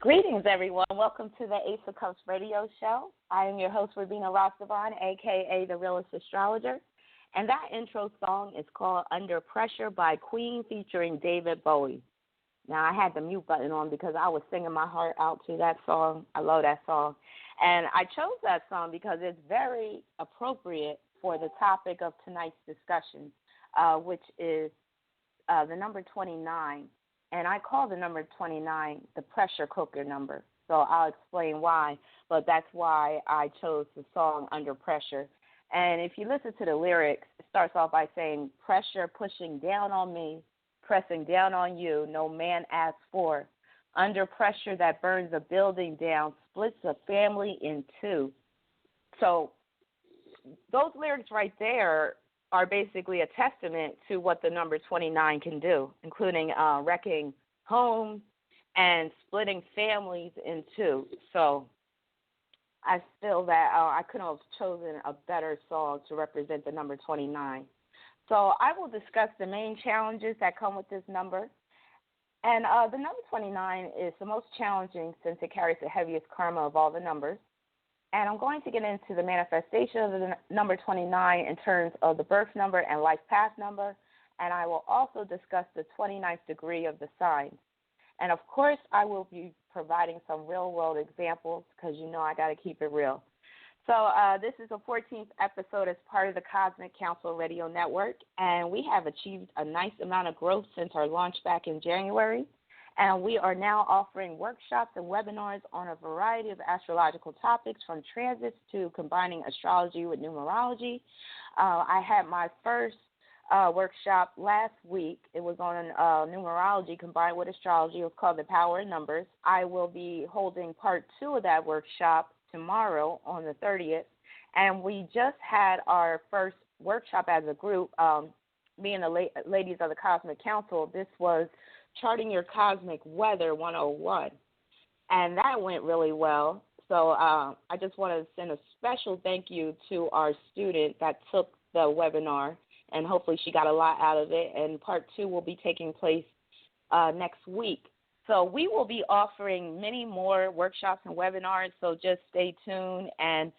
Greetings, everyone. Welcome to the Ace of Cups radio show. I am your host, Rabina Rastavan, a.k.a. the Realist Astrologer. And that intro song is called Under Pressure by Queen featuring David Bowie. Now, I had the mute button on because I was singing my heart out to that song. I love that song. And I chose that song because it's very appropriate for the topic of tonight's discussion, which is the number 29. And I call the number 29 the pressure cooker number. So I'll explain why, but that's why I chose the song Under Pressure. And if you listen to the lyrics, it starts off by saying, pressure pushing down on me, pressing down on you, no man asks for. Under pressure that burns a building down, splits a family in two. So those lyrics right there are basically a testament to what the number 29 can do, including wrecking homes and splitting families in two. So I feel that I couldn't have chosen a better song to represent the number 29. So I will discuss the main challenges that come with this number. And the number 29 is the most challenging since it carries the heaviest karma of all the numbers. And I'm going to get into the manifestation of the number 29 in terms of the birth number and life path number. And I will also discuss the 29th degree of the signs. And, of course, I will be providing some real-world examples because you know I got to keep it real. So this is the 14th episode as part of the Cosmic Council Radio Network. And we have achieved a nice amount of growth since our launch back in January. And we are now offering workshops and webinars on a variety of astrological topics, from transits to combining astrology with numerology. I had my first workshop last week. It was on numerology combined with astrology. It was called The Power of Numbers. I will be holding part 2 of that workshop tomorrow on the 30th. And we just had our first workshop as a group, me and the ladies of the Cosmic Council. This was Charting Your Cosmic Weather 101, and that went really well. So I just want to send a special thank you to our student that took the webinar, and hopefully she got a lot out of it, and part 2 will be taking place next week. So we will be offering many more workshops and webinars, so just stay tuned and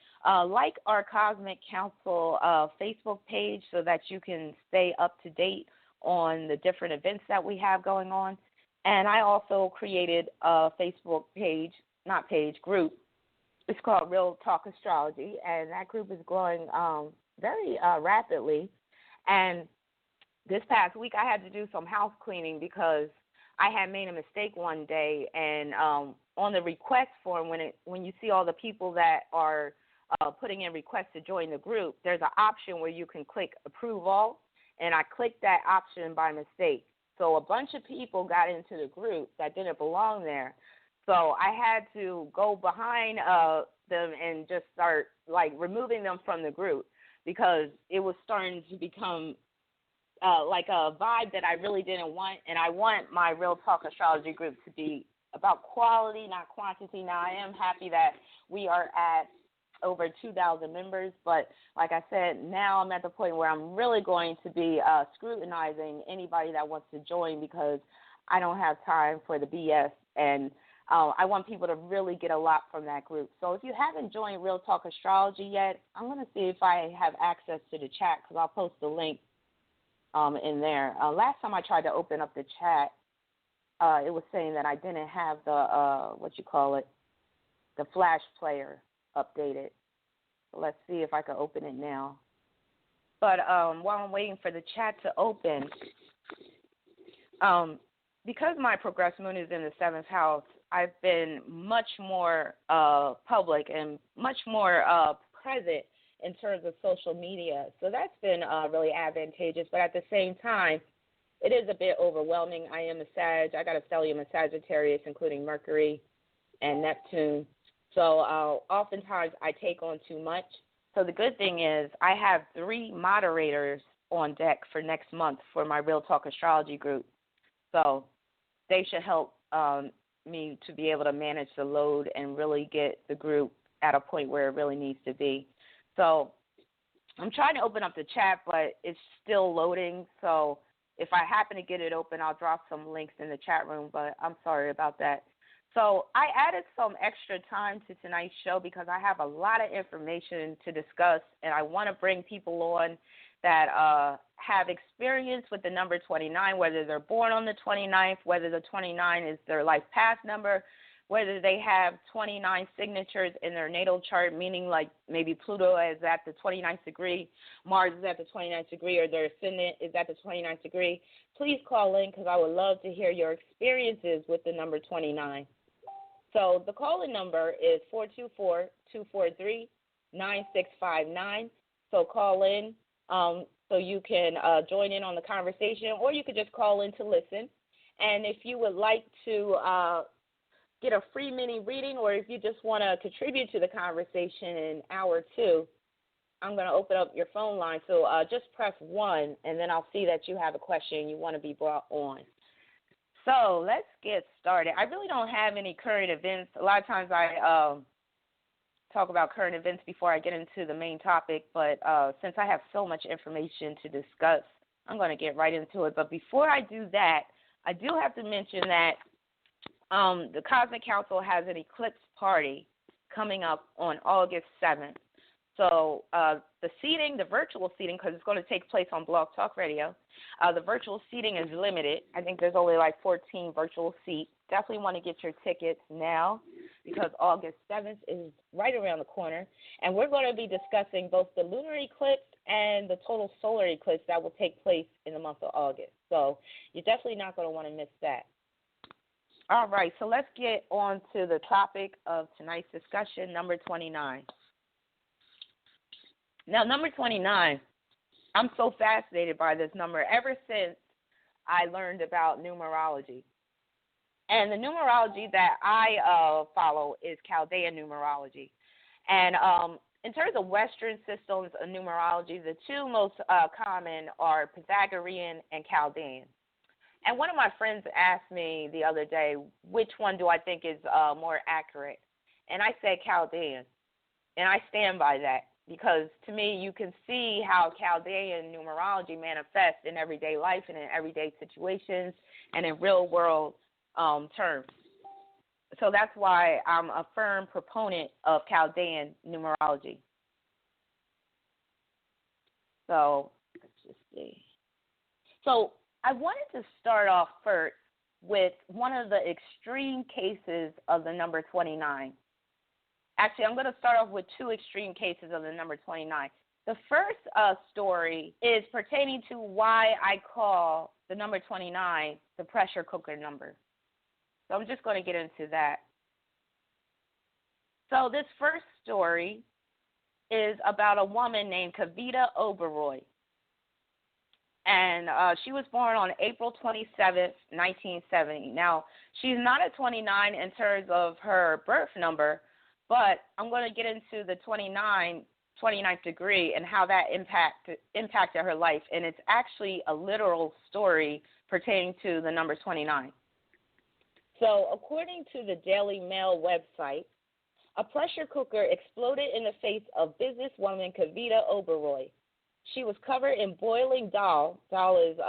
like our Cosmic Council Facebook page so that you can stay up to date on the different events that we have going on. And I also created a Facebook group. It's called Real Talk Astrology, and that group is growing very rapidly. And this past week I had to do some house cleaning because I had made a mistake one day, and on the request form, when you see all the people that are putting in requests to join the group, there's an option where you can click Approve All, and I clicked that option by mistake. So a bunch of people got into the group that didn't belong there. So I had to go behind them and just start, removing them from the group because it was starting to become like a vibe that I really didn't want. And I want my Real Talk Astrology group to be about quality, not quantity. Now, I am happy that we are at over 2,000 members, but like I said, now I'm at the point where I'm really going to be scrutinizing anybody that wants to join because I don't have time for the BS, and I want people to really get a lot from that group. So if you haven't joined Real Talk Astrology yet, I'm going to see if I have access to the chat because I'll post the link in there. Last time I tried to open up the chat, it was saying that I didn't have the, the Flash player updated. So let's see if I can open it now. But while I'm waiting for the chat to open, because my progressed moon is in the 7th house, I've been much more public and much more present in terms of social media. So that's been really advantageous. But at the same time, it is a bit overwhelming. I am a Sag. I got a stellium of Sagittarius, including Mercury and Neptune. So oftentimes I take on too much. So the good thing is I have 3 moderators on deck for next month for my Real Talk Astrology group. So they should help me to be able to manage the load and really get the group at a point where it really needs to be. So I'm trying to open up the chat, but it's still loading. So if I happen to get it open, I'll drop some links in the chat room, but I'm sorry about that. So I added some extra time to tonight's show because I have a lot of information to discuss, and I want to bring people on that have experience with the number 29, whether they're born on the 29th, whether the 29 is their life path number, whether they have 29 signatures in their natal chart, meaning like maybe Pluto is at the 29th degree, Mars is at the 29th degree, or their ascendant is at the 29th degree. Please call in because I would love to hear your experiences with the number 29. So the call-in number is 424-243-9659. So call in so you can join in on the conversation, or you could just call in to listen. And if you would like to get a free mini reading, or if you just want to contribute to the conversation in hour 2, I'm going to open up your phone line. So just press 1, and then I'll see that you have a question you want to be brought on. So let's get started. I really don't have any current events. A lot of times I talk about current events before I get into the main topic, but since I have so much information to discuss, I'm going to get right into it. But before I do that, I do have to mention that the Cosmic Council has an eclipse party coming up on August 7th. So the seating, the virtual seating, because it's going to take place on Blogtalk Radio, the virtual seating is limited. I think there's only like 14 virtual seats. Definitely want to get your tickets now because August 7th is right around the corner. And we're going to be discussing both the lunar eclipse and the total solar eclipse that will take place in the month of August. So you're definitely not going to want to miss that. All right, so let's get on to the topic of tonight's discussion, number 29. Now, number 29, I'm so fascinated by this number ever since I learned about numerology. And the numerology that I follow is Chaldean numerology. And in terms of Western systems of numerology, the two most common are Pythagorean and Chaldean. And one of my friends asked me the other day, which one do I think is more accurate? And I said Chaldean. And I stand by that. Because to me, you can see how Chaldean numerology manifests in everyday life and in everyday situations and in real-world terms. So that's why I'm a firm proponent of Chaldean numerology. So let's just see. So I wanted to start off first with one of the extreme cases of the number 29. Actually, I'm going to start off with two extreme cases of the number 29. The first story is pertaining to why I call the number 29 the pressure cooker number. So I'm just going to get into that. So this first story is about a woman named Kavita Oberoi. And she was born on April 27th, 1970. Now, she's not a 29 in terms of her birth number, but I'm going to get into the 29th degree and how that impacted her life. And it's actually a literal story pertaining to the number 29. So according to the Daily Mail website, a pressure cooker exploded in the face of businesswoman Kavita Oberoi. She was covered in boiling dal. Dal is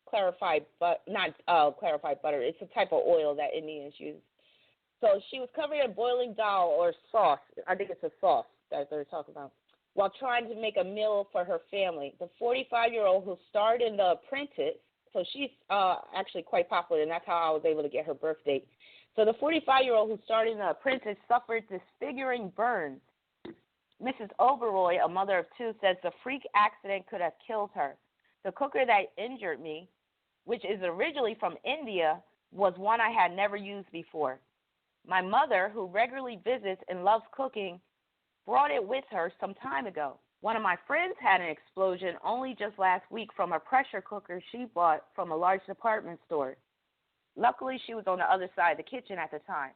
clarified, but not clarified butter. It's a type of oil that Indians use. So she was covered in boiling dal or sauce. I think it's a sauce that they're talking about, while trying to make a meal for her family. The 45-year-old who starred in The Apprentice, so she's actually quite popular, and that's how I was able to get her birth date. So the 45-year-old who starred in The Apprentice suffered disfiguring burns. Mrs. Oberoi, a mother of two, says the freak accident could have killed her. The cooker that injured me, which is originally from India, was one I had never used before. My mother, who regularly visits and loves cooking, brought it with her some time ago. One of my friends had an explosion only just last week from a pressure cooker she bought from a large department store. Luckily, she was on the other side of the kitchen at the time.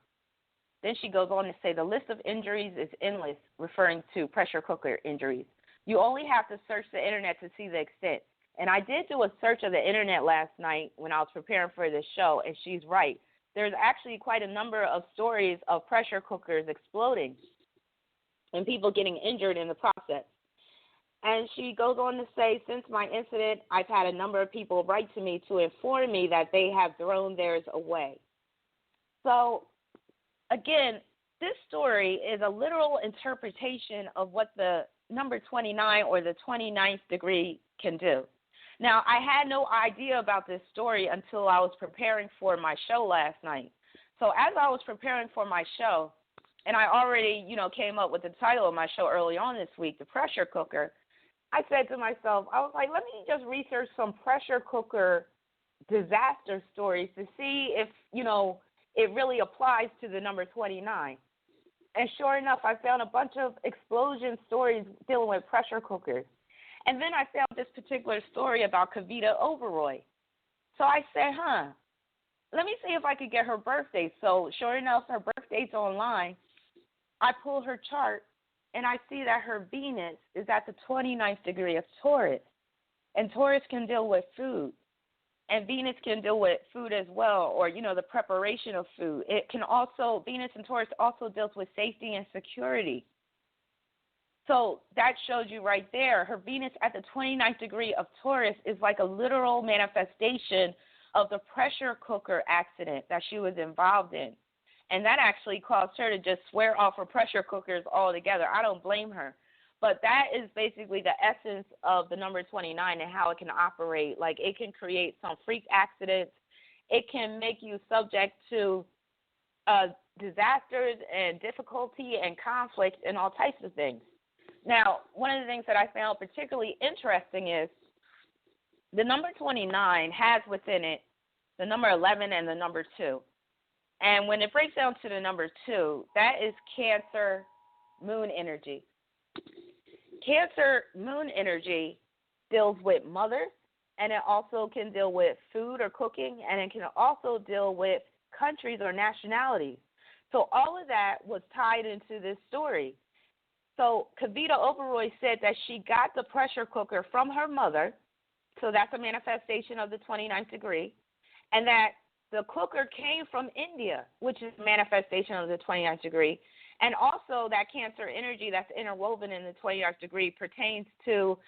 Then she goes on to say the list of injuries is endless, referring to pressure cooker injuries. You only have to search the internet to see the extent. And I did do a search of the internet last night when I was preparing for this show, and she's right. There's actually quite a number of stories of pressure cookers exploding and people getting injured in the process. And she goes on to say, since my incident, I've had a number of people write to me to inform me that they have thrown theirs away. So, again, this story is a literal interpretation of what the number 29 or the 29th degree can do. Now, I had no idea about this story until I was preparing for my show last night. So as I was preparing for my show, and I already, came up with the title of my show early on this week, The Pressure Cooker, I said to myself, I was like, let me just research some pressure cooker disaster stories to see if, it really applies to the number 29. And sure enough, I found a bunch of explosion stories dealing with pressure cookers. And then I found this particular story about Kavita Overroy. So I said, let me see if I could get her birthday. So sure enough, her birthday's online. I pull her chart, and I see that her Venus is at the 29th degree of Taurus. And Taurus can deal with food. And Venus can deal with food as well, or, the preparation of food. It can also, Venus and Taurus also deals with safety and security. So that shows you right there, her Venus at the 29th degree of Taurus is like a literal manifestation of the pressure cooker accident that she was involved in. And that actually caused her to just swear off her pressure cookers altogether. I don't blame her. But that is basically the essence of the number 29 and how it can operate. Like, it can create some freak accidents. It can make you subject to disasters and difficulty and conflict and all types of things. Now, one of the things that I found particularly interesting is the number 29 has within it the number 11 and the number 2. And when it breaks down to the number 2, that is Cancer moon energy. Cancer moon energy deals with mothers, and it also can deal with food or cooking, and it can also deal with countries or nationalities. So all of that was tied into this story. So Kavita Overroy said that she got the pressure cooker from her mother, so that's a manifestation of the 29th degree, and that the cooker came from India, which is a manifestation of the 29th degree. And also that Cancer energy that's interwoven in the 29th degree pertains to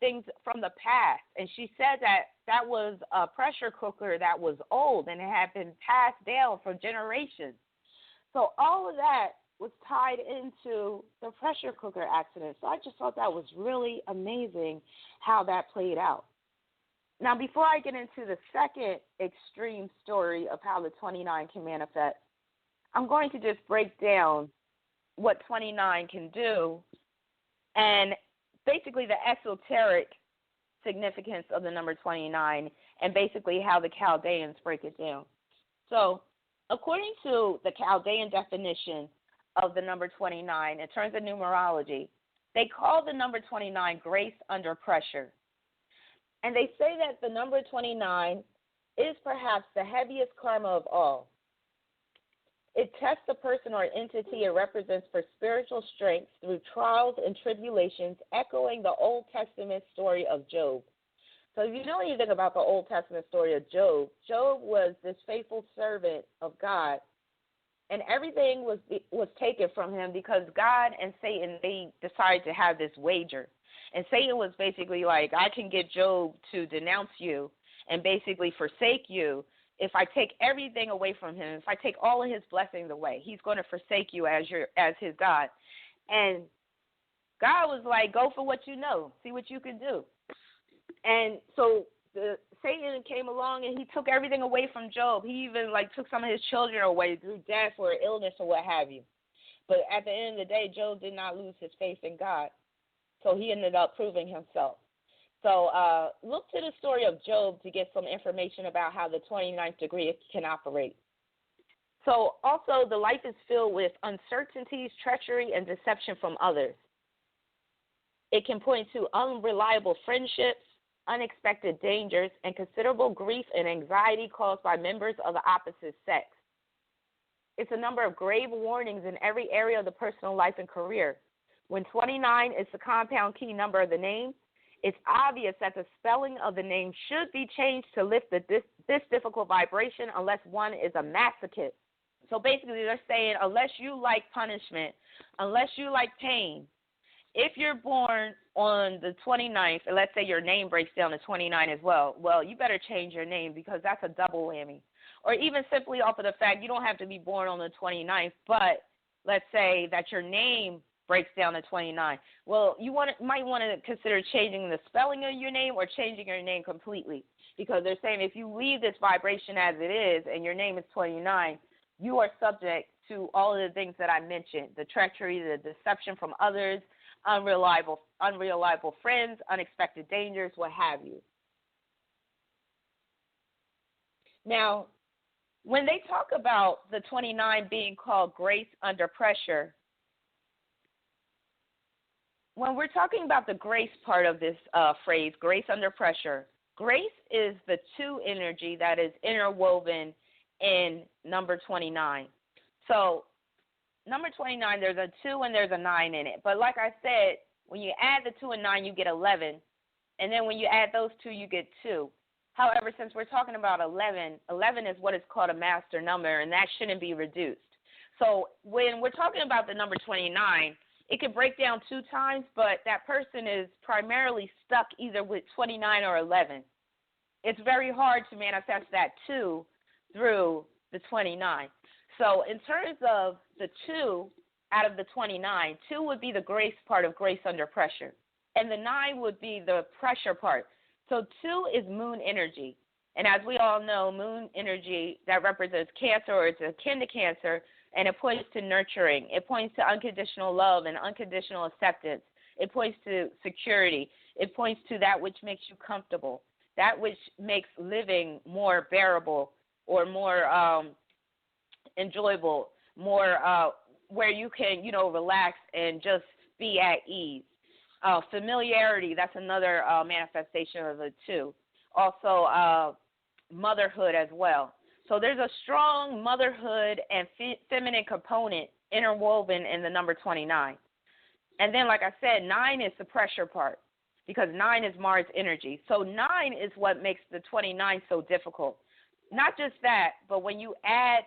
things from the past. And she said that was a pressure cooker that was old and it had been passed down for generations. So all of that was tied into the pressure cooker accident. So I just thought that was really amazing how that played out. Now, before I get into the second extreme story of how the 29 can manifest, I'm going to just break down what 29 can do and basically the esoteric significance of the number 29 and basically how the Chaldeans break it down. So, according to the Chaldean definition of the number 29, in terms of numerology, they call the number 29 grace under pressure. And they say that the number 29 is perhaps the heaviest karma of all. It tests a person or entity it represents for spiritual strength through trials and tribulations, echoing the Old Testament story of Job. So if you know anything about the Old Testament story of Job, Job was this faithful servant of God, and everything was taken from him because God and Satan, they decided to have this wager. And Satan was basically like, I can get Job to denounce you and basically forsake you. If I take everything away from him, if I take all of his blessings away, he's going to forsake you as his God. And God was like, go for what you know. See what you can do. And so Satan came along and he took everything away from Job. He even took some of his children away through death or illness or what have you. But at the end of the day, Job did not lose his faith in God. So he ended up proving himself. So look to the story of Job to get some information about how the 29th degree can operate. So also the life is filled with uncertainties, treachery, and deception from others. It can point to unreliable friendships, unexpected dangers, and considerable grief and anxiety caused by members of the opposite sex. It's a number of grave warnings in every area of the personal life and career. When 29 is the compound key number of the name, it's obvious that the spelling of the name should be changed to lift this difficult vibration unless one is a masochist. So basically they're saying unless you like punishment, unless you like pain, if you're born on the 29th, and let's say your name breaks down to 29 as well, you better change your name because that's a double whammy. or even simply off of the fact you don't have to be born on the 29th, but let's say that your name breaks down to 29. Well, you might want to consider changing the spelling of your name or changing your name completely, because they're saying if you leave this vibration as it is and your name is 29, you are subject to all of the things that I mentioned, the treachery, the deception from others, unreliable friends, unexpected dangers, what have you. Now, when they talk about the 29 being called grace under pressure, when we're talking about the grace part of this phrase, grace under pressure, grace is the 2 energy that is interwoven in number 29. So number 29, there's a 2 and there's a 9 in it. But like I said, when you add the 2 and 9, you get 11. And then when you add those 2, you get 2. However, since we're talking about 11, 11 is what is called a master number, and that shouldn't be reduced. So when we're talking about the number 29, it can break down 2 times, but that person is primarily stuck either with 29 or 11. It's very hard to manifest that 2 through the 29. So in terms of the 2 out of the 29, 2 would be the grace part of grace under pressure, and the 9 would be the pressure part. So 2 is moon energy, and as we all know, moon energy, that represents Cancer, or it's akin to Cancer, and it points to nurturing. It points to unconditional love and unconditional acceptance. It points to security. It points to that which makes you comfortable, that which makes living more bearable or more enjoyable, more where you can, relax and just be at ease. Familiarity, that's another manifestation of the 2. Also, motherhood as well. So there's a strong motherhood and feminine component interwoven in the number 29. And then, like I said, 9 is the pressure part, because 9 is Mars energy. So 9 is what makes the 29 so difficult. Not just that, but when you add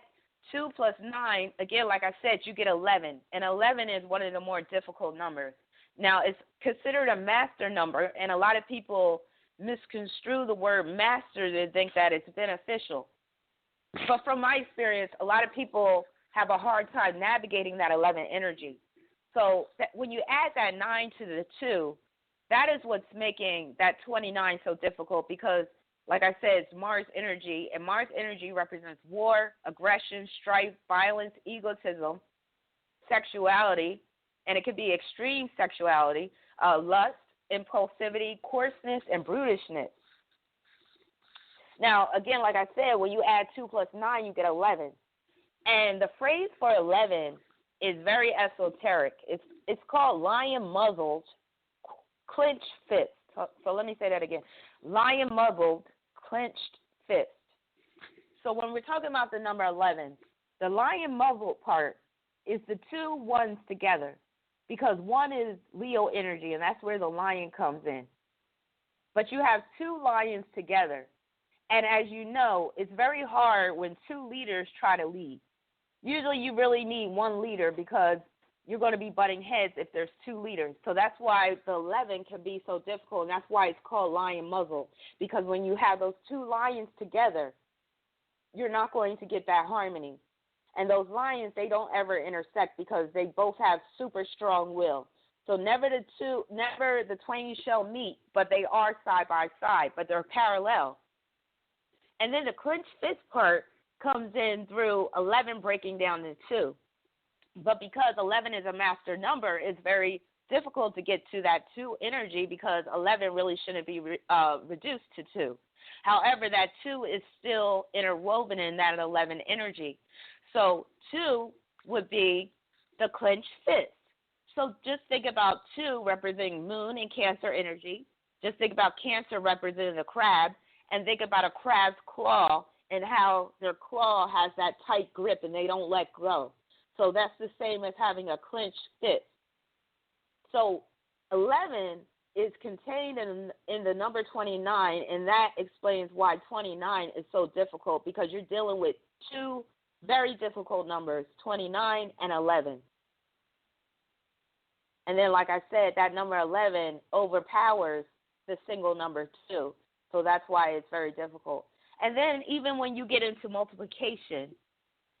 2 plus 9, again, like I said, you get 11. And 11 is one of the more difficult numbers. Now, it's considered a master number, and a lot of people misconstrue the word master to think that it's beneficial. But from my experience, a lot of people have a hard time navigating that 11 energy. So when you add that 9 to the 2, that is what's making that 29 so difficult, because, like I said, it's Mars energy, and Mars energy represents war, aggression, strife, violence, egotism, sexuality, and it could be extreme sexuality, lust, impulsivity, coarseness, and brutishness. Now, again, like I said, when you add 2 plus 9, you get 11. And the phrase for 11 is very esoteric. It's called lion muzzled, clenched fist. So let me say that again. Lion muzzled, clenched fist. So when we're talking about the number 11, the lion muzzled part is the 2 ones together, because 1 is Leo energy, and that's where the lion comes in. But you have 2 lions together. And as you know, it's very hard when 2 leaders try to lead. Usually you really need 1 leader, because you're going to be butting heads if there's 2 leaders. So that's why the 11 can be so difficult, and that's why it's called lion muzzle, because when you have those 2 lions together, you're not going to get that harmony. And those lions, they don't ever intersect, because they both have super strong will. So never the twain shall meet, but they are side by side, but they're parallel. And then the clenched fist part comes in through 11 breaking down to 2. But because 11 is a master number, it's very difficult to get to that 2 energy, because 11 really shouldn't be reduced to 2. However, that 2 is still interwoven in that 11 energy. So 2 would be the clenched fist. So just think about 2 representing moon and Cancer energy. Just think about Cancer representing the crab, and think about a crab's claw and how their claw has that tight grip and they don't let go. So that's the same as having a clenched fist. So 11 is contained in the number 29, and that explains why 29 is so difficult, because you're dealing with 2 very difficult numbers, 29 and 11. And then, like I said, that number 11 overpowers the single number 2. So that's why it's very difficult. And then even when you get into multiplication,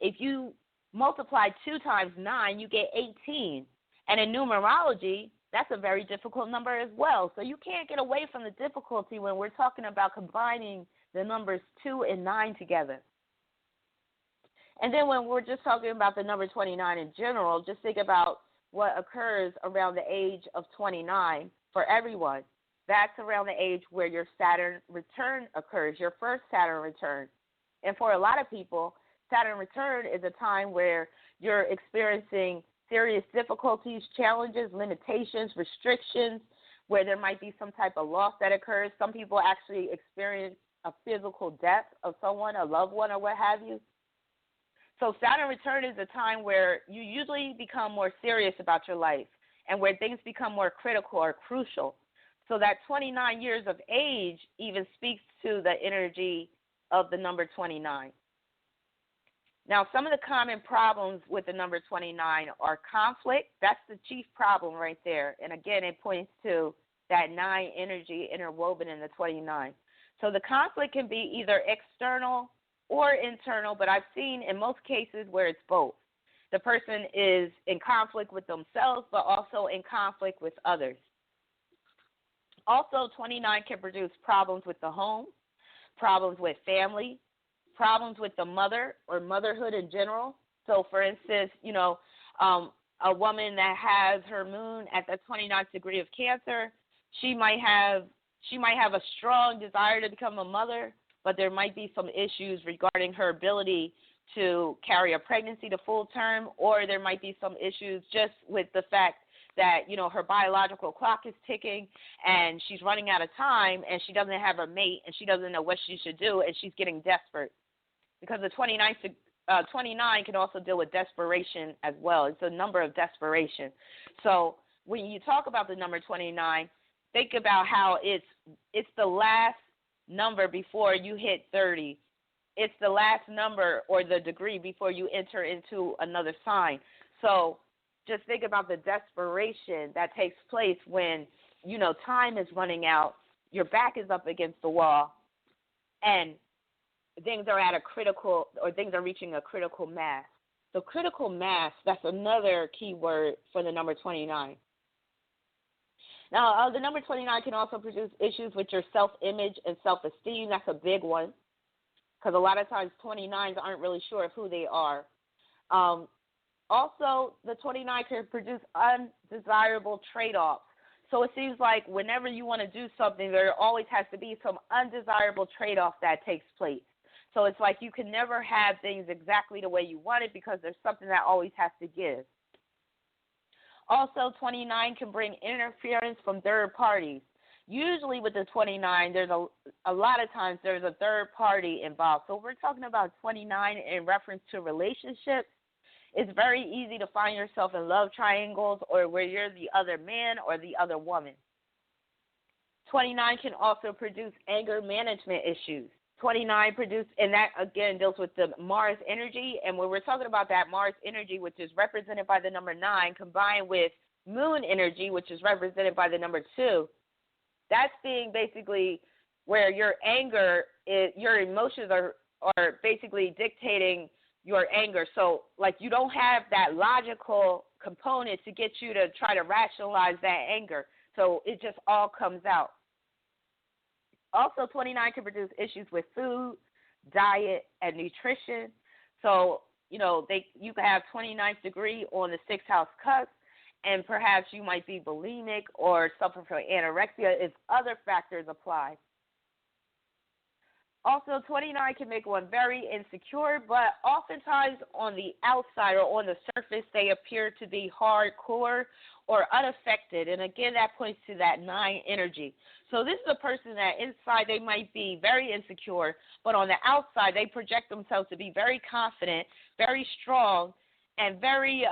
if you multiply 2 times 9, you get 18. And in numerology, that's a very difficult number as well. So you can't get away from the difficulty when we're talking about combining the numbers 2 and 9 together. And then when we're just talking about the number 29 in general, just think about what occurs around the age of 29 for everyone. That's around the age where your Saturn return occurs, your first Saturn return. And for a lot of people, Saturn return is a time where you're experiencing serious difficulties, challenges, limitations, restrictions, where there might be some type of loss that occurs. Some people actually experience a physical death of someone, a loved one, or what have you. So Saturn return is a time where you usually become more serious about your life and where things become more critical or crucial. So that 29 years of age even speaks to the energy of the number 29. Now, some of the common problems with the number 29 are conflict. That's the chief problem right there. And again, it points to that 9 energy interwoven in the 29. So the conflict can be either external or internal, but I've seen in most cases where it's both. The person is in conflict with themselves, but also in conflict with others. Also, 29 can produce problems with the home, problems with family, problems with the mother or motherhood in general. So, for instance, a woman that has her moon at the 29th degree of Cancer, she might have a strong desire to become a mother, but there might be some issues regarding her ability to carry a pregnancy to full term, or there might be some issues just with the fact that, her biological clock is ticking and she's running out of time and she doesn't have a mate and she doesn't know what she should do and she's getting desperate. Because the 29 can also deal with desperation as well. It's a number of desperation. So when you talk about the number 29, think about how it's the last number before you hit 30. It's the last number or the degree before you enter into another sign. So just think about the desperation that takes place when, time is running out, your back is up against the wall, and things are things are reaching a critical mass. So critical mass, that's another key word for the number 29. Now, the number 29 can also produce issues with your self-image and self-esteem. That's a big one because a lot of times 29s aren't really sure of who they are. Also, the 29 can produce undesirable trade-offs. So it seems like whenever you want to do something, there always has to be some undesirable trade-off that takes place. So it's like you can never have things exactly the way you want it because there's something that always has to give. Also, 29 can bring interference from third parties. Usually with the 29, there's a lot of times there's a third party involved. So we're talking about 29 in reference to relationships. It's very easy to find yourself in love triangles or where you're the other man or the other woman. 29 can also produce anger management issues. 29 and that again deals with the Mars energy. And when we're talking about that Mars energy, which is represented by the number 9, combined with Moon energy, which is represented by the number 2, that's being basically where your anger, your emotions are basically dictating your anger. So, like, you don't have that logical component to get you to try to rationalize that anger. So it just all comes out. Also, 29 can produce issues with food, diet, and nutrition. So, you can have 29th degree on the 6th house cusp, and perhaps you might be bulimic or suffer from anorexia if other factors apply. Also, 29 can make one very insecure, but oftentimes on the outside or on the surface, they appear to be hardcore or unaffected. And again, that points to that 9 energy. So this is a person that inside they might be very insecure, but on the outside they project themselves to be very confident, very strong, and very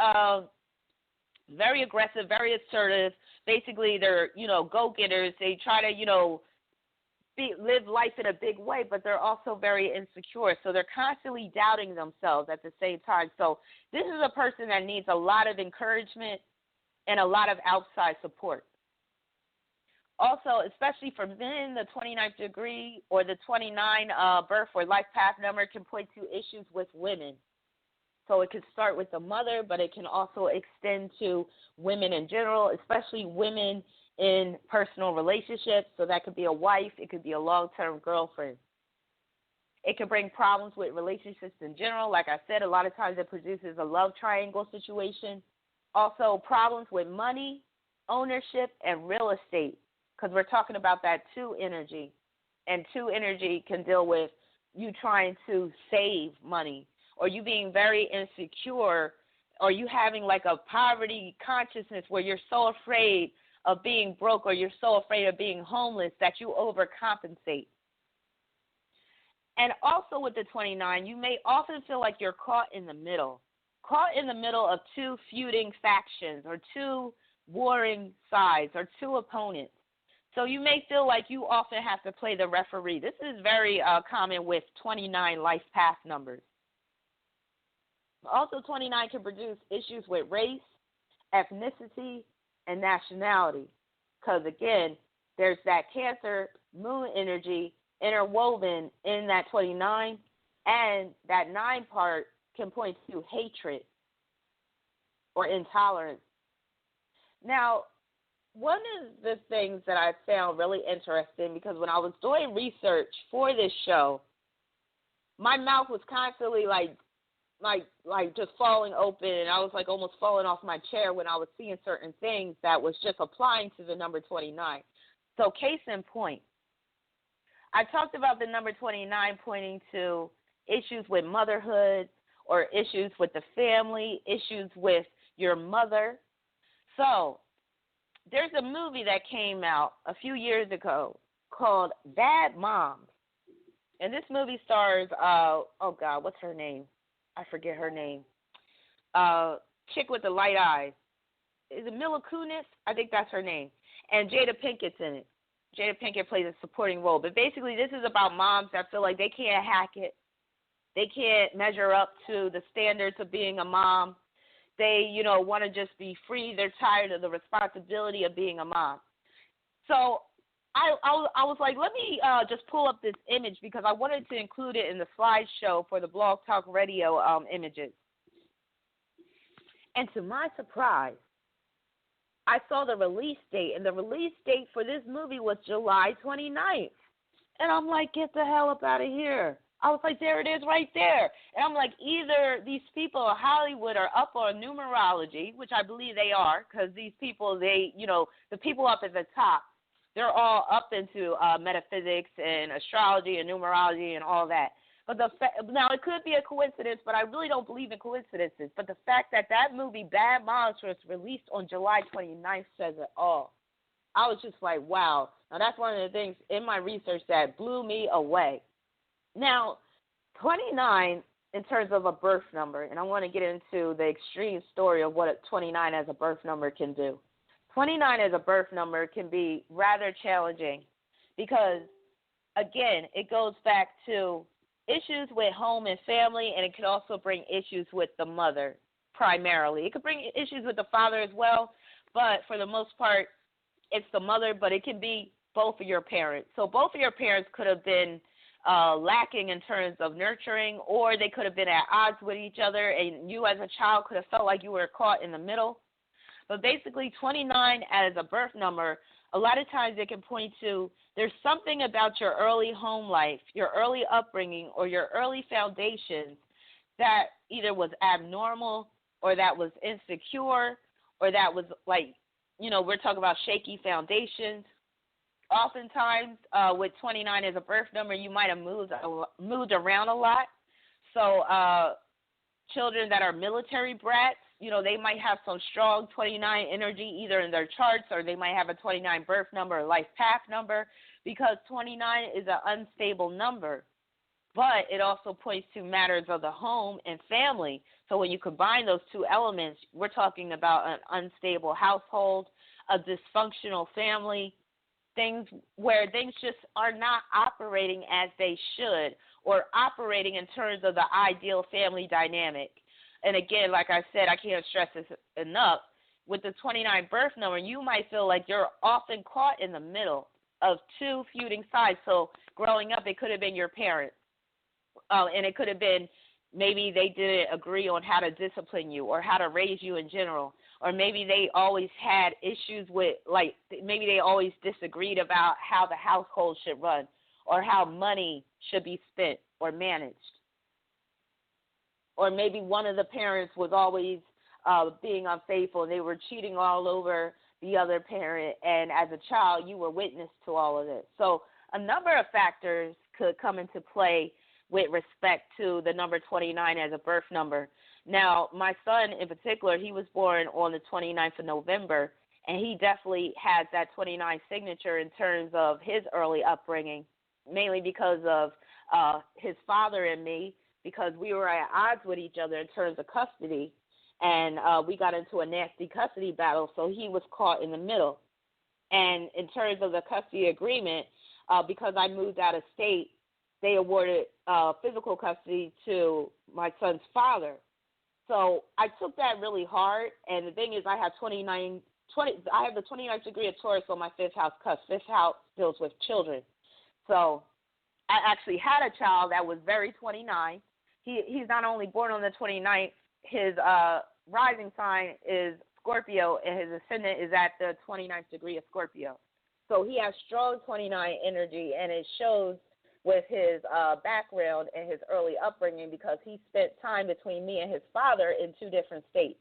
aggressive, very assertive. Basically, they're, go-getters. They try to, live life in a big way, but they're also very insecure. So they're constantly doubting themselves at the same time. So this is a person that needs a lot of encouragement and a lot of outside support. Also, especially for men, the 29th degree or the 29 birth or life path number can point to issues with women. So it could start with the mother, but it can also extend to women in general, especially women in personal relationships. So that could be a wife. It could be a long-term girlfriend. It can bring problems with relationships in general. Like I said, a lot of times it produces a love triangle situation. Also, problems with money, ownership, and real estate, because we're talking about that 2 energy. And 2 energy can deal with you trying to save money, or you being very insecure, or you having like a poverty consciousness where you're so afraid of being broke, or you're so afraid of being homeless that you overcompensate. And also with the 29, you may often feel like you're caught in the middle of 2 feuding factions, or 2 warring sides, or 2 opponents. So you may feel like you often have to play the referee. This is very common with 29 life path numbers. Also, 29 can produce issues with race, ethnicity, and nationality. Because, again, there's that Cancer moon energy interwoven in that 29, and that 9 part can point to hatred or intolerance. Now, one of the things that I found really interesting, because when I was doing research for this show, my mouth was constantly like just falling open, and I was like almost falling off my chair when I was seeing certain things that was just applying to the number 29. So case in point, I talked about the number 29 pointing to issues with motherhood or issues with the family, issues with your mother. So there's a movie that came out a few years ago called Bad Moms. And this movie stars, what's her name? I forget her name. Chick with the light eyes. Is it Mila Kunis? I think that's her name. And Jada Pinkett's in it. Jada Pinkett plays a supporting role. But basically this is about moms that feel like they can't hack it. They can't measure up to the standards of being a mom. They, want to just be free. They're tired of the responsibility of being a mom. So I was like, let me just pull up this image because I wanted to include it in the slideshow for the Blogtalk Radio images. And to my surprise, I saw the release date, and the release date for this movie was July 29th. And I'm like, get the hell up out of here. I was like, there it is right there. And I'm like, either these people in Hollywood are up on numerology, which I believe they are, because these people, the people up at the top, they're all up into metaphysics and astrology and numerology and all that. But now it could be a coincidence, but I really don't believe in coincidences. But the fact that movie, Bad Moms, was released on July 29th says it all. I was just like, wow. Now that's one of the things in my research that blew me away. Now, 29 in terms of a birth number, and I want to get into the extreme story of what a 29 as a birth number can do. 29 as a birth number can be rather challenging because, again, it goes back to issues with home and family, and it could also bring issues with the mother primarily. It could bring issues with the father as well, but for the most part, it's the mother, but it can be both of your parents. So both of your parents could have been lacking in terms of nurturing, or they could have been at odds with each other, and you as a child could have felt like you were caught in the middle. But basically, 29 as a birth number, a lot of times it can point to there's something about your early home life, your early upbringing, or your early foundations that either was abnormal or that was insecure or that was like, we're talking about shaky foundations. Oftentimes, with 29 as a birth number, you might have moved around a lot. So children that are military brats, they might have some strong 29 energy either in their charts, or they might have a 29 birth number or life path number, because 29 is an unstable number. But it also points to matters of the home and family. So when you combine those two elements, we're talking about an unstable household, a dysfunctional family, things where things just are not operating as they should, or operating in terms of the ideal family dynamic. And again, like I said, I can't stress this enough, with the 29 birth number, you might feel like you're often caught in the middle of two feuding sides. So growing up, it could have been your parents, and it could have been maybe they didn't agree on how to discipline you or how to raise you in general, or maybe they always had issues with, like, maybe they always disagreed about how the household should run or how money should be spent or managed. Or maybe one of the parents was always being unfaithful and they were cheating all over the other parent, and as a child you were witness to all of this. So a number of factors could come into play with respect to the number 29 as a birth number. Now, my son in particular, he was born on the 29th of November, and he definitely has that 29 signature in terms of his early upbringing, mainly because of his father and me, because we were at odds with each other in terms of custody, and we got into a nasty custody battle, so he was caught in the middle. And in terms of the custody agreement, because I moved out of state, they awarded physical custody to my son's father. So I took that really hard, and the thing is I have I have the 29th degree of Taurus on my fifth house cusp. Fifth house deals with children. So I actually had a child that was very 29. He's not only born on the 29th, his rising sign is Scorpio, and his ascendant is at the 29th degree of Scorpio. So he has strong 29 energy, and it shows with his background and his early upbringing, because he spent time between me and his father in two different states.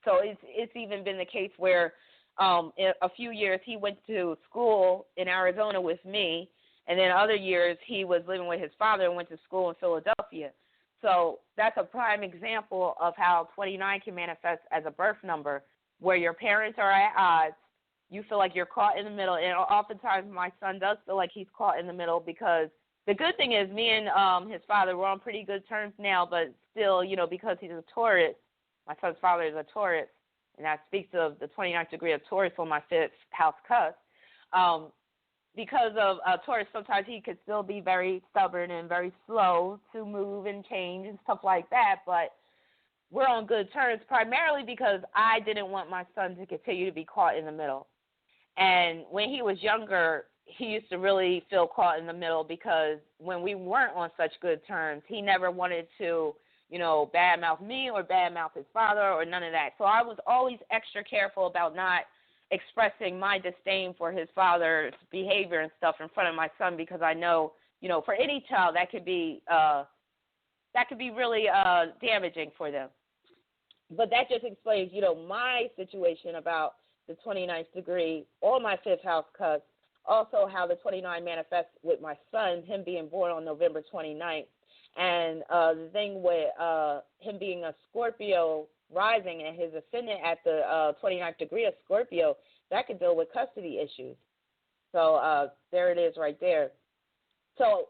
So it's even been the case where in a few years he went to school in Arizona with me, and then other years he was living with his father and went to school in Philadelphia. So that's a prime example of how 29 can manifest as a birth number, where your parents are at odds. You feel like you're caught in the middle, and oftentimes my son does feel like he's caught in the middle, because the good thing is me and his father, we're on pretty good terms now, but still, because he's a Taurus, my son's father is a Taurus, and that speaks of the 29th degree of Taurus on my fifth house cusp. Because of Taurus, sometimes he could still be very stubborn and very slow to move and change and stuff like that, but we're on good terms, primarily because I didn't want my son to continue to be caught in the middle. And when he was younger, he used to really feel caught in the middle, because when we weren't on such good terms, he never wanted to, badmouth me or badmouth his father or none of that. So I was always extra careful about not expressing my disdain for his father's behavior and stuff in front of my son, because I know, for any child that could be really damaging for them. But that just explains, my situation about the 29th degree on my fifth house cusp, also how the 29 manifests with my son, him being born on November 29th. And the thing with him being a Scorpio rising and his ascendant at the 29th degree of Scorpio, that could deal with custody issues. So there it is right there. So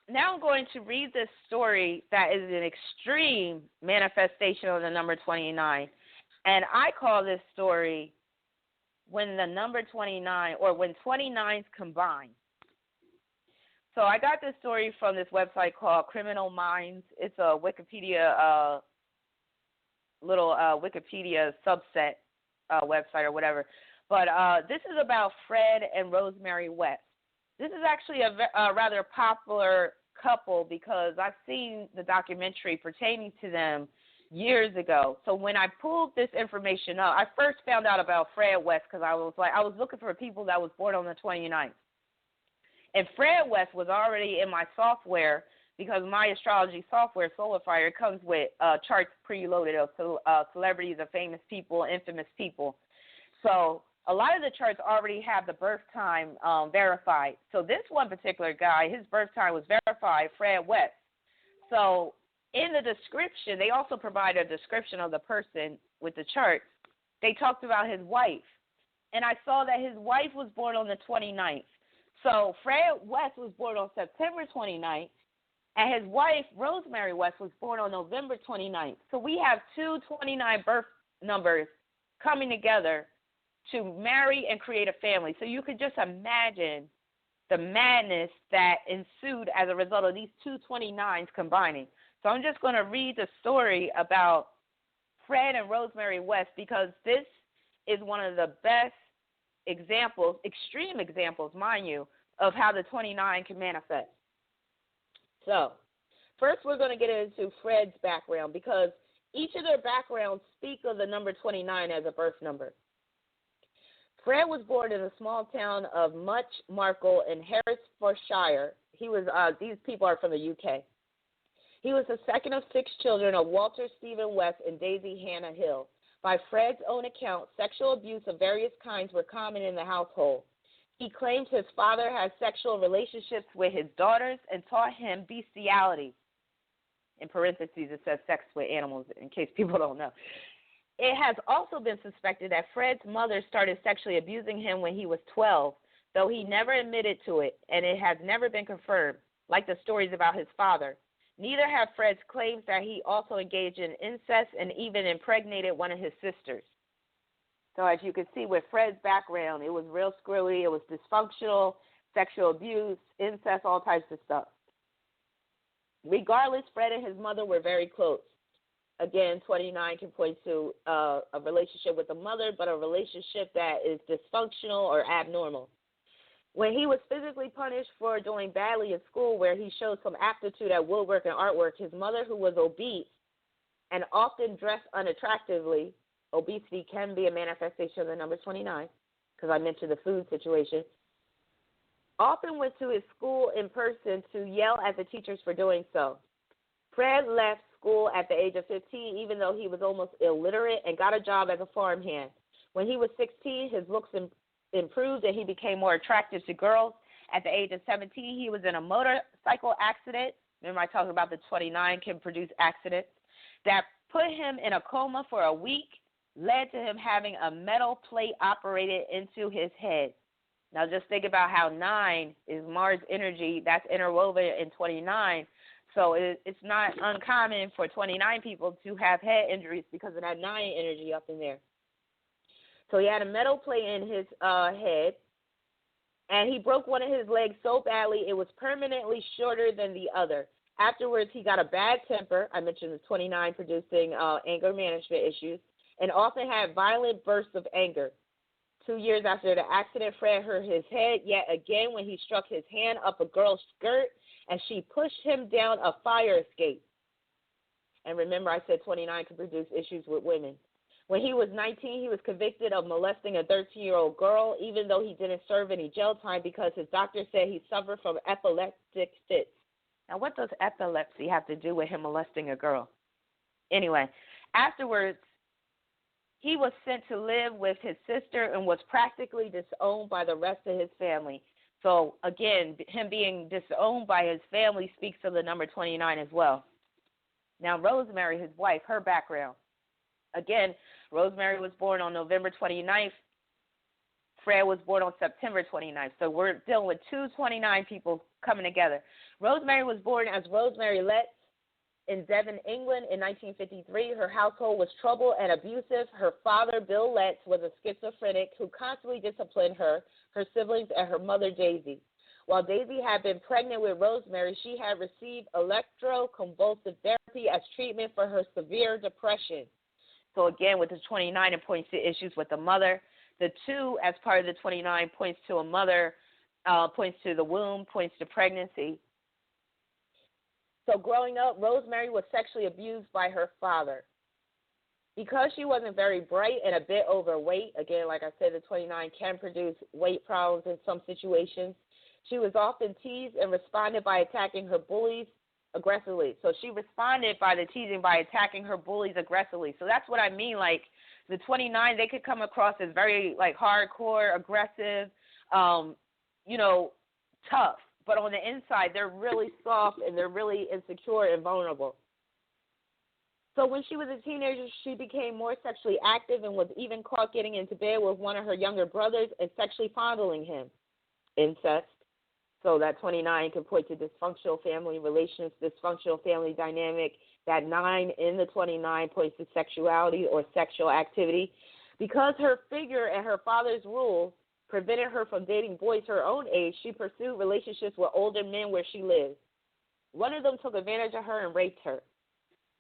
now I'm going to read this story that is an extreme manifestation of the number 29. And I call this story when the number 29, or when 29s combine. So I got this story from this website called Criminal Minds. It's a Wikipedia, Wikipedia subset website or whatever. But this is about Fred and Rosemary West. This is actually a rather popular couple, because I've seen the documentary pertaining to them years ago. So when I pulled this information up, I first found out about Fred West because I was looking for people that was born on the 29th. And Fred West was already in my software, because my astrology software, SolarFire, comes with charts preloaded of celebrities of famous people, infamous people. So a lot of the charts already have the birth time verified. So this one particular guy, his birth time was verified, Fred West. So in the description, they also provide a description of the person with the chart. They talked about his wife. And I saw that his wife was born on the 29th. So Fred West was born on September 29th, and his wife, Rosemary West, was born on November 29th. So we have two 29 birth numbers coming together to marry and create a family. So you could just imagine the madness that ensued as a result of these two 29s combining. So I'm just going to read the story about Fred and Rosemary West, because this is one of the best examples, extreme examples, mind you, of how the 29 can manifest. So, first we're going to get into Fred's background, because each of their backgrounds speak of the number 29 as a birth number. Fred was born in the small town of Much Markle in Herefordshire. These people are from the UK. He was the second of 6 children of Walter Stephen West and Daisy Hannah Hill. By Fred's own account, sexual abuse of various kinds were common in the household. He claimed his father had sexual relationships with his daughters and taught him bestiality. In parentheses, it says sex with animals, in case people don't know. It has also been suspected that Fred's mother started sexually abusing him when he was 12, though he never admitted to it, and it has never been confirmed, like the stories about his father. Neither have Fred's claims that he also engaged in incest and even impregnated one of his sisters. So as you can see with Fred's background, it was real screwy, it was dysfunctional, sexual abuse, incest, all types of stuff. Regardless, Fred and his mother were very close. Again, 29 can point to a relationship with the mother, but a relationship that is dysfunctional or abnormal. When he was physically punished for doing badly in school, where he showed some aptitude at woodwork and artwork, his mother, who was obese and often dressed unattractively — obesity can be a manifestation of the number 29, because I mentioned the food situation — often went to his school in person to yell at the teachers for doing so. Fred left school at the age of 15, even though he was almost illiterate, and got a job as a farmhand. When he was 16, his looks improved and he became more attractive to girls. At the age of 17, he was in a motorcycle accident. Remember I talked about the 29 can produce accidents. That put him in a coma for a week, led to him having a metal plate operated into his head. Now just think about how 9 is Mars energy. That's interwoven in 29. So it's not uncommon for 29 people to have head injuries because of that 9 energy up in there. So he had a metal plate in his head, and he broke one of his legs so badly it was permanently shorter than the other. Afterwards, he got a bad temper. I mentioned the 29 producing anger management issues, and often had violent bursts of anger. 2 years after the accident, Fred hurt his head yet again when he struck his hand up a girl's skirt, and she pushed him down a fire escape. And remember, I said 29 can produce issues with women. When he was 19, he was convicted of molesting a 13-year-old girl, even though he didn't serve any jail time because his doctor said he suffered from epileptic fits. Now, what does epilepsy have to do with him molesting a girl? Anyway, afterwards, he was sent to live with his sister and was practically disowned by the rest of his family. So, again, him being disowned by his family speaks to the number 29 as well. Now, Rosemary, his wife, her background. Again, Rosemary was born on November 29th. Fred was born on September 29th. So we're dealing with 2 29 people coming together. Rosemary was born as Rosemary Letts in Devon, England in 1953. Her household was troubled and abusive. Her father, Bill Letts, was a schizophrenic who constantly disciplined her siblings, and her mother, Daisy. While Daisy had been pregnant with Rosemary, she had received electroconvulsive therapy as treatment for her severe depression. So again, with the 29, it points to issues with the mother. The 2, as part of the 29, points to a mother, points to the womb, points to pregnancy. So growing up, Rosemary was sexually abused by her father. Because she wasn't very bright and a bit overweight, again, like I said, the 29 can produce weight problems in some situations, she was often teased and responded by attacking her bullies aggressively. So she responded by the teasing by attacking her bullies aggressively. So that's what I mean. Like the 29, they could come across as very like hardcore, aggressive, tough. But on the inside, they're really soft and they're really insecure and vulnerable. So when she was a teenager, she became more sexually active and was even caught getting into bed with one of her younger brothers and sexually fondling him. Incest. So that 29 can point to dysfunctional family relations, dysfunctional family dynamic. That 9 in the 29 points to sexuality or sexual activity. Because her figure and her father's rules prevented her from dating boys her own age, she pursued relationships with older men where she lived. One of them took advantage of her and raped her.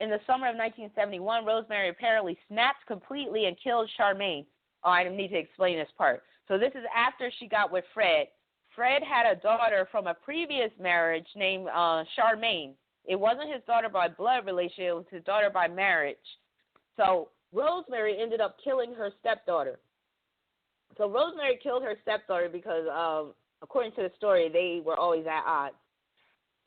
in the summer of 1971, Rosemary apparently snapped completely and killed Charmaine. Oh, I need to explain this part. So this is after she got with Fred. Fred had a daughter from a previous marriage named Charmaine. It wasn't his daughter by blood relationship. It was his daughter by marriage. So Rosemary ended up killing her stepdaughter. So Rosemary killed her stepdaughter because, according to the story, they were always at odds.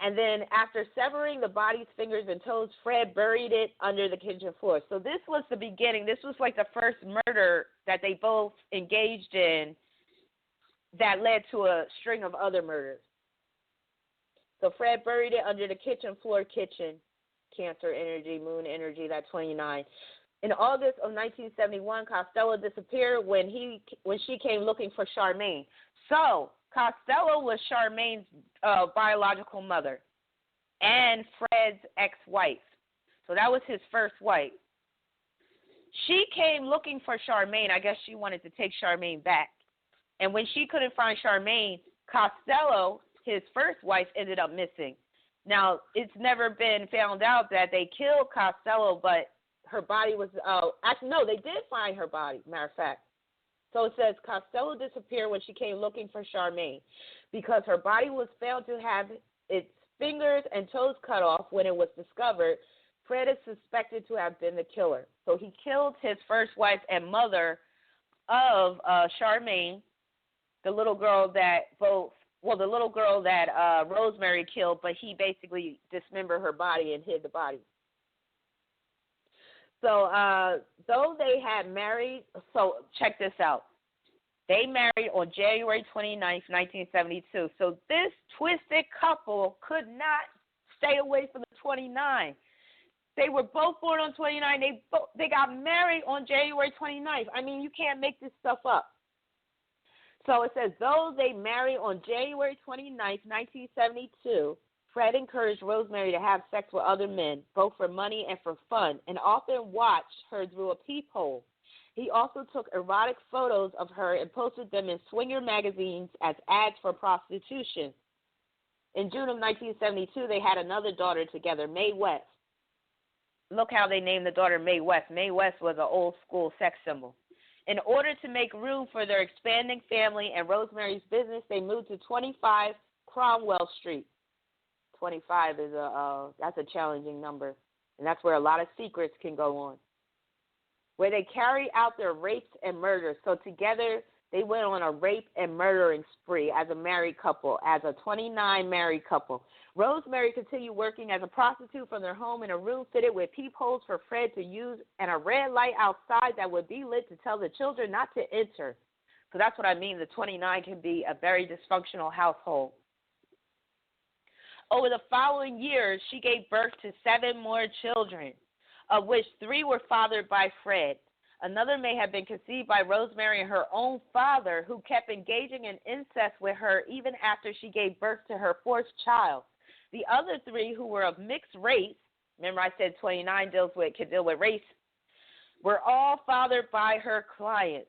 And then after severing the body's fingers and toes, Fred buried it under the kitchen floor. So this was the beginning. This was like the first murder that they both engaged in that led to a string of other murders. So Fred buried it under the kitchen floor, Cancer energy, moon energy, that 29. In August of 1971, Costello disappeared when she came looking for Charmaine. So Costello was Charmaine's biological mother and Fred's ex-wife. So that was his first wife. She came looking for Charmaine. I guess she wanted to take Charmaine back. And when she couldn't find Charmaine, Costello, his first wife, ended up missing. Now, it's never been found out that they killed Costello, but her body was actually, no, they did find her body, matter of fact. So it says Costello disappeared when she came looking for Charmaine because her body was found to have its fingers and toes cut off when it was discovered. Fred is suspected to have been the killer. So he killed his first wife and mother of Charmaine, the little girl that Rosemary killed, but he basically dismembered her body and hid the body. So though they had married, so check this out. They married on January 29th, 1972. So this twisted couple could not stay away from the 29. They were both born on 29. They got married on January 29th. I mean, you can't make this stuff up. So it says, though they married on January 29th, 1972, Fred encouraged Rosemary to have sex with other men, both for money and for fun, and often watched her through a peephole. He also took erotic photos of her and posted them in swinger magazines as ads for prostitution. In June of 1972, they had another daughter together, Mae West. Look how they named the daughter Mae West. Mae West was an old-school sex symbol. In order to make room for their expanding family and Rosemary's business, they moved to 25 Cromwell Street. 25 is that's a challenging number, and that's where a lot of secrets can go on, where they carry out their rapes and murders. So together they went on a rape and murdering spree as a married couple, as a 29 married couple. Rosemary continued working as a prostitute from their home in a room fitted with peepholes for Fred to use and a red light outside that would be lit to tell the children not to enter. So that's what I mean. The 29 can be a very dysfunctional household. Over the following years, she gave birth to 7 more children, of which 3 were fathered by Fred. Another may have been conceived by Rosemary and her own father, who kept engaging in incest with her even after she gave birth to her 4th child. The other 3, who were of mixed race, remember I said 29 can deal with race, were all fathered by her clients.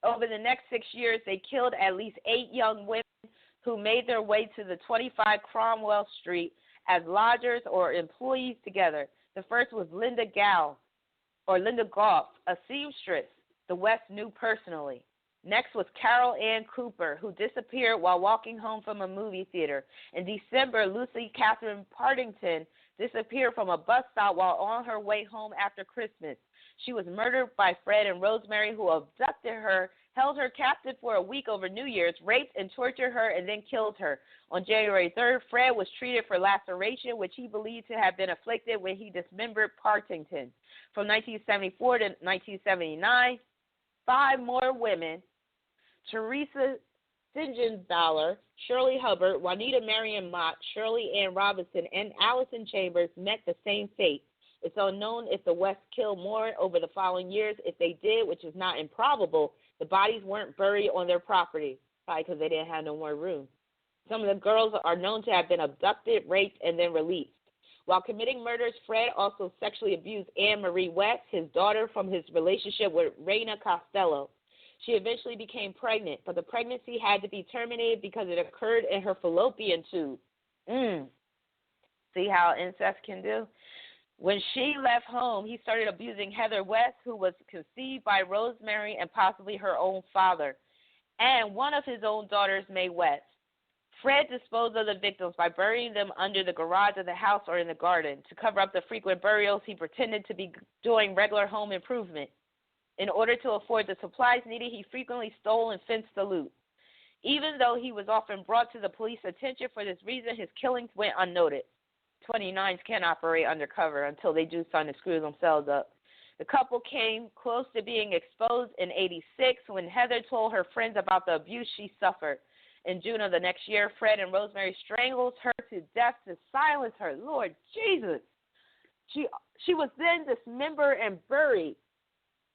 Over the next 6 years, they killed at least 8 young women who made their way to the 25 Cromwell Street as lodgers or employees together. The first was Linda Goff, a seamstress the West knew personally. Next was Carol Ann Cooper, who disappeared while walking home from a movie theater. In December, Lucy Catherine Partington disappeared from a bus stop while on her way home after Christmas. She was murdered by Fred and Rosemary, who abducted her, held her captive for a week over New Year's, raped and tortured her, and then killed her. On January 3rd, Fred was treated for laceration, which he believed to have been inflicted when he dismembered Partington. From 1974 to 1979, 5 more women, Teresa Siegenthaler, Shirley Hubbard, Juanita Marion Mott, Shirley Ann Robinson, and Allison Chambers met the same fate. It's unknown if the West killed more over the following years. If they did, which is not improbable, the bodies weren't buried on their property, probably because they didn't have no more room. Some of the girls are known to have been abducted, raped, and then released. While committing murders, Fred also sexually abused Anne Marie West, his daughter, from his relationship with Reina Costello. She eventually became pregnant, but the pregnancy had to be terminated because it occurred in her fallopian tube. See how incest can do? When she left home, he started abusing Heather West, who was conceived by Rosemary and possibly her own father, and one of his own daughters, Mae West. Fred disposed of the victims by burying them under the garage of the house or in the garden. To cover up the frequent burials, he pretended to be doing regular home improvement. In order to afford the supplies needed, he frequently stole and fenced the loot. Even though he was often brought to the police attention for this reason, his killings went unnoticed. 29s can't operate undercover until they do something to screw themselves up. The couple came close to being exposed in '86 when Heather told her friends about the abuse she suffered. In June of the next year, Fred and Rosemary strangled her to death to silence her. Lord Jesus. She was then dismembered and buried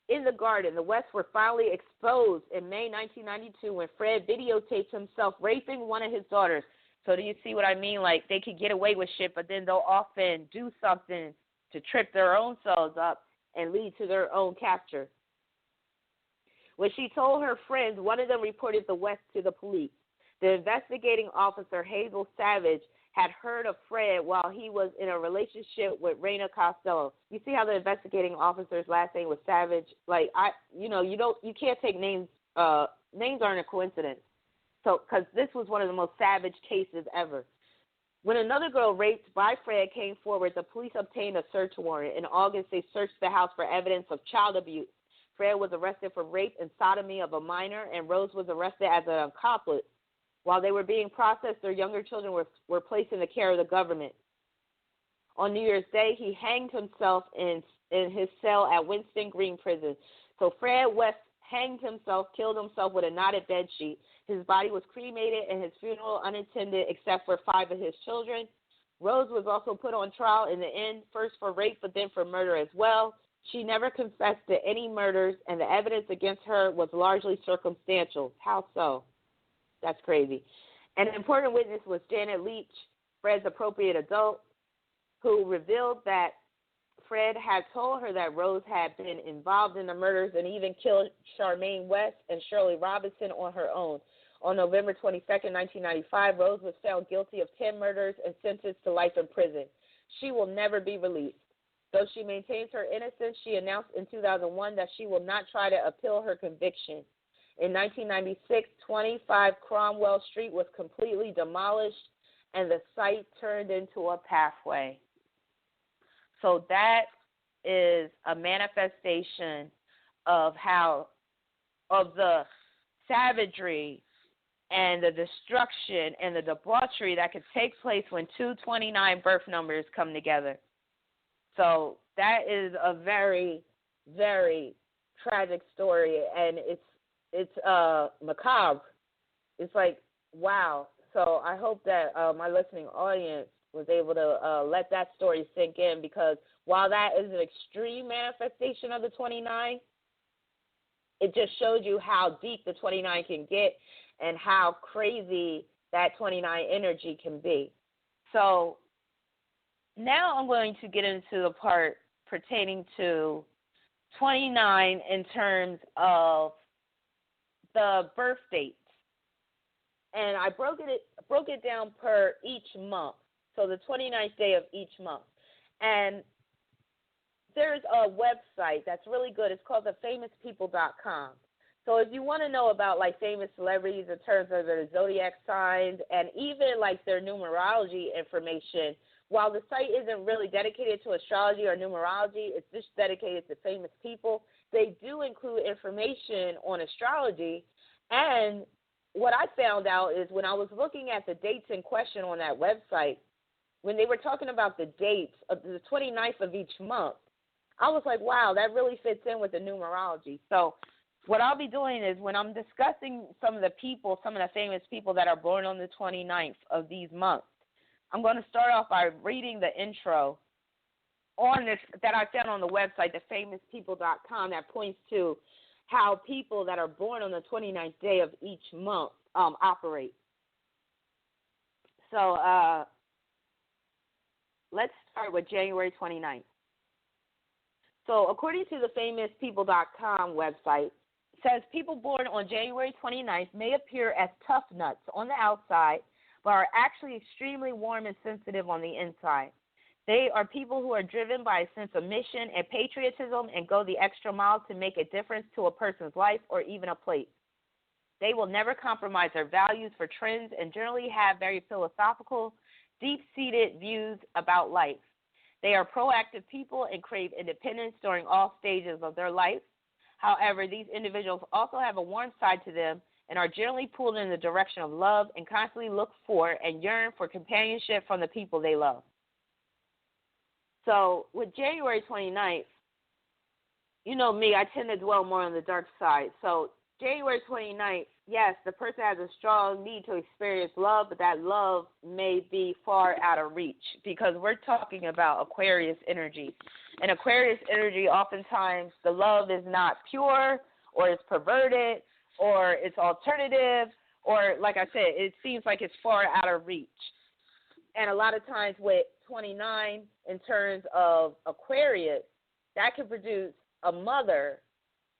in the garden. The Wests were finally exposed in May 1992 when Fred videotaped himself raping one of his daughters. So do you see what I mean? Like, they could get away with shit, but then they'll often do something to trip their own selves up and lead to their own capture. When she told her friends, one of them reported the West to the police. The investigating officer, Hazel Savage, had heard of Fred while he was in a relationship with Raina Costello. You see how the investigating officer's last name was Savage? Like, you can't take names. Names aren't a coincidence. So, because this was one of the most savage cases ever. When another girl raped by Fred came forward, the police obtained a search warrant. In August, they searched the house for evidence of child abuse. Fred was arrested for rape and sodomy of a minor, and Rose was arrested as an accomplice. While they were being processed, their younger children were placed in the care of the government. On New Year's Day, he hanged himself in his cell at Winston Green Prison. So Fred West hanged himself, killed himself with a knotted bedsheet. His body was cremated and his funeral unattended except for 5 of his children. Rose was also put on trial in the end, first for rape but then for murder as well. She never confessed to any murders, and the evidence against her was largely circumstantial. How so? That's crazy. An important witness was Janet Leach, Fred's appropriate adult, who revealed that Fred had told her that Rose had been involved in the murders and even killed Charmaine West and Shirley Robinson on her own. On November 22, 1995, Rose was found guilty of 10 murders and sentenced to life in prison. She will never be released. Though she maintains her innocence, she announced in 2001 that she will not try to appeal her conviction. In 1996, 25 Cromwell Street was completely demolished, and the site turned into a pathway. So that is a manifestation of the savagery and the destruction and the debauchery that could take place when 229 birth numbers come together. So that is a very, very tragic story, and it's macabre. It's like, wow. So I hope that my listening audience was able to let that story sink in, because while that is an extreme manifestation of the 29, it just showed you how deep the 29 can get and how crazy that 29 energy can be. So now I'm going to get into the part pertaining to 29 in terms of the birth dates. And I broke it down per each month. So the 29th day of each month. And there's a website that's really good. It's called thefamouspeople.com. So if you want to know about, like, famous celebrities in terms of their zodiac signs and even, like, their numerology information, while the site isn't really dedicated to astrology or numerology, it's just dedicated to famous people, they do include information on astrology. And what I found out is when I was looking at the dates in question on that website, when they were talking about the dates of the 29th of each month, I was like, wow, that really fits in with the numerology. So what I'll be doing is when I'm discussing some of the famous people that are born on the 29th of these months, I'm going to start off by reading the intro on this that I found on the website, thefamouspeople.com, that points to how people that are born on the 29th day of each month operate. So let's start with January 29th. So according to the famouspeople.com website, it says people born on January 29th may appear as tough nuts on the outside, but are actually extremely warm and sensitive on the inside. They are people who are driven by a sense of mission and patriotism and go the extra mile to make a difference to a person's life or even a place. They will never compromise their values for trends and generally have very philosophical, deep-seated views about life. They are proactive people and crave independence during all stages of their life. However, these individuals also have a warm side to them and are generally pulled in the direction of love and constantly look for and yearn for companionship from the people they love. So with January 29th, you know me, I tend to dwell more on the dark side. So January 29th, yes, the person has a strong need to experience love, but that love may be far out of reach because we're talking about Aquarius energy. And Aquarius energy, oftentimes the love is not pure or it's perverted or it's alternative or, like I said, it seems like it's far out of reach. And a lot of times with 29 in terms of Aquarius, that can produce a mother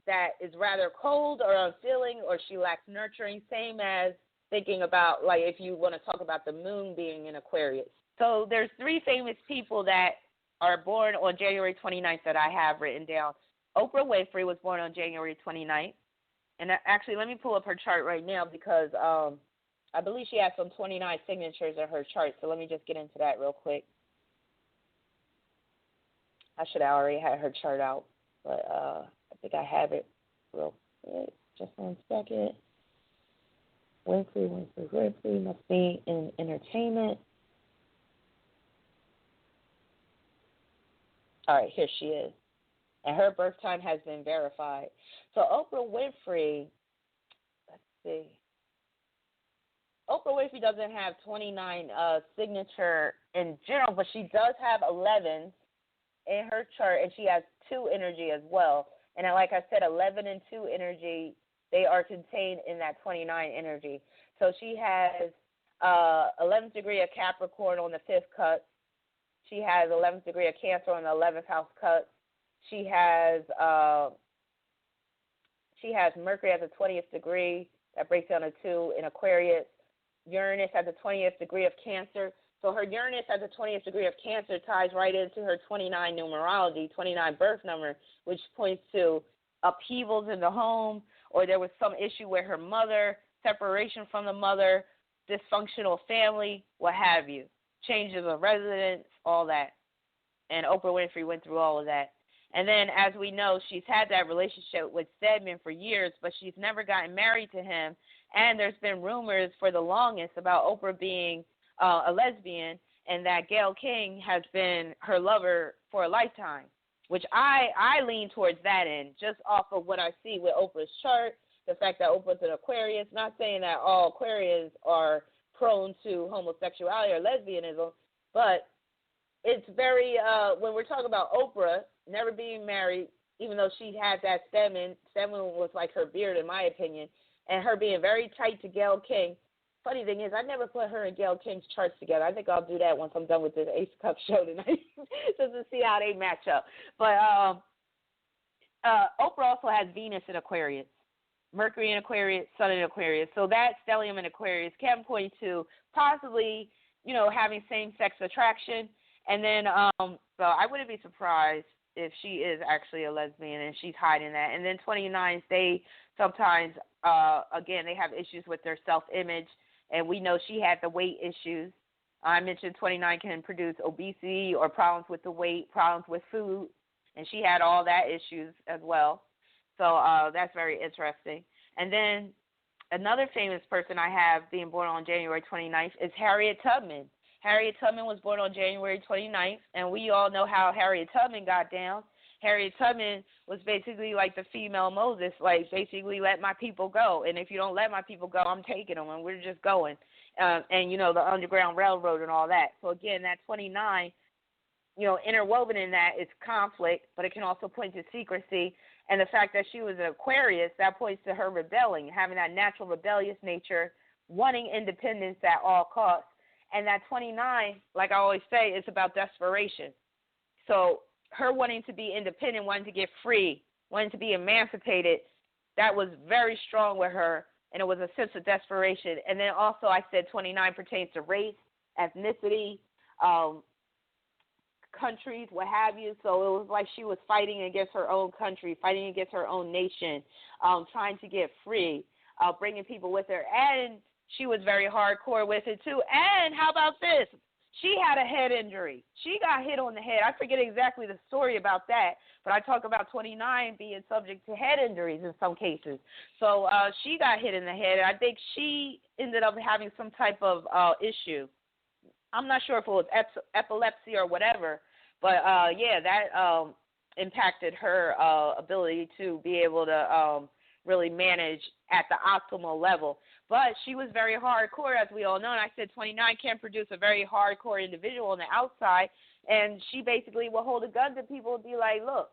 that is rather cold or unfeeling or she lacks nurturing, same as thinking about, like, if you want to talk about the moon being in Aquarius. So there's 3 famous people that are born on January 29th that I have written down. Oprah Winfrey was born on January 29th. And actually, let me pull up her chart right now because I believe she has some 29 signatures in her chart. So let me just get into that real quick. I should have already had her chart out, but I think I have it real quick. Just 1 second. Winfrey must be in entertainment. All right, here she is. And her birth time has been verified. So Oprah Winfrey, let's see. Oprah Winfrey doesn't have 29 signature in general, but she does have 11 in her chart, and she has 2 energy as well. And like I said, 11 and 2 energy, they are contained in that 29 energy. So she has 11th degree of Capricorn on the 5th cut. She has 11th degree of Cancer on the 11th house cut. She has Mercury at the 20th degree. That breaks down to 2 in Aquarius. Uranus at the 20th degree of Cancer. So her Uranus at the 20th degree of Cancer ties right into her 29 numerology, 29 birth number, which points to upheavals in the home, or there was some issue with her mother, separation from the mother, dysfunctional family, what have you, changes of residence, all that. And Oprah Winfrey went through all of that. And then, as we know, she's had that relationship with Stedman for years, but she's never gotten married to him. And there's been rumors for the longest about Oprah being a lesbian, and that Gayle King has been her lover for a lifetime, which I lean towards that end, just off of what I see with Oprah's chart, the fact that Oprah's an Aquarius. Not saying that all Aquarians are prone to homosexuality or lesbianism, but it's very, when we're talking about Oprah never being married, even though she had that Stedman was like her beard, in my opinion, and her being very tight to Gayle King. Funny thing is, I never put her and Gayle King's charts together. I think I'll do that once I'm done with this Ace of Cups show tonight, just to see how they match up. But Oprah also has Venus in Aquarius, Mercury in Aquarius, Sun in Aquarius. So that stellium in Aquarius can point to possibly, having same-sex attraction. And then, so I wouldn't be surprised if she is actually a lesbian and she's hiding that. And then 29s, they sometimes, again, they have issues with their self-image. And we know she had the weight issues. I mentioned 29 can produce obesity or problems with the weight, problems with food. And she had all that issues as well. So that's very interesting. And then another famous person I have being born on January 29th is Harriet Tubman. Harriet Tubman was born on January 29th, and we all know how Harriet Tubman got down. Harriet Tubman was basically like the female Moses, like basically let my people go. And if you don't let my people go, I'm taking them, and we're just going. And, the Underground Railroad and all that. So, again, that 29, interwoven in that is conflict, but it can also point to secrecy. And the fact that she was an Aquarius, that points to her rebelling, having that natural rebellious nature, wanting independence at all costs. And that 29, like I always say, is about desperation. So her wanting to be independent, wanting to get free, wanting to be emancipated, that was very strong with her, and it was a sense of desperation. And then also I said 29 pertains to race, ethnicity, countries, what have you. So it was like she was fighting against her own country, fighting against her own nation, trying to get free, bringing people with her. And she was very hardcore with it, too. And how about this? She had a head injury. She got hit on the head. I forget exactly the story about that, but I talk about 29 being subject to head injuries in some cases. So she got hit in the head. I think she ended up having some type of issue. I'm not sure if it was epilepsy or whatever, but, yeah, that impacted her ability to be able to really manage at the optimal level. But she was very hardcore, as we all know, and I said 29 can produce a very hardcore individual on the outside, and she basically will hold a gun to people and be like, look,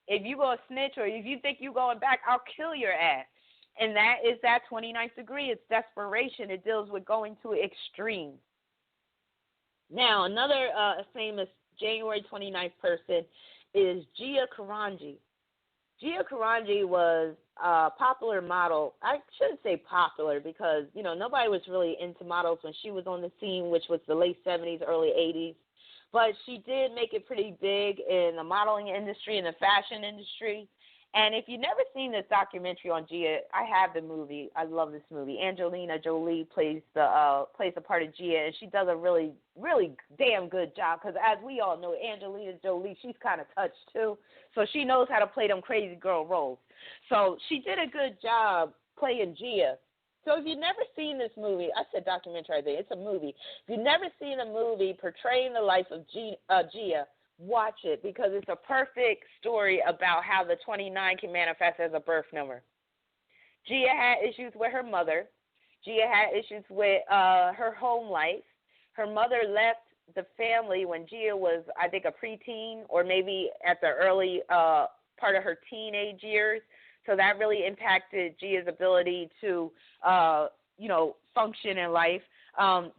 if you go snitch or if you think you're going back, I'll kill your ass. And that is that 29th degree. It's desperation. It deals with going to extremes. Now, another famous January 29th person is Gia Karanji. Gia Karanji was a popular model. I shouldn't say popular because, you know, nobody was really into models when she was on the scene, which was the late 70s, early 80s. But she did make it pretty big in the modeling industry and the fashion industry. And if you've never seen this documentary on Gia, I have the movie. I love this movie. Angelina Jolie plays a part of Gia, and she does a really, really damn good job because, as we all know, Angelina Jolie, she's kind of touched too, so she knows how to play them crazy girl roles. So she did a good job playing Gia. So if you've never seen this movie, I said documentary, I think it's a movie. If you've never seen a movie portraying the life of Gia, watch it because it's a perfect story about how the 29 can manifest as a birth number. Gia had issues with her mother. Gia had issues with her home life. Her mother left the family when Gia was, I think, a preteen or maybe at the early part of her teenage years. So that really impacted Gia's ability to, function in life.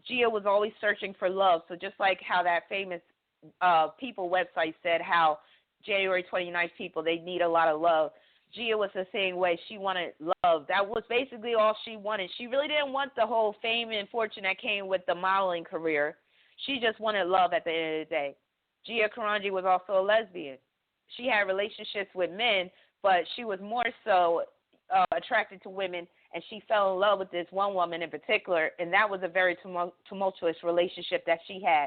Gia was always searching for love. So just like how that famous People website said how January 29th people, they need a lot of love. Gia was the same way. She wanted love. That was basically all she wanted. She really didn't want the whole fame and fortune that came with the modeling career. She just wanted love at the end of the day. Gia Karanji was also a lesbian. She had relationships with men, but she was more so attracted to women, and she fell in love with this one woman in particular, and that was a very tumultuous relationship that she had.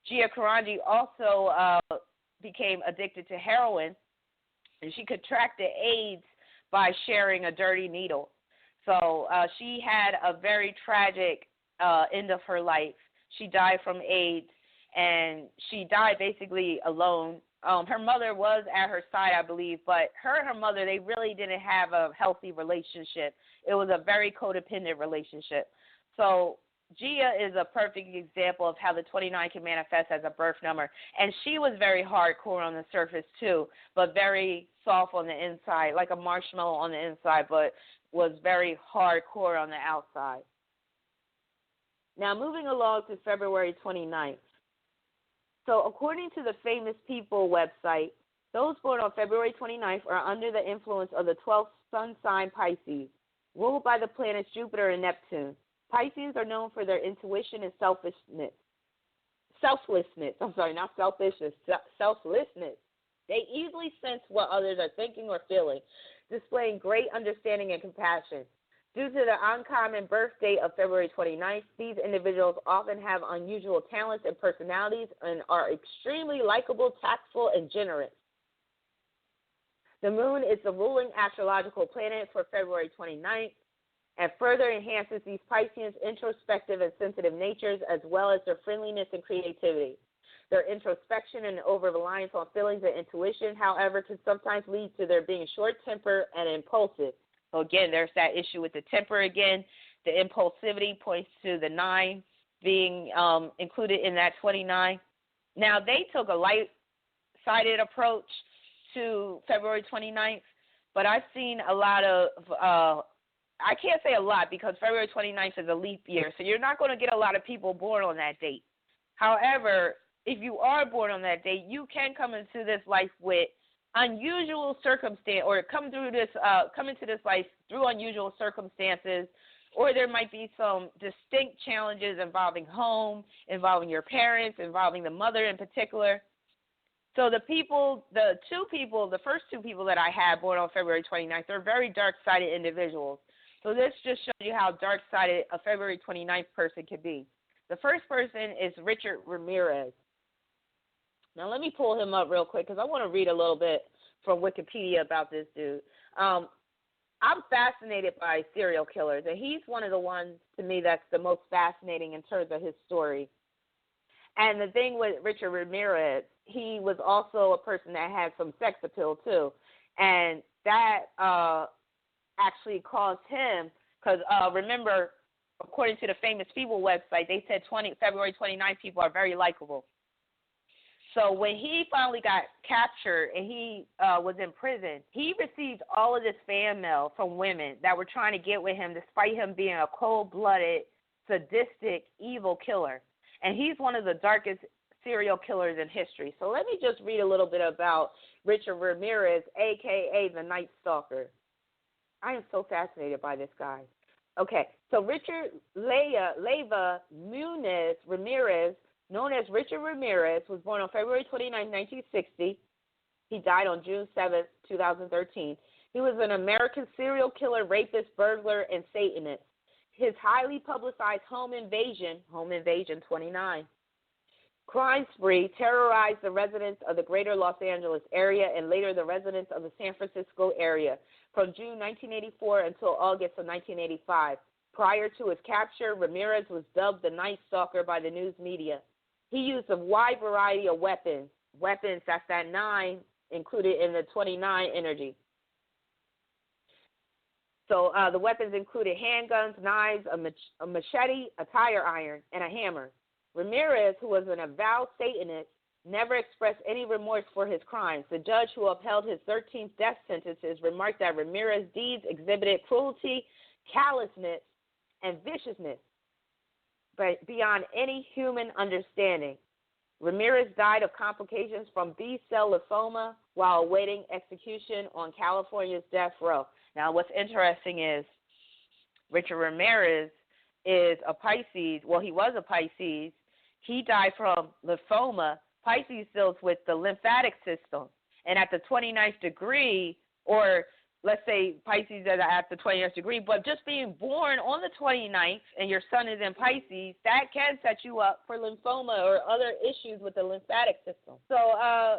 Gia Karanji also became addicted to heroin, and she contracted AIDS by sharing a dirty needle. So she had a very tragic end of her life. She died from AIDS, and she died basically alone. Her mother was at her side, I believe, but her and her mother, they really didn't have a healthy relationship. It was a very codependent relationship. So Gia is a perfect example of how the 29 can manifest as a birth number. And she was very hardcore on the surface, too, but very soft on the inside, like a marshmallow on the inside, but was very hardcore on the outside. Now, moving along to February 29th. So, according to the Famous People website, those born on February 29th are under the influence of the 12th sun sign Pisces, ruled by the planets Jupiter and Neptune. Pisces are known for their intuition and selflessness. They easily sense what others are thinking or feeling, displaying great understanding and compassion. Due to the uncommon birth date of February 29th, these individuals often have unusual talents and personalities and are extremely likable, tactful, and generous. The moon is the ruling astrological planet for February 29th, and further enhances these Pisceans' introspective and sensitive natures, as well as their friendliness and creativity. Their introspection and over-reliance on feelings and intuition, however, can sometimes lead to their being short-tempered and impulsive. So, again, there's that issue with the temper again. The impulsivity points to the 9 being included in that 29. Now, they took a light-sided approach to February 29th, but I've seen a lot of I can't say a lot because February 29th is a leap year, so you're not going to get a lot of people born on that date. However, if you are born on that date, you can come into this life with unusual circumstance, or come into this life through unusual circumstances, or there might be some distinct challenges involving home, involving your parents, involving the mother in particular. So the first two people that I had born on February 29th, they're very dark-sided individuals. So this just shows you how dark-sided a February 29th person can be. The first person is Richard Ramirez. Now let me pull him up real quick because I want to read a little bit from Wikipedia about this dude. I'm fascinated by serial killers, and he's one of the ones, to me, that's the most fascinating in terms of his story. And the thing with Richard Ramirez, he was also a person that had some sex appeal, too. And that actually caused him, because remember, according to the Famous People website, they said February 29th people are very likable. So when he finally got captured and he was in prison, he received all of this fan mail from women that were trying to get with him despite him being a cold-blooded, sadistic, evil killer. And he's one of the darkest serial killers in history. So let me just read a little bit about Richard Ramirez, a.k.a. the Night Stalker. I am so fascinated by this guy. Okay, so Richard Leyva Muniz Ramirez, known as Richard Ramirez, was born on February 29, 1960. He died on June 7, 2013. He was an American serial killer, rapist, burglar, and Satanist. His highly publicized home invasion 29, crime spree terrorized the residents of the greater Los Angeles area and later the residents of the San Francisco area from June 1984 until August of 1985. Prior to his capture, Ramirez was dubbed the Night Stalker by the news media. He used a wide variety of weapons. That's that 9 included in the 29 energy. So the weapons included handguns, knives, a machete, a tire iron, and a hammer. Ramirez, who was an avowed Satanist, never expressed any remorse for his crimes. The judge who upheld his 13th death sentences remarked that Ramirez's deeds exhibited cruelty, callousness, and viciousness, but beyond any human understanding. Ramirez died of complications from B-cell lymphoma while awaiting execution on California's death row. Now, what's interesting is Richard Ramirez is a Pisces. Well, he was a Pisces. He died from lymphoma. Pisces deals with the lymphatic system. And at the 29th degree, or let's say Pisces is at the 29th degree, but just being born on the 29th and your sun is in Pisces, that can set you up for lymphoma or other issues with the lymphatic system. So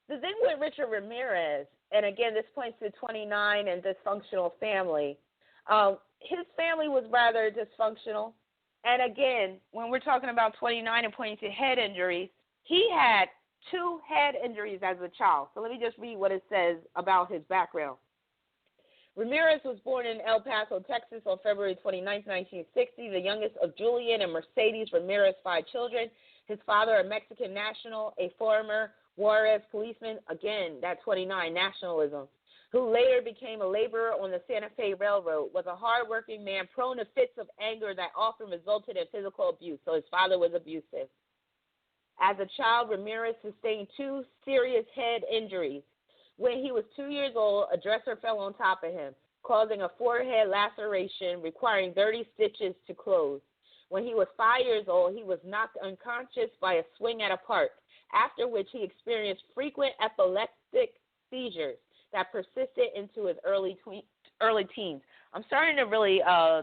the thing with Richard Ramirez, and again, this points to 29 and dysfunctional family, his family was rather dysfunctional. And again, when we're talking about 29 and pointing to head injuries, he had 2 head injuries as a child. So let me just read what it says about his background. Ramirez was born in El Paso, Texas on February 29, 1960, the youngest of Julian and Mercedes Ramirez 5 children. His father, a Mexican national, a former Juarez policeman, again, that 29, nationalism, who later became a laborer on the Santa Fe Railroad, was a hardworking man prone to fits of anger that often resulted in physical abuse. So his father was abusive. As a child, Ramirez sustained 2 serious head injuries. When he was 2 years old, a dresser fell on top of him, causing a forehead laceration requiring 30 stitches to close. When he was 5 years old, he was knocked unconscious by a swing at a park, after which he experienced frequent epileptic seizures that persisted into his early teens. I'm starting to really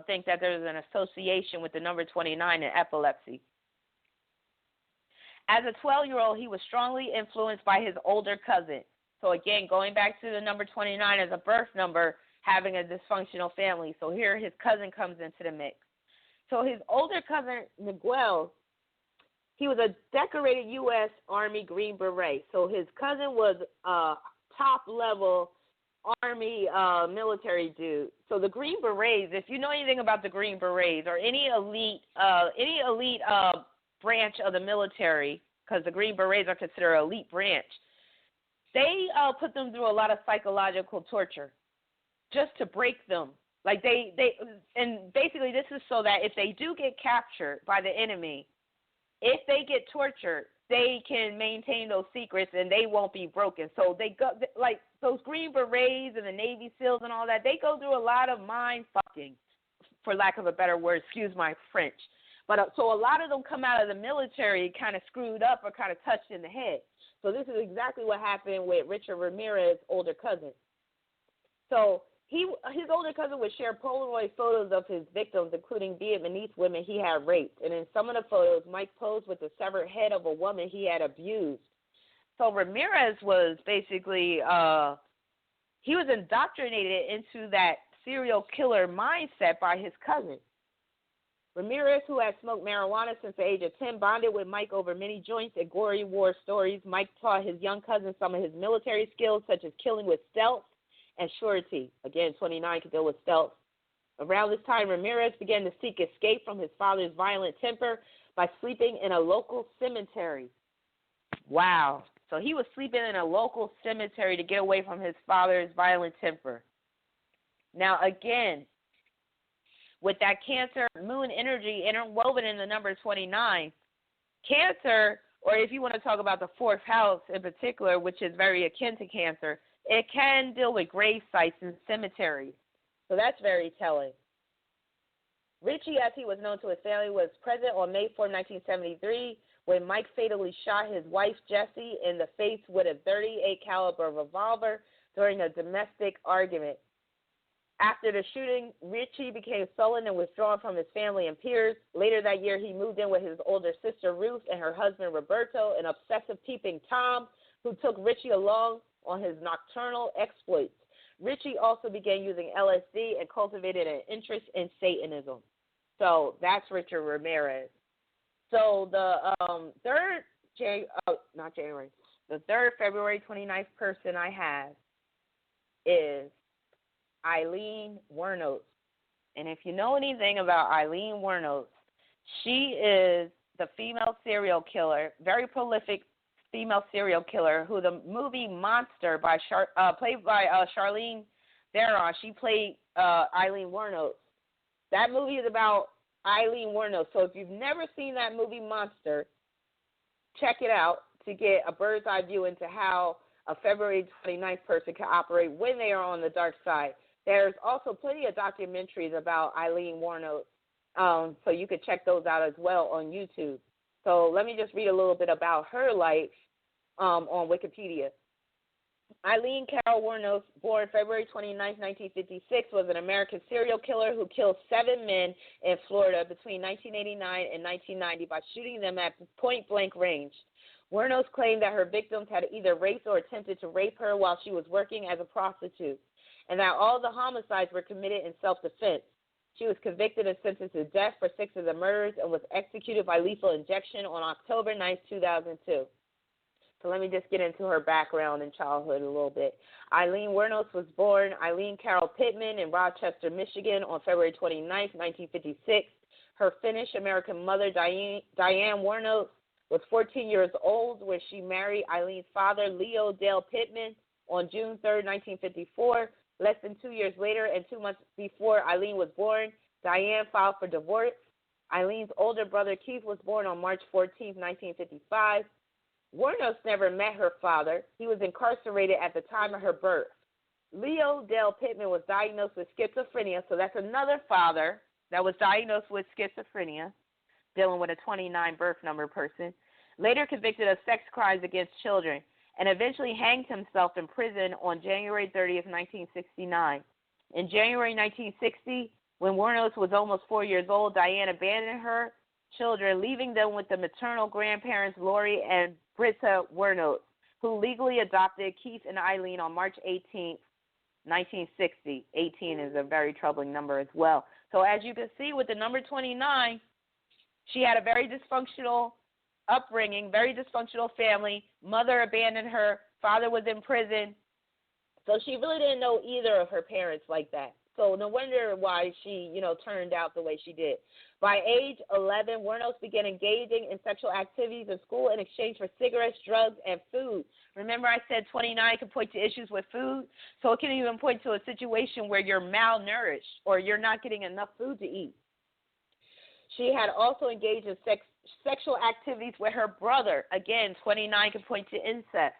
think that there's an association with the number 29 and epilepsy. As a 12-year-old, he was strongly influenced by his older cousin. So again, going back to the number 29 as a birth number, having a dysfunctional family. So here his cousin comes into the mix. So his older cousin, Miguel, he was a decorated U.S. Army Green Beret. So his cousin was a top-level Army military dude. So the Green Berets, if you know anything about the Green Berets or any elite branch of the military, because the Green Berets are considered an elite branch, they put them through a lot of psychological torture just to break them. Like and basically this is so that if they do get captured by the enemy, if they get tortured, they can maintain those secrets and they won't be broken. So they go, like those Green Berets and the Navy SEALs and all that, they go through a lot of mind fucking, for lack of a better word, excuse my French. But so a lot of them come out of the military kind of screwed up or kind of touched in the head. So this is exactly what happened with Richard Ramirez's older cousin. So his older cousin would share Polaroid photos of his victims, including Vietnamese women he had raped. And in some of the photos, Mike posed with the severed head of a woman he had abused. So Ramirez was basically, he was indoctrinated into that serial killer mindset by his cousin. Ramirez, who had smoked marijuana since the age of 10, bonded with Mike over many joints and gory war stories. Mike taught his young cousin some of his military skills, such as killing with stealth and surety. Again, 29 could deal with stealth. Around this time, Ramirez began to seek escape from his father's violent temper by sleeping in a local cemetery. Wow. So he was sleeping in a local cemetery to get away from his father's violent temper. Now, again, with that Cancer moon energy interwoven in the number 29, Cancer, or if you want to talk about the fourth house in particular, which is very akin to Cancer, it can deal with grave sites and cemeteries. So that's very telling. Richie, as he was known to his family, was present on May 4, 1973, when Mike fatally shot his wife, Jessie, in the face with a .38 caliber revolver during a domestic argument. After the shooting, Richie became sullen and withdrawn from his family and peers. Later that year, he moved in with his older sister, Ruth, and her husband, Roberto, an obsessive peeping Tom, who took Richie along on his nocturnal exploits. Richie also began using LSD and cultivated an interest in Satanism. So that's Richard Ramirez. So the third February 29th person I have is Eileen Wuornos. And if you know anything about Eileen Wuornos, she is the female serial killer, very prolific female serial killer, who the movie Monster played by Charlene Theron, she played Eileen Wuornos. That movie is about Eileen Wuornos. So if you've never seen that movie Monster, check it out to get a bird's eye view into how a February 29th person can operate when they are on the dark side. There's also plenty of documentaries about Eileen Wuornos, so you could check those out as well on YouTube. So let me just read a little bit about her life on Wikipedia. Eileen Carol Wuornos, born February 29, 1956, was an American serial killer who killed 7 men in Florida between 1989 and 1990 by shooting them at point-blank range. Wuornos claimed that her victims had either raped or attempted to rape her while she was working as a prostitute, and that all the homicides were committed in self-defense. She was convicted and sentenced to death for 6 of the murders and was executed by lethal injection on October 9, 2002. So let me just get into her background and childhood a little bit. Eileen Wuornos was born Eileen Carol Pittman in Rochester, Michigan on February 29, 1956. Her Finnish-American mother, Diane Wuornos, was 14 years old when she married Eileen's father, Leo Dale Pittman, on June 3, 1954. Less than 2 years later and 2 months before Eileen was born, Diane filed for divorce. Eileen's older brother, Keith, was born on March 14, 1955. Wuornos never met her father. He was incarcerated at the time of her birth. Leo Dale Pittman was diagnosed with schizophrenia, so that's another father that was diagnosed with schizophrenia, dealing with a 29 birth number person, later convicted of sex crimes against children, and eventually hanged himself in prison on January 30th, 1969. In January 1960, when Wuornos was almost 4 years old, Diane abandoned her children, leaving them with the maternal grandparents, Lori and Britta Wuornos, who legally adopted Keith and Eileen on March 18th, 1960. 18 is a very troubling number as well. So as you can see with the number 29, she had a very dysfunctional upbringing, very dysfunctional family. Mother abandoned her. Father was in prison. So she really didn't know either of her parents like that. So no wonder why she, turned out the way she did. By age 11, Wuornos began engaging in sexual activities in school in exchange for cigarettes, drugs, and food. Remember I said 29 can point to issues with food? So it can even point to a situation where you're malnourished or you're not getting enough food to eat. She had also engaged in sexual activities with her brother. Again, 29 can point to incest.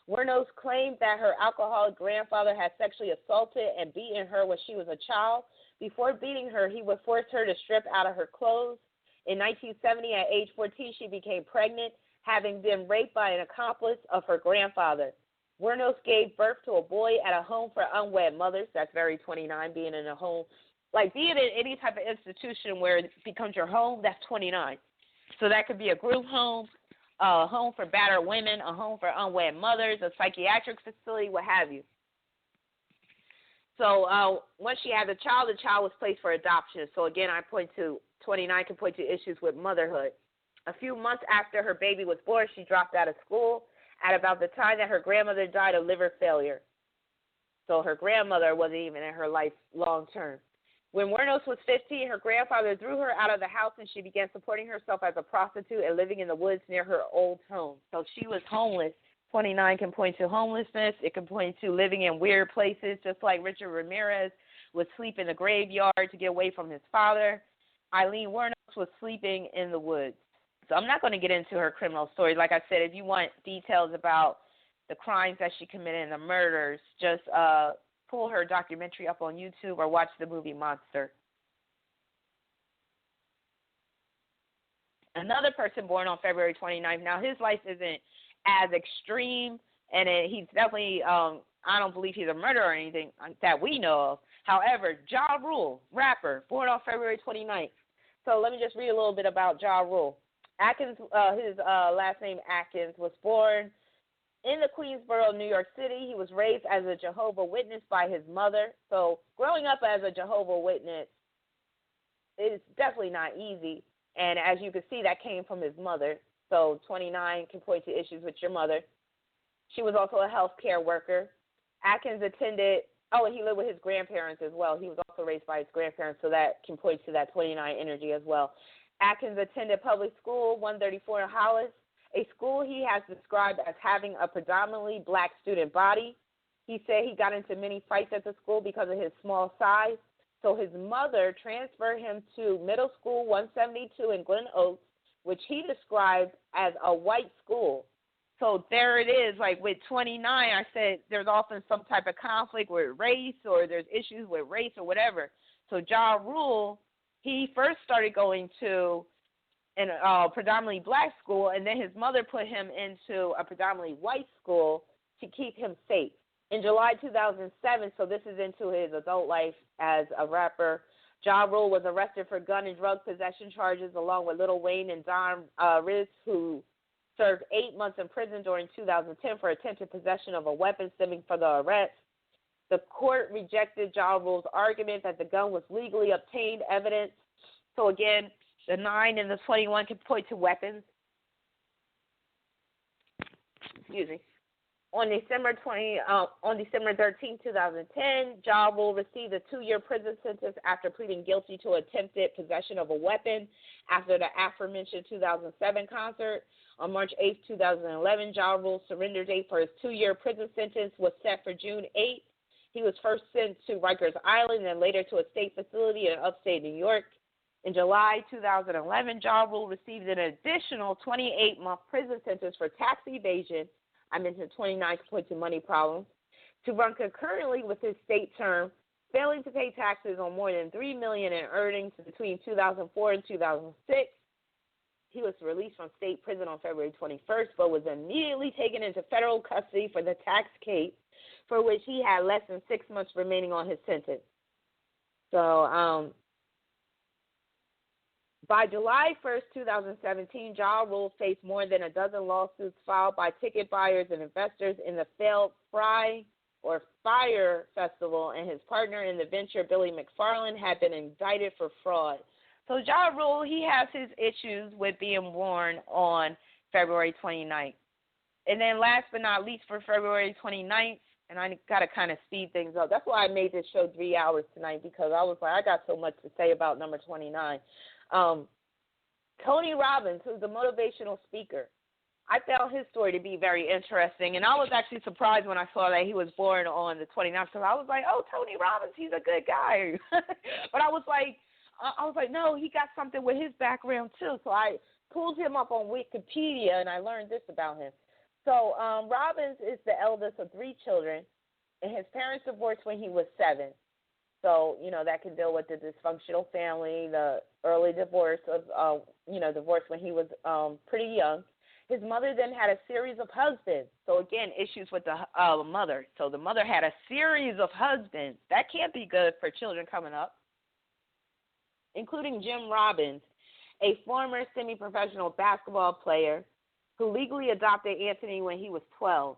Wuornos claimed that her alcoholic grandfather had sexually assaulted and beaten her when she was a child. Before beating her, he would force her to strip out of her clothes. In 1970, at age 14, she became pregnant, having been raped by an accomplice of her grandfather. Wuornos gave birth to a boy at a home for unwed mothers. That's very 29, being in a home. Like being in any type of institution where it becomes your home, that's 29. So that could be a group home, a home for battered women, a home for unwed mothers, a psychiatric facility, what have you. So once she had the child was placed for adoption. So again, I point to 29 can point to issues with motherhood. A few months after her baby was born, she dropped out of school at about the time that her grandmother died of liver failure. So her grandmother wasn't even in her life long term. When Wuornos was 15, her grandfather threw her out of the house and she began supporting herself as a prostitute and living in the woods near her old home. So she was homeless. 29 can point to homelessness. It can point to living in weird places, just like Richard Ramirez would sleep in the graveyard to get away from his father. Eileen Wuornos was sleeping in the woods. So I'm not going to get into her criminal story. Like I said, if you want details about the crimes that she committed and the murders, just pull her documentary up on YouTube or watch the movie Monster. Another person born on February 29th. Now, his life isn't as extreme, and he's definitely, I don't believe he's a murderer or anything that we know of. However, Ja Rule, rapper, born on February 29th. So let me just read a little bit about Ja Rule. Atkins, his last name Atkins, was born in the Queensboro, New York City. He was raised as a Jehovah's Witness by his mother. So growing up as a Jehovah's Witness is definitely not easy. And as you can see, that came from his mother. So 29 can point to issues with your mother. She was also a healthcare worker. Atkins attended, he lived with his grandparents as well. He was also raised by his grandparents, so that can point to that 29 energy as well. Atkins attended public school 134 in Hollis, a school he has described as having a predominantly black student body. He said he got into many fights at the school because of his small size, so his mother transferred him to middle school 172 in Glen Oaks, which he described as a white school. So there it is. Like with 29, I said there's often some type of conflict with race or there's issues with race or whatever. So Ja Rule, he first started going to a predominantly black school, and then his mother put him into a predominantly white school to keep him safe. In July 2007, so this is into his adult life as a rapper, Ja Rule was arrested for gun and drug possession charges along with Lil Wayne and Don Riz, who served 8 months in prison during 2010 for attempted possession of a weapon stemming from the arrest. The court rejected Ja Rule's argument that the gun was legally obtained evidence. So again, the 9 and the 21 can point to weapons. Excuse me. On December 13, 2010, Ja Rule received a 2-year prison sentence after pleading guilty to attempted possession of a weapon after the aforementioned 2007 concert. On March 8, 2011, Ja Rule's surrender date for his 2-year prison sentence was set for June 8. He was first sent to Rikers Island and later to a state facility in upstate New York. In July 2011, Ja Rule received an additional 28-month prison sentence for tax evasion. I mentioned 29 point to money problems, to run concurrently with his state term, failing to pay taxes on more than $3 million in earnings between 2004 and 2006. He was released from state prison on February 21st, but was immediately taken into federal custody for the tax case, for which he had less than 6 months remaining on his sentence. So, by July 1st, 2017, Ja Rule faced more than a dozen lawsuits filed by ticket buyers and investors in the failed Fire Festival, and his partner in the venture, Billy McFarland, had been indicted for fraud. So Ja Rule, he has his issues with being born on February 29th. And then last but not least, for February 29th, and I got to kind of speed things up. That's why I made this show 3 hours tonight, because I was like, I got so much to say about number 29. Tony Robbins, who's a motivational speaker, I found his story to be very interesting, and I was actually surprised when I saw that he was born on the 29th, because I was like, oh, Tony Robbins, he's a good guy. But I was like, no, he got something with his background too. So I pulled him up on Wikipedia, and I learned this about him. So Robbins is the eldest of 3 children, and his parents divorced when he was 7. So, that can deal with the dysfunctional family, the early divorce of, divorce when he was pretty young. His mother then had a series of husbands. So, again, issues with the mother. So the mother had a series of husbands. That can't be good for children coming up, including Jim Robbins, a former semi-professional basketball player who legally adopted Anthony when he was 12.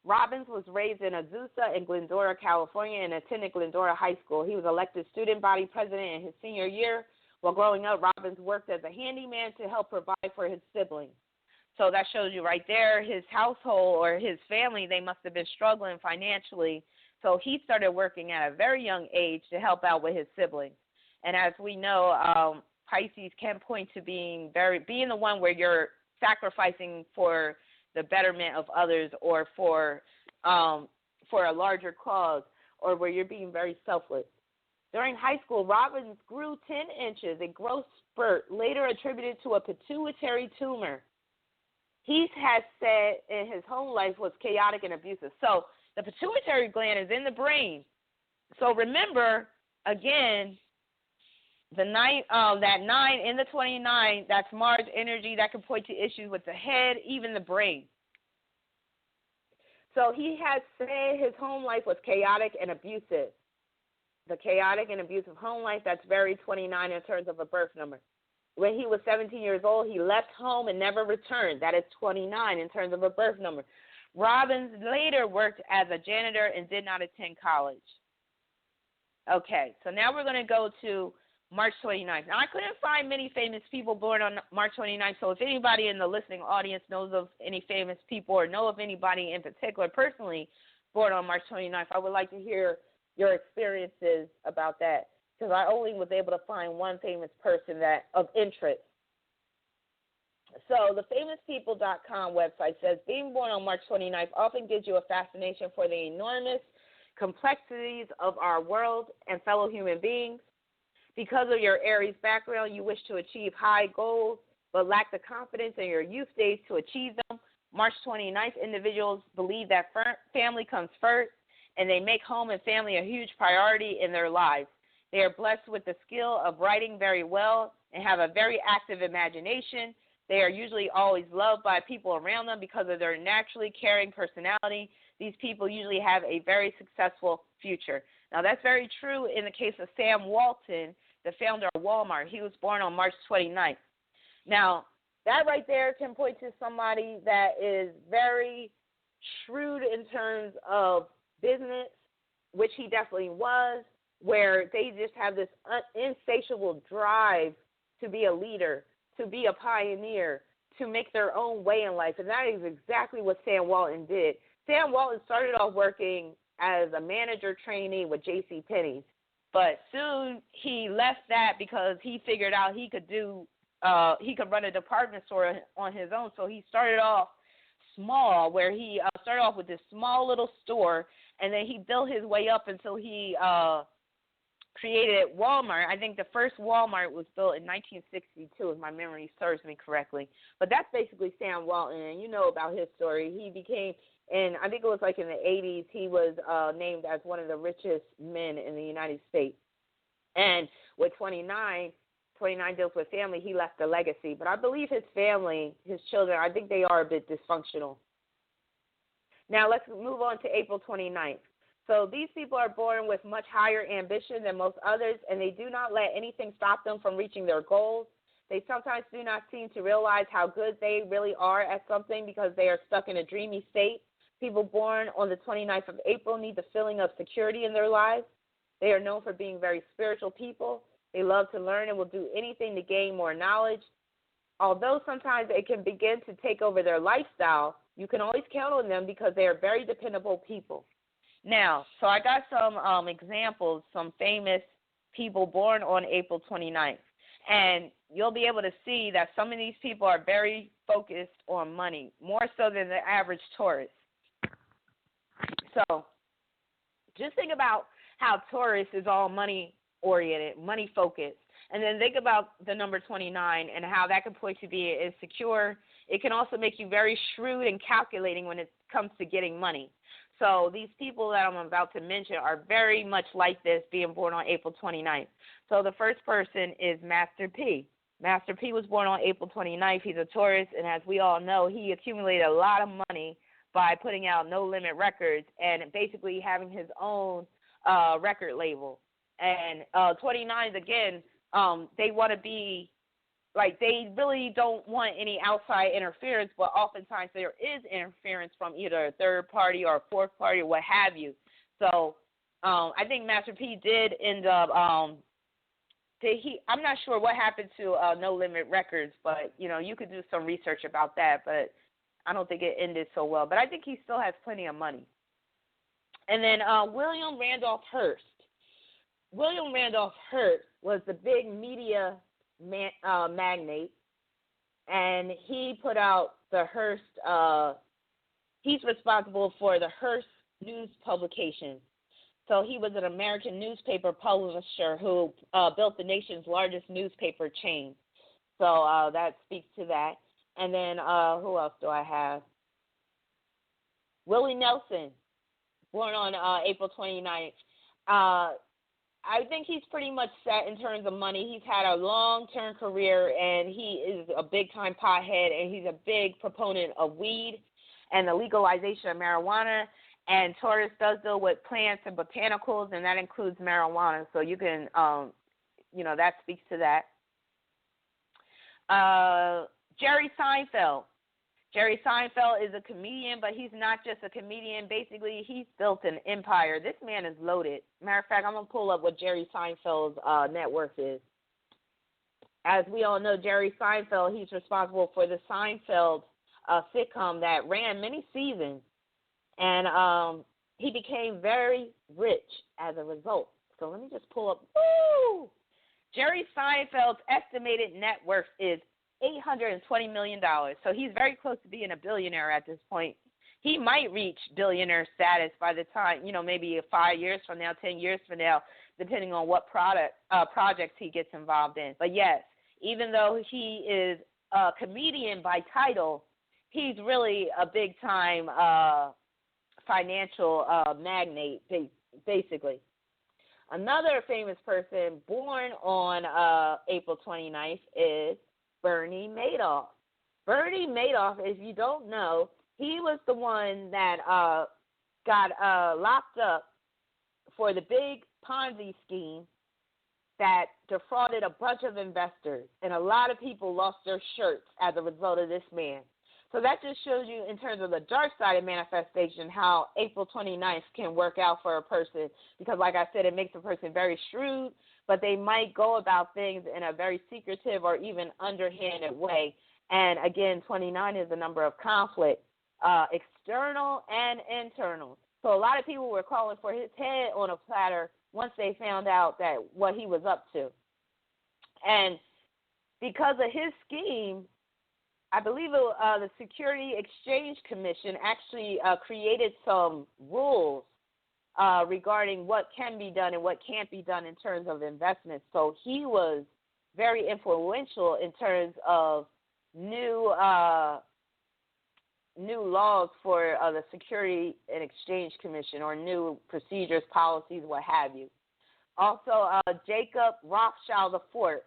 Robbins was raised in Azusa in Glendora, California, and attended Glendora High School. He was elected student body president in his senior year. While growing up, Robbins worked as a handyman to help provide for his siblings. So that shows you right there, his household or his family, they must have been struggling financially. So he started working at a very young age to help out with his siblings. And as we know, Pisces can point to being the one where you're sacrificing for the betterment of others or for a larger cause, or where you're being very selfless. During high school, Robbins grew 10 inches, a growth spurt later attributed to a pituitary tumor. He has said in his home life was chaotic and abusive. So the pituitary gland is in the brain. So remember, again, that 9 in the 29, that's Mars energy. That can point to issues with the head, even the brain. So he has said his home life was chaotic and abusive. The chaotic and abusive home life, that's very 29 in terms of a birth number. When he was 17 years old, he left home and never returned. That is 29 in terms of a birth number. Robbins later worked as a janitor and did not attend college. Okay, so now we're going to go to March 29th. Now, I couldn't find many famous people born on March 29th, so if anybody in the listening audience knows of any famous people or know of anybody in particular personally born on March 29th, I would like to hear your experiences about that, because I only was able to find one famous person that of interest. So the famouspeople.com website says, being born on March 29th often gives you a fascination for the enormous complexities of our world and fellow human beings. Because of your Aries background, you wish to achieve high goals, but lack the confidence in your youth days to achieve them. March 29th, individuals believe that family comes first, and they make home and family a huge priority in their lives. They are blessed with the skill of writing very well and have a very active imagination. They are usually always loved by people around them because of their naturally caring personality. These people usually have a very successful future. Now, that's very true in the case of Sam Walton, the founder of Walmart. He was born on March 29th. Now, that right there can point to somebody that is very shrewd in terms of business, which he definitely was, where they just have this insatiable drive to be a leader, to be a pioneer, to make their own way in life. And that is exactly what Sam Walton did. Sam Walton started off working as a manager trainee with JCPenney's, but soon he left that because he figured out he could run a department store on his own. So he started off small, where he started off with this small little store, and then he built his way up until he created Walmart. I think the first Walmart was built in 1962, if my memory serves me correctly. But that's basically Sam Walton, and you know about his story. He became, and I think it was like in the 80s, he was named as one of the richest men in the United States. And with 29 deals with family, he left a legacy. But I believe his family, his children, I think they are a bit dysfunctional. Now let's move on to April 29th. So these people are born with much higher ambition than most others, and they do not let anything stop them from reaching their goals. They sometimes do not seem to realize how good they really are at something because they are stuck in a dreamy state. People born on the 29th of April need the feeling of security in their lives. They are known for being very spiritual people. They love to learn and will do anything to gain more knowledge. Although sometimes it can begin to take over their lifestyle, you can always count on them because they are very dependable people. Now, so I got some examples, some famous people born on April 29th. And you'll be able to see that some of these people are very focused on money, more so than the average Taurus. So just think about how Taurus is all money-oriented, money-focused. And then think about the number 29 and how that can point to be insecure. It can also make you very shrewd and calculating when it comes to getting money. So these people that I'm about to mention are very much like this, being born on April 29th. So the first person is Master P. Master P was born on April 29th. He's a Taurus, and as we all know, he accumulated a lot of money by putting out No Limit Records and basically having his own record label. And 29s, again, they want to be, like, they really don't want any outside interference, but oftentimes there is interference from either a third party or a fourth party or what have you. So I think Master P did end up, I'm not sure what happened to No Limit Records, but, you know, you could do some research about that, but I don't think it ended so well. But I think he still has plenty of money. And then William Randolph Hearst. William Randolph Hearst was the big media magnate, and he put out the Hearst, he's responsible for the Hearst News publications. So he was an American newspaper publisher who built the nation's largest newspaper chain. So that speaks to that. And then who else do I have? Willie Nelson, born on April 29th. I think he's pretty much set in terms of money. He's had a long-term career, and he is a big-time pothead, and he's a big proponent of weed and the legalization of marijuana. And Taurus does deal with plants and botanicals, and that includes marijuana. So you can, that speaks to that. Jerry Seinfeld. Jerry Seinfeld is a comedian, but he's not just a comedian. Basically, he's built an empire. This man is loaded. Matter of fact, I'm going to pull up what Jerry Seinfeld's net worth is. As we all know, Jerry Seinfeld, he's responsible for the Seinfeld sitcom that ran many seasons. And he became very rich as a result. So let me just pull up. Woo! Jerry Seinfeld's estimated net worth is $820 million. So he's very close to being a billionaire at this point. He might reach billionaire status by the time, maybe 5 years from now, 10 years from now, depending on what projects he gets involved in. But yes, even though he is a comedian by title, he's really a big-time financial magnate, basically. Another famous person born on April 29th is Bernie Madoff. Bernie Madoff, if you don't know, he was the one that got locked up for the big Ponzi scheme that defrauded a bunch of investors, and a lot of people lost their shirts as a result of this man. So that just shows you, in terms of the dark side of manifestation, how April 29th can work out for a person, because like I said, it makes a person very shrewd, but they might go about things in a very secretive or even underhanded way. And again, 29 is the number of conflict, external and internal. So a lot of people were calling for his head on a platter once they found out that what he was up to. And because of his scheme, I believe the Security Exchange Commission actually created some rules regarding what can be done and what can't be done in terms of investments. So he was very influential in terms of new laws for the Security and Exchange Commission, or new procedures, policies, what have you. Also, Jacob Rothschild IV.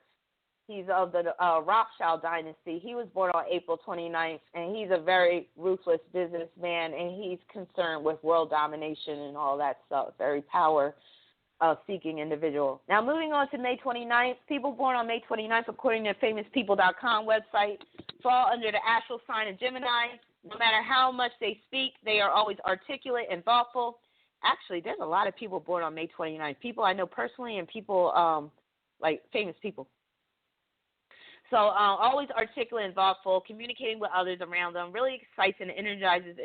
He's of the Rothschild dynasty. He was born on April 29th, and he's a very ruthless businessman, and he's concerned with world domination and all that stuff, very power-seeking individual. Now, moving on to May 29th, people born on May 29th, according to famouspeople.com website, fall under the astral sign of Gemini. No matter how much they speak, they are always articulate and thoughtful. Actually, there's a lot of people born on May 29th, people I know personally and people like famous people. So always articulate and thoughtful, communicating with others around them, really excites and energizes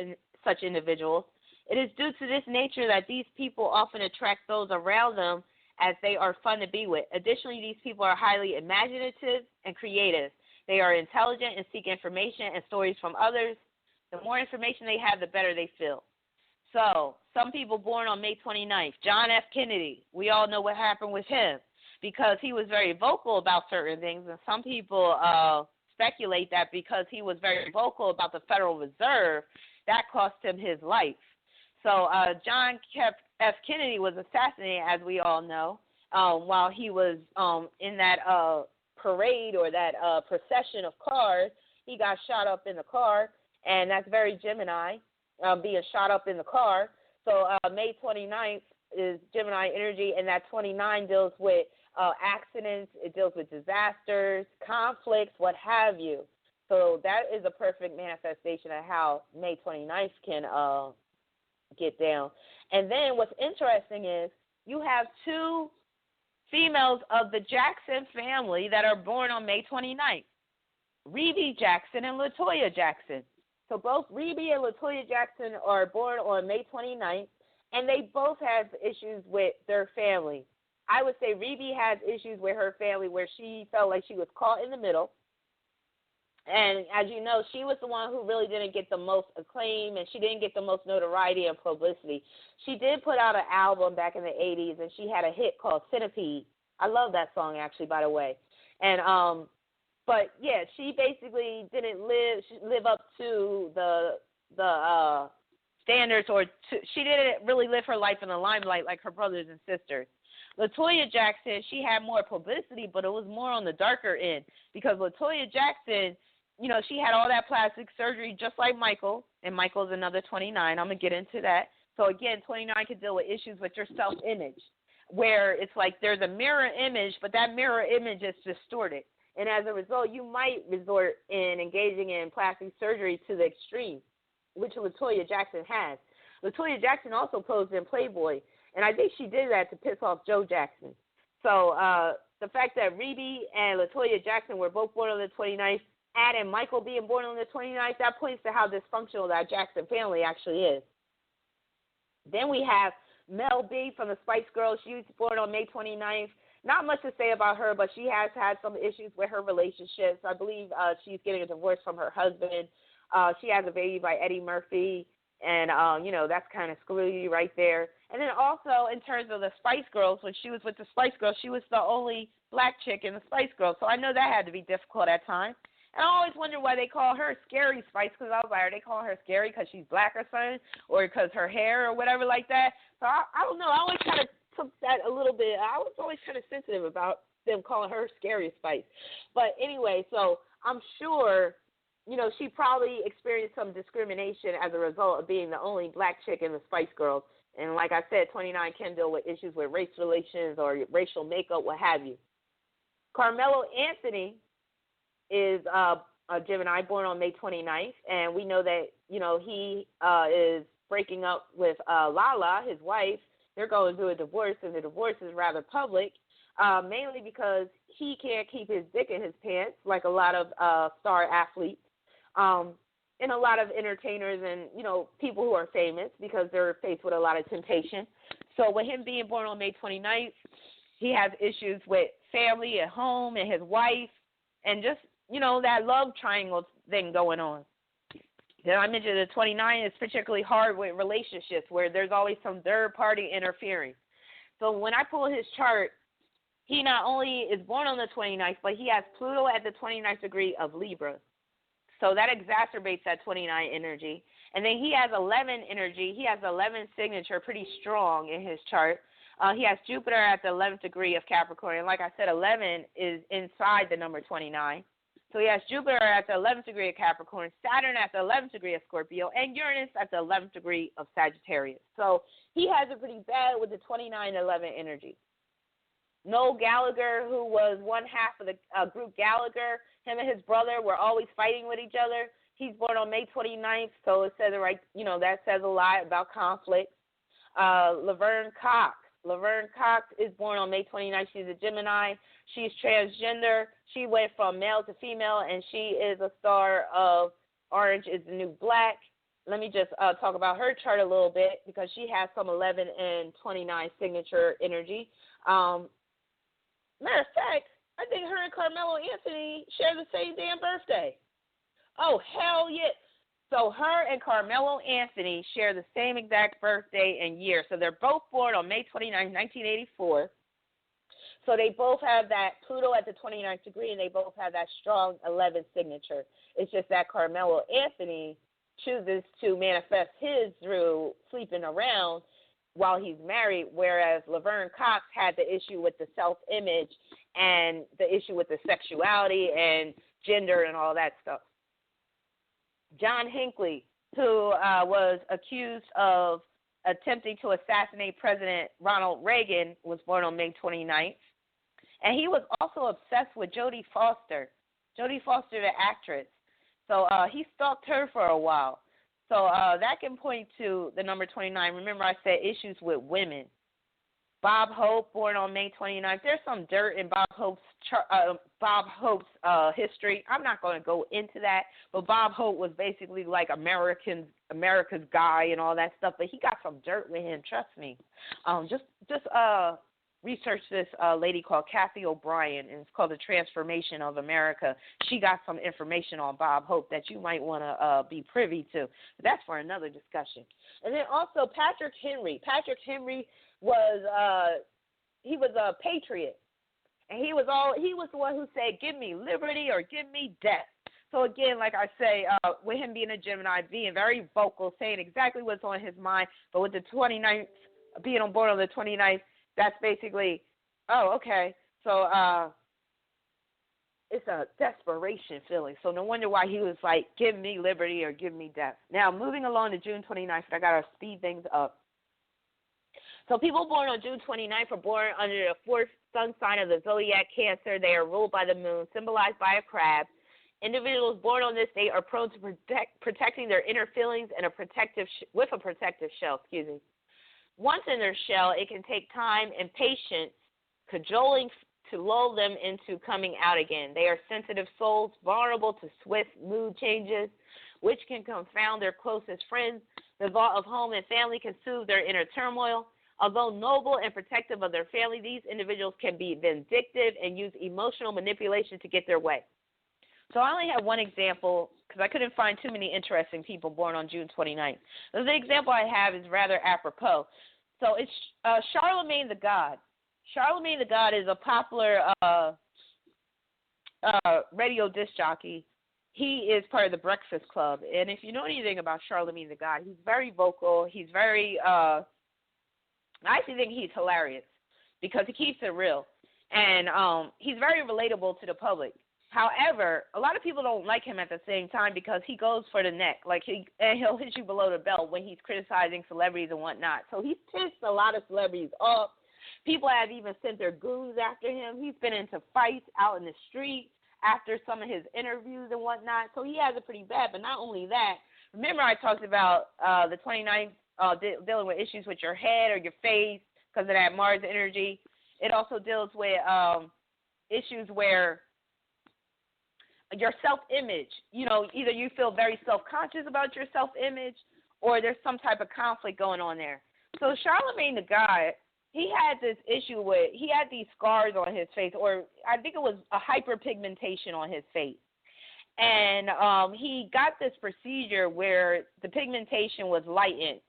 such individuals. It is due to this nature that these people often attract those around them, as they are fun to be with. Additionally, these people are highly imaginative and creative. They are intelligent and seek information and stories from others. The more information they have, the better they feel. So some people born on May 29th, John F. Kennedy, we all know what happened with him, because he was very vocal about certain things, and some people speculate that because he was very vocal about the Federal Reserve, that cost him his life. So John F. Kennedy was assassinated, as we all know, while he was in that parade or that procession of cars. He got shot up in the car, and that's very Gemini, being shot up in the car. So May 29th is Gemini energy, and that 29 deals with accidents. It deals with disasters, conflicts, what have you. So that is a perfect manifestation of how May 29th can get down. And then what's interesting is you have two females of the Jackson family that are born on May 29th, Rebe Jackson and Latoya Jackson. So both Rebe and Latoya Jackson are born on May 29th, and they both have issues with their family. I would say Rebe has issues with her family where she felt like she was caught in the middle. And as you know, she was the one who really didn't get the most acclaim, and she didn't get the most notoriety and publicity. She did put out an album back in the 80s, and she had a hit called Centipede. I love that song, actually, by the way. And but yeah, she basically didn't live up to the standards, or she didn't really live her life in the limelight like her brothers and sisters. Latoya Jackson, she had more publicity, but it was more on the darker end, because Latoya Jackson, you know, she had all that plastic surgery just like Michael, and Michael's another 29. I'm going to get into that. So, again, 29 can deal with issues with your self-image, where it's like there's a mirror image, but that mirror image is distorted. And as a result, you might resort in engaging in plastic surgery to the extreme, which Latoya Jackson has. Latoya Jackson also posed in Playboy, and I think she did that to piss off Joe Jackson. So the fact that Rebe and Latoya Jackson were both born on the 29th, and Michael being born on the 29th, that points to how dysfunctional that Jackson family actually is. Then we have Mel B from the Spice Girls. She was born on May 29th. Not much to say about her, but she has had some issues with her relationships. I believe she's getting a divorce from her husband. She has a baby by Eddie Murphy, and, you know, that's kind of screwy right there. And then also in terms of the Spice Girls, when she was with the Spice Girls, she was the only black chick in the Spice Girls, so I know that had to be difficult at times. And I always wonder why they call her Scary Spice, because I was like, are they calling her scary because she's black or something, or because her hair or whatever like that? So I don't know. I always kind of took that a little bit. I was always kind of sensitive about them calling her Scary Spice. But anyway, so I'm sure, you know, she probably experienced some discrimination as a result of being the only black chick in the Spice Girls. And like I said, 29 can deal with issues with race relations or racial makeup, what have you. Carmelo Anthony is a Gemini, born on May 29th, and we know that, you know, he is breaking up with Lala, his wife. They're going through a divorce, and the divorce is rather public, mainly because he can't keep his dick in his pants like a lot of star athletes, and a lot of entertainers and, you know, people who are famous, because they're faced with a lot of temptation. So with him being born on May 29th, he has issues with family at home and his wife, and just, you know, that love triangle thing going on. Then I mentioned the 29 is particularly hard with relationships, where there's always some third party interfering. So when I pull his chart, he not only is born on the 29th, but he has Pluto at the 29th degree of Libra. So that exacerbates that 29 energy. And then he has 11 energy. He has 11 signature pretty strong in his chart. He has Jupiter at the 11th degree of Capricorn. And like I said, 11 is inside the number 29. So he has Jupiter at the 11th degree of Capricorn, Saturn at the 11th degree of Scorpio, and Uranus at the 11th degree of Sagittarius. So he has it pretty bad with the 29-11 energy. Noel Gallagher, who was one half of the group Gallagher, him and his brother were always fighting with each other. He's born on May 29th, so it says it right, you know, that says a lot about conflict. Laverne Cox. Laverne Cox is born on May 29th. She's a Gemini. She's transgender. She went from male to female, and she is a star of Orange is the New Black. Let me just talk about her chart a little bit, because she has some 11 and 29 signature energy. Matter of fact, I think her and Carmelo Anthony share the same damn birthday. Oh, hell yeah. So her and Carmelo Anthony share the same exact birthday and year. So they're both born on May 29, 1984. So they both have that Pluto at the 29th degree, and they both have that strong 11 signature. It's just that Carmelo Anthony chooses to manifest his through sleeping around, while he's married, whereas Laverne Cox had the issue with the self-image and the issue with the sexuality and gender and all that stuff. John Hinckley, who was accused of attempting to assassinate President Ronald Reagan, was born on May 29th. And he was also obsessed with Jodie Foster, the actress. So he stalked her for a while. So that can point to the number 29. Remember, I said issues with women. Bob Hope, born on May 29th. There's some dirt in Bob Hope's history. I'm not going to go into that, but Bob Hope was basically like America's guy and all that stuff. But he got some dirt with him. Trust me. Just research this lady called Kathy O'Brien, and it's called The Transformation of America. She got some information on Bob Hope that you might want to be privy to. But that's for another discussion. And then also Patrick Henry. Patrick Henry was a patriot, and he was the one who said, "Give me liberty or give me death." So again, like I say, with him being a Gemini, being very vocal, saying exactly what's on his mind, but with the 29th, being on board on the 29th, that's basically, oh, okay. So it's a desperation feeling. So no wonder why he was like, "Give me liberty or give me death." Now, moving along to June 29th, I got to speed things up. So people born on June 29th are born under the fourth sun sign of the Zodiac, Cancer. They are ruled by the moon, symbolized by a crab. Individuals born on this date are prone to protecting their inner feelings and with a protective shell. Once in their shell, it can take time and patience, cajoling to lull them into coming out again. They are sensitive souls, vulnerable to swift mood changes, which can confound their closest friends. The thought of home and family can soothe their inner turmoil. Although noble and protective of their family, these individuals can be vindictive and use emotional manipulation to get their way. So I only have one example because I couldn't find too many interesting people born on June 29th. The example I have is rather apropos. So it's Charlemagne the God. Charlemagne the God is a popular radio disc jockey. He is part of the Breakfast Club. And if you know anything about Charlemagne the God, he's very vocal. He's very I actually think he's hilarious because he keeps it real. And he's very relatable to the public. However, a lot of people don't like him at the same time because he goes for the neck. Like he'll hit you below the belt when he's criticizing celebrities and whatnot. So he's pissed a lot of celebrities off. People have even sent their goons after him. He's been into fights out in the street after some of his interviews and whatnot. So he has it pretty bad. But not only that, remember I talked about the 29th, dealing with issues with your head or your face because of that Mars energy. It also deals with issues where your self-image, either you feel very self-conscious about your self-image or there's some type of conflict going on there. So Charlemagne the God, he had this issue he had these scars on his face, or I think it was a hyperpigmentation on his face. And he got this procedure where the pigmentation was lightened,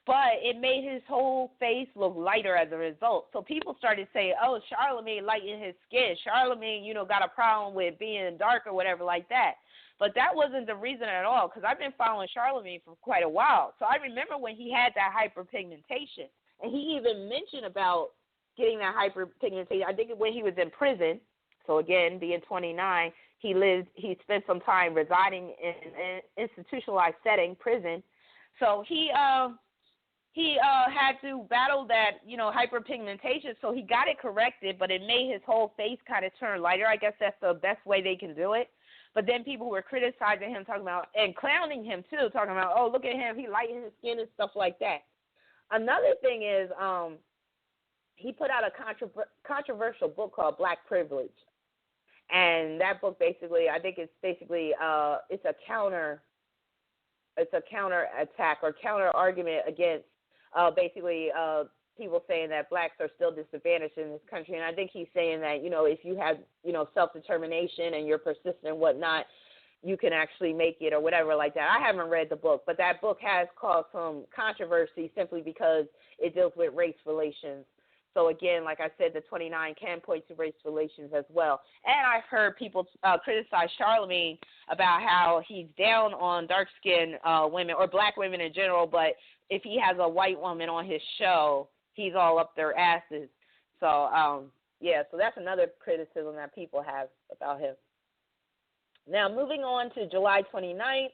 but it made his whole face look lighter as a result. So people started saying, "Oh, Charlemagne lightened his skin. Charlemagne, got a problem with being dark or whatever like that." But that wasn't the reason at all, because I've been following Charlemagne for quite a while. So I remember when he had that hyperpigmentation, and he even mentioned about getting that hyperpigmentation. I think when he was in prison. So again, being 29, he spent some time residing in an institutionalized setting, prison. So he had to battle that, hyperpigmentation. So he got it corrected, but it made his whole face kind of turn lighter. I guess that's the best way they can do it. But then people were criticizing him, talking about, and clowning him too, talking about, "Oh, look at him, he lightened his skin" and stuff like that. Another thing is he put out a controversial book called Black Privilege. And that book basically, I think it's basically it's a counter attack or counter argument against basically people saying that blacks are still disadvantaged in this country. And I think he's saying that, if you have, self-determination and you're persistent and whatnot, you can actually make it or whatever like that. I haven't read the book, but that book has caused some controversy simply because it deals with race relations. So, again, like I said, the 29 can point to race relations as well. And I've heard people criticize Charlemagne about how he's down on dark-skinned women or black women in general, but if he has a white woman on his show, he's all up their asses. So, yeah, so that's another criticism that people have about him. Now, moving on to July 29th,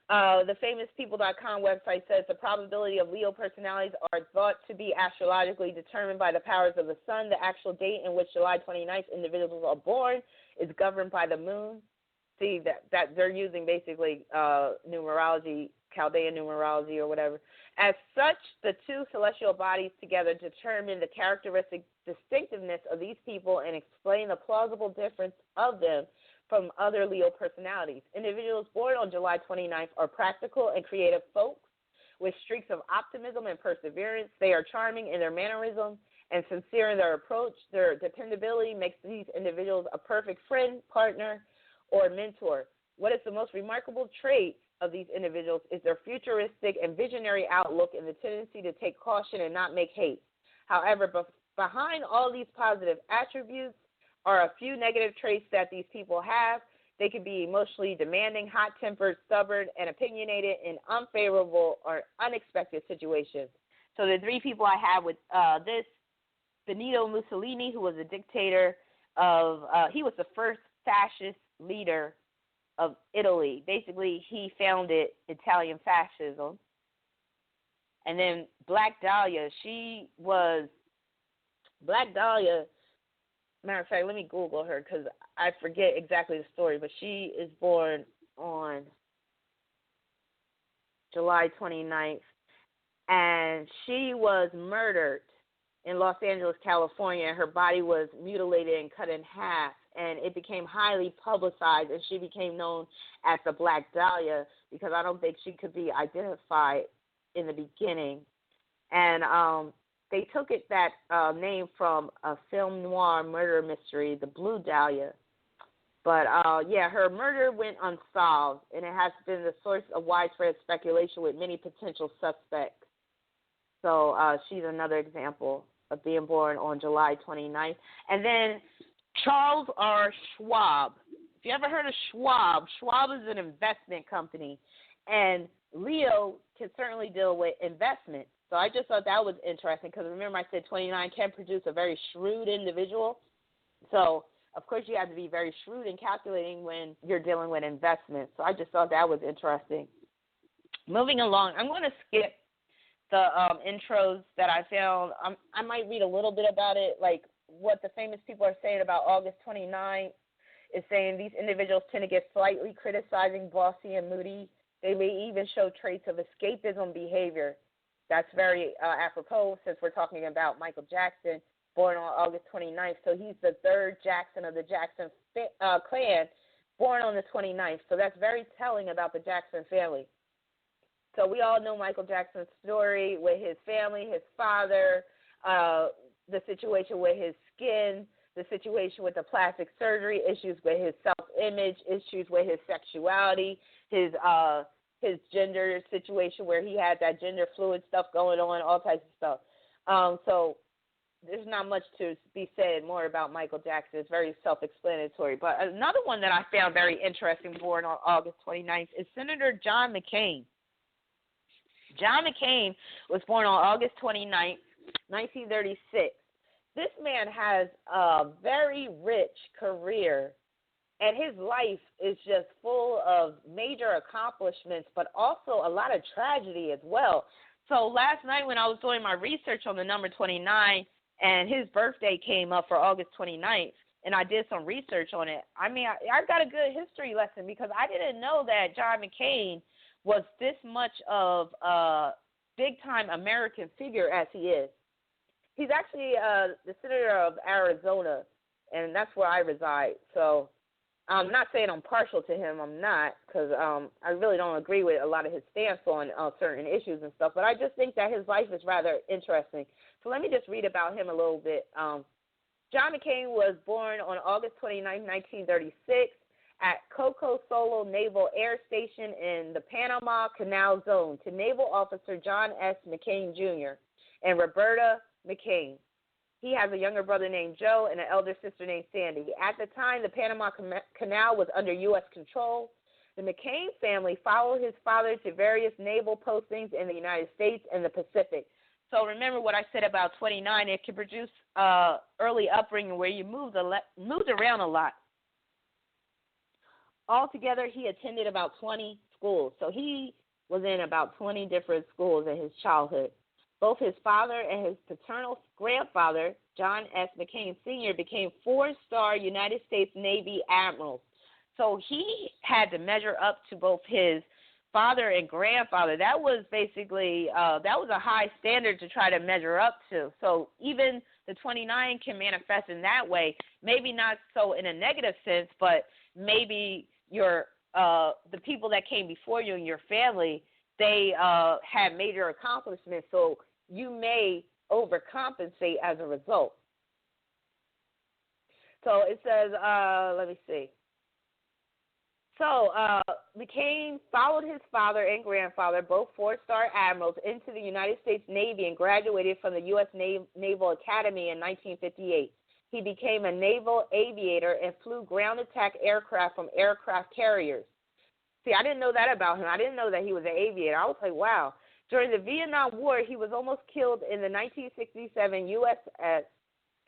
the famouspeople.com website says the probability of Leo personalities are thought to be astrologically determined by the powers of the sun. The actual date in which July 29th individuals are born is governed by the moon. See, that they're using basically numerology, Chaldean numerology or whatever. As such, the two celestial bodies together determine the characteristic distinctiveness of these people and explain the plausible difference of them from other Leo personalities. Individuals born on July 29th are practical and creative folks with streaks of optimism and perseverance. They are charming in their mannerisms and sincere in their approach. Their dependability makes these individuals a perfect friend, partner, or mentor. What is the most remarkable trait of these individuals is their futuristic and visionary outlook and the tendency to take caution and not make haste. However, behind all these positive attributes are a few negative traits that these people have. They can be emotionally demanding, hot-tempered, stubborn, and opinionated in unfavorable or unexpected situations. So the three people I have with this, Benito Mussolini, who was a dictator of, he was the first fascist leader of Italy. Basically, he founded Italian fascism. And then Black Dahlia, matter of fact, let me Google her because I forget exactly the story, but she is born on July 29th, and she was murdered in Los Angeles, California, and her body was mutilated and cut in half, and it became highly publicized, and she became known as the Black Dahlia because I don't think she could be identified in the beginning. And they took that name from a film noir murder mystery, The Blue Dahlia. But, yeah, her murder went unsolved, and it has been the source of widespread speculation with many potential suspects. So she's another example of being born on July 29th. And then Charles R. Schwab. If you ever heard of Schwab, Schwab is an investment company, and Leo can certainly deal with investment. So I just thought that was interesting because remember I said 29 can produce a very shrewd individual. So, of course, you have to be very shrewd in calculating when you're dealing with investments. So I just thought that was interesting. Moving along, I'm going to skip the intros that I found. I might read a little bit about it, like what the famous people are saying about August 29th is saying these individuals tend to get slightly criticizing, bossy, and moody. They may even show traits of escapism behavior. That's very apropos since we're talking about Michael Jackson, born on August 29th. So he's the third Jackson of the Jackson clan, born on the 29th. So that's very telling about the Jackson family. So we all know Michael Jackson's story with his family, his father, the situation with his skin, the situation with the plastic surgery, issues with his self-image, issues with his sexuality, his gender situation where he had that gender fluid stuff going on, all types of stuff. So there's not much to be said more about Michael Jackson. It's very self-explanatory. But another one that I found very interesting, born on August 29th, is Senator John McCain. John McCain was born on August 29th, 1936. This man has a very rich career, and his life is just full of major accomplishments, but also a lot of tragedy as well. So last night when I was doing my research on the number 29, and his birthday came up for August 29th, and I did some research on it, I mean, I got a good history lesson because I didn't know that John McCain was this much of a big-time American figure as he is. He's actually the senator of Arizona, and that's where I reside. So I'm not saying I'm partial to him. I'm not, because I really don't agree with a lot of his stance on certain issues and stuff. But I just think that his life is rather interesting. So let me just read about him a little bit. John McCain was born on August 29, 1936, at Coco Solo Naval Air Station in the Panama Canal Zone to Naval Officer John S. McCain, Jr. and Roberta McCain. He has a younger brother named Joe and an elder sister named Sandy. At the time, the Panama Canal was under U.S. control. The McCain family followed his father to various naval postings in the United States and the Pacific. So remember what I said about 29. It can produce early upbringing where you moved around a lot. Altogether, he attended about 20 schools. So he was in about 20 different schools in his childhood. Both his father and his paternal grandfather, John S. McCain Sr., became 4-star United States Navy admirals. So he had to measure up to both his father and grandfather. That was basically, that was a high standard to try to measure up to. So even the 29 can manifest in that way, maybe not so in a negative sense, but maybe the people that came before you and your family, they had major accomplishments, so you may overcompensate as a result. So it says, let me see. So McCain followed his father and grandfather, both 4-star admirals, into the United States Navy and graduated from the U.S. Naval Academy in 1958. He became a naval aviator and flew ground attack aircraft from aircraft carriers. See, I didn't know that about him. I didn't know that he was an aviator. I was like, wow. During the Vietnam War, he was almost killed in the 1967 USS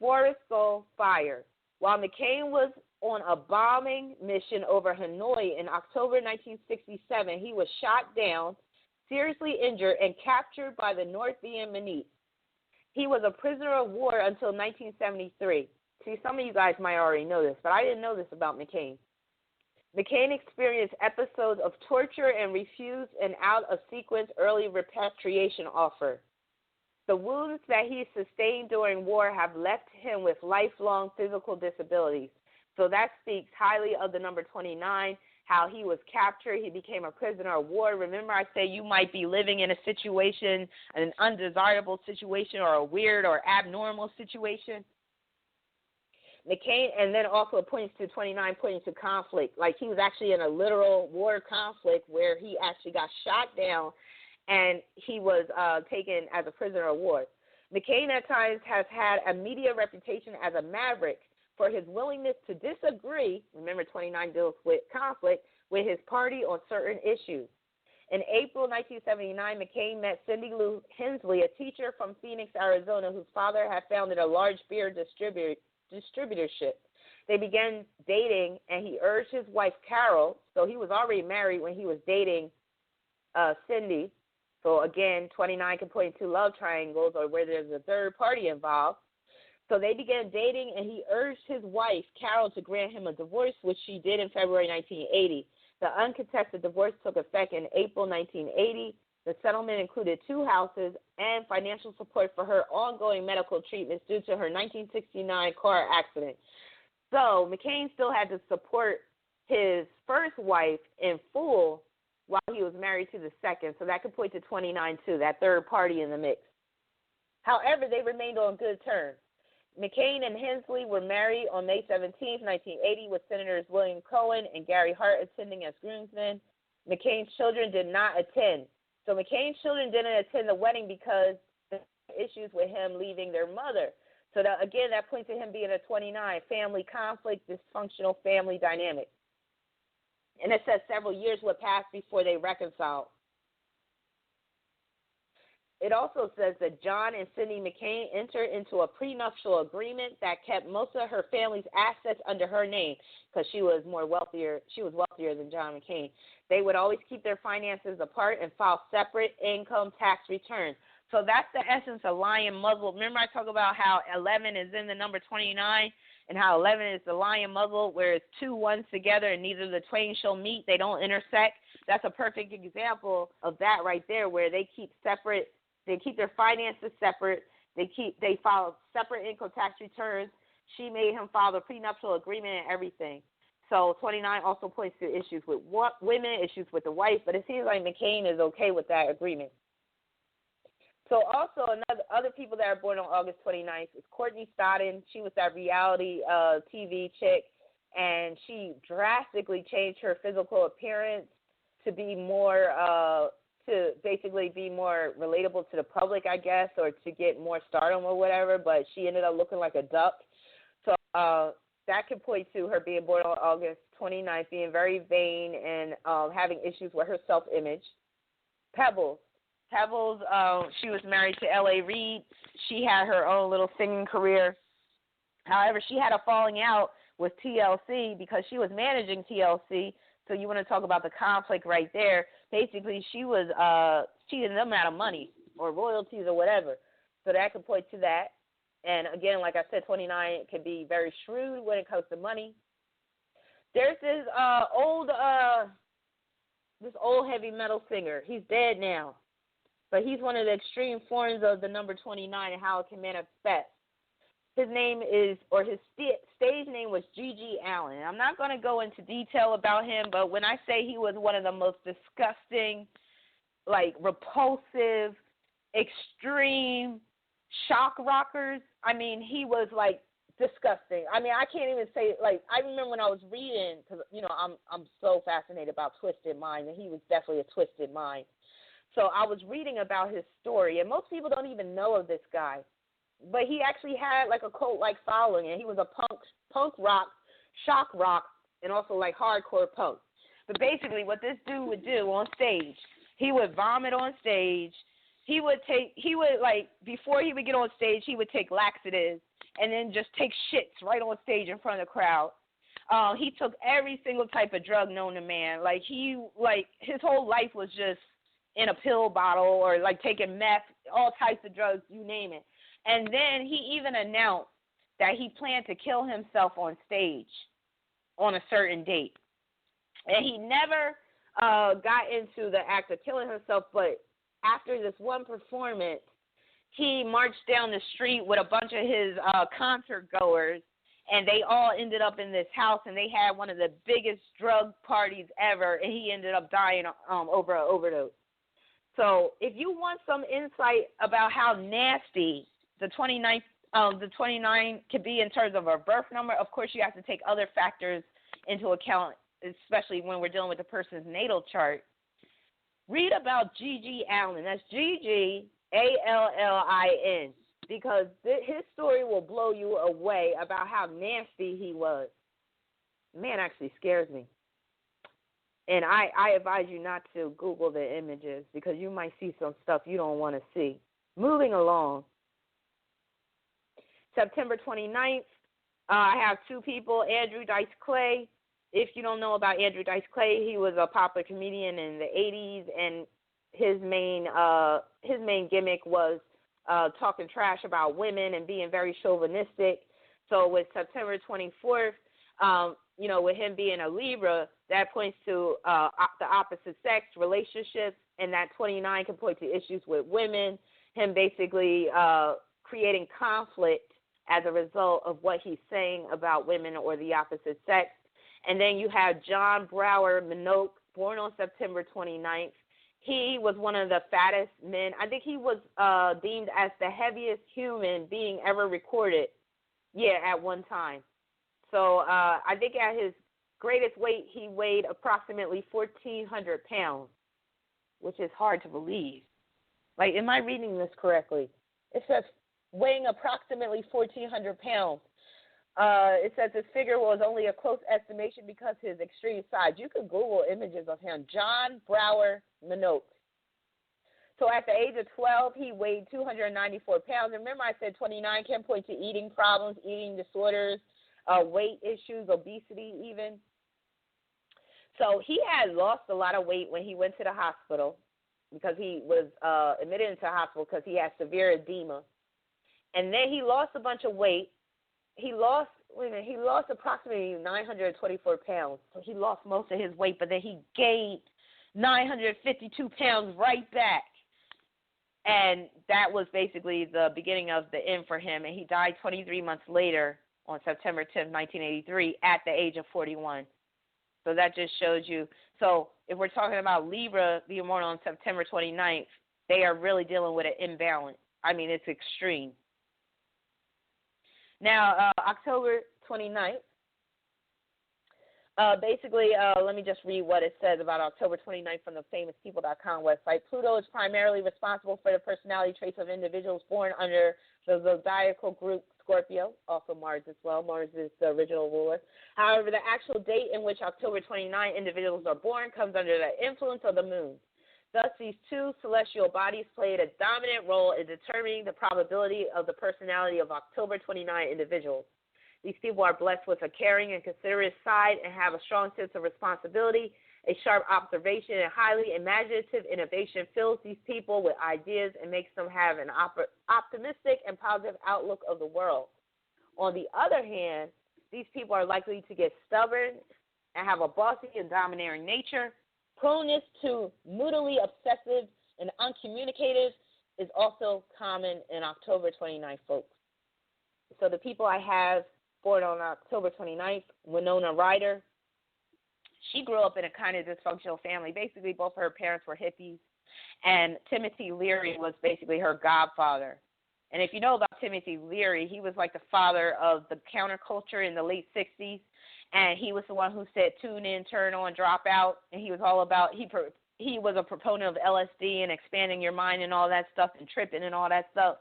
Forrestal fire. While McCain was on a bombing mission over Hanoi in October 1967, he was shot down, seriously injured, and captured by the North Vietnamese. He was a prisoner of war until 1973. See, some of you guys might already know this, but I didn't know this about McCain. McCain experienced episodes of torture and refused an out-of-sequence early repatriation offer. The wounds that he sustained during war have left him with lifelong physical disabilities. So that speaks highly of the number 29, how he was captured, he became a prisoner of war. Remember I say you might be living in a situation, an undesirable situation or a weird or abnormal situation. McCain, and then also points to 29, pointing to conflict. Like he was actually in a literal war conflict where he actually got shot down and he was taken as a prisoner of war. McCain at times has had a media reputation as a maverick for his willingness to disagree, remember 29 deals with conflict, with his party on certain issues. In April 1979, McCain met Cindy Lou Hensley, a teacher from Phoenix, Arizona, whose father had founded a large beer distributorship. They began dating, and he urged his wife, Carol, so he was already married when he was dating Cindy. So again, 29 can point to love triangles or where there's a third party involved. So they began dating, and he urged his wife, Carol, to grant him a divorce, which she did in February 1980. The uncontested divorce took effect in April 1980. The settlement included 2 houses and financial support for her ongoing medical treatments due to her 1969 car accident. So McCain still had to support his first wife in full while he was married to the second. So that could point to 29 too, that third party in the mix. However, they remained on good terms. McCain and Hensley were married on May 17, 1980, with Senators William Cohen and Gary Hart attending as groomsmen. McCain's children did not attend. So McCain's children didn't attend the wedding because of issues with him leaving their mother. So that, again, that points to him being a 29, family conflict, dysfunctional family dynamic. And it says several years would pass before they reconciled. It also says that John and Cindy McCain entered into a prenuptial agreement that kept most of her family's assets under her name because she was wealthier than John McCain. They would always keep their finances apart and file separate income tax returns. So that's the essence of lion muzzle. Remember I talk about how 11 is in the number 29 and how 11 is the lion muzzle where it's 2 ones together and neither the twain shall meet. They don't intersect. That's a perfect example of that right there where they keep separate. They keep their finances separate. They file separate income tax returns. She made him file the prenuptial agreement and everything. So 29 also points to issues with women, issues with the wife, but it seems like McCain is okay with that agreement. So also other people that are born on August 29th is Courtney Stodden. She was that reality TV chick, and she drastically changed her physical appearance to be more to basically be more relatable to the public, I guess, or to get more stardom or whatever, but she ended up looking like a duck. So that could point to her being born on August 29th, being very vain and having issues with her self-image. Pebbles. Pebbles, she was married to L.A. Reid. She had her own little singing career. However, she had a falling out with TLC because she was managing TLC. So you want to talk about the conflict right there. Basically, she was cheating them out of money or royalties or whatever. So that could point to that. And, again, like I said, 29 can be very shrewd when it comes to money. There's this old heavy metal singer. He's dead now. But he's one of the extreme forms of the number 29 and how it can manifest. His name is, or his stage name was G.G. Allen. And I'm not going to go into detail about him, but when I say he was one of the most disgusting, like repulsive, extreme shock rockers, I mean, he was like disgusting. I mean, I can't even say, like, I remember when I was reading, because, you know, I'm so fascinated about twisted mind, and he was definitely a twisted mind. So I was reading about his story, and most people don't even know of this guy. But he actually had like a cult-like following, and he was a punk rock, shock rock, and also like hardcore punk. But basically what this dude would do on stage, he would vomit on stage. He would before he would get on stage, he would take laxatives and then just take shits right on stage in front of the crowd. He took every single type of drug known to man. Like his whole life was just in a pill bottle or like taking meth, all types of drugs, you name it. And then he even announced that he planned to kill himself on stage on a certain date. And he never got into the act of killing himself, but after this one performance, he marched down the street with a bunch of his concert goers, and they all ended up in this house, and they had one of the biggest drug parties ever, and he ended up dying over an overdose. So if you want some insight about how nasty the 29 could be in terms of our birth number, of course you have to take other factors into account, especially when we're dealing with the person's natal chart. Read about G.G. Allen. That's G.G. Allin, because his story will blow you away about how nasty he was. Man actually scares me. And I advise you not to Google the images because you might see some stuff you don't want to see. Moving along. September 29th, I have two people, Andrew Dice Clay. If you don't know about Andrew Dice Clay, he was a popular comedian in the 80s, and his main gimmick was talking trash about women and being very chauvinistic. So with September 24th, with him being a Libra, that points to the opposite sex relationships, and that 29 can point to issues with women, him basically creating conflict as a result of what he's saying about women or the opposite sex. And then you have John Brower Minogue, born on September 29th. He was one of the fattest men. I think he was deemed as the heaviest human being ever recorded, at one time. So I think at his greatest weight, he weighed approximately 1,400 pounds, which is hard to believe. Like, am I reading this correctly? It says weighing approximately 1,400 pounds. It says his figure was only a close estimation because his extreme size. You could Google images of him. John Brower Minogue. So at the age of 12, he weighed 294 pounds. Remember I said 29 can point to eating problems, eating disorders, weight issues, obesity even. So he had lost a lot of weight when he went to the hospital because he was admitted into the hospital because he had severe edema. And then he lost a bunch of weight. He lost approximately 924 pounds. So he lost most of his weight, but then he gained 952 pounds right back. And that was basically the beginning of the end for him. And he died 23 months later on September 10th, 1983, at the age of 41. So that just shows you. So if we're talking about Libra being born on September 29th, they are really dealing with an imbalance. I mean, it's extreme. Now, October 29th, let me just read what it says about October 29th from the famouspeople.com website. Pluto is primarily responsible for the personality traits of individuals born under the zodiacal group Scorpio, also Mars as well. Mars is the original ruler. However, the actual date in which October 29 individuals are born comes under the influence of the moon. Thus, these two celestial bodies played a dominant role in determining the probability of the personality of October 29 individuals. These people are blessed with a caring and considerate side and have a strong sense of responsibility. A sharp observation and highly imaginative innovation fills these people with ideas and makes them have an optimistic and positive outlook of the world. On the other hand, these people are likely to get stubborn and have a bossy and domineering nature. Proneness to moodily obsessive and uncommunicative is also common in October 29 folks. So the people I have born on October 29th, Winona Ryder, she grew up in a kind of dysfunctional family. Basically, both her parents were hippies, and Timothy Leary was basically her godfather. And if you know about Timothy Leary, he was like the father of the counterculture in the late 60s, and he was the one who said tune in, turn on, drop out, and he was all about, he was a proponent of LSD and expanding your mind and all that stuff and tripping and all that stuff.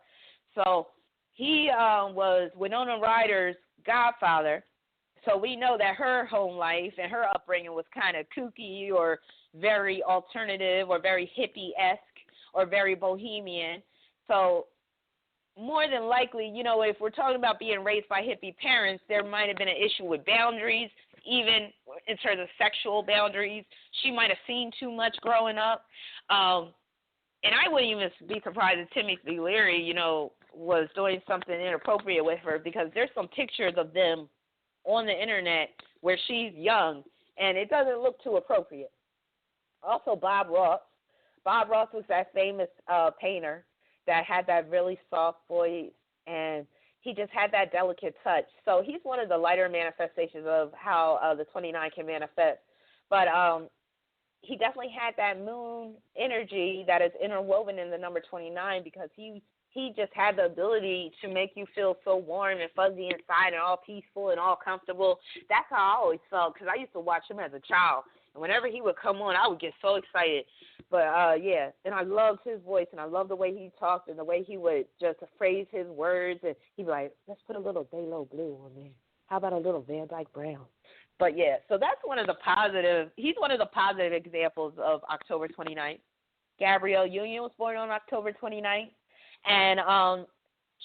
So he was Winona Ryder's godfather. So we know that her home life and her upbringing was kind of kooky or very alternative or very hippie-esque or very bohemian. So more than likely, you know, if we're talking about being raised by hippie parents, there might have been an issue with boundaries, even in terms of sexual boundaries. She might have seen too much growing up. And I wouldn't even be surprised if Timothy Leary, you know, was doing something inappropriate with her, because there's some pictures of them on the internet where she's young, and it doesn't look too appropriate. Also, Bob Ross. Bob Ross was that famous painter that had that really soft voice, and he just had that delicate touch. So he's one of the lighter manifestations of how the 29 can manifest. But he definitely had that moon energy that is interwoven in the number 29, because he just had the ability to make you feel so warm and fuzzy inside and all peaceful and all comfortable. That's how I always felt, because I used to watch him as a child. And whenever he would come on, I would get so excited. But, yeah, and I loved his voice, and I loved the way he talked and the way he would just phrase his words. And he'd be like, let's put a little Daylo Blue on there. How about a little Van Dyke Brown? But, yeah, so that's one of the positive – he's one of the positive examples of October 29th. Gabrielle Union was born on October 29th. And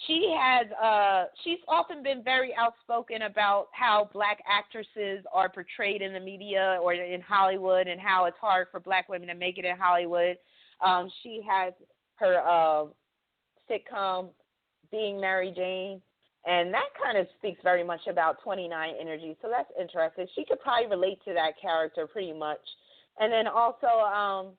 she's often been very outspoken about how black actresses are portrayed in the media or in Hollywood, and how it's hard for black women to make it in Hollywood. She has her sitcom, Being Mary Jane, and that kind of speaks very much about 29 energy, so that's interesting. She could probably relate to that character pretty much. And then also,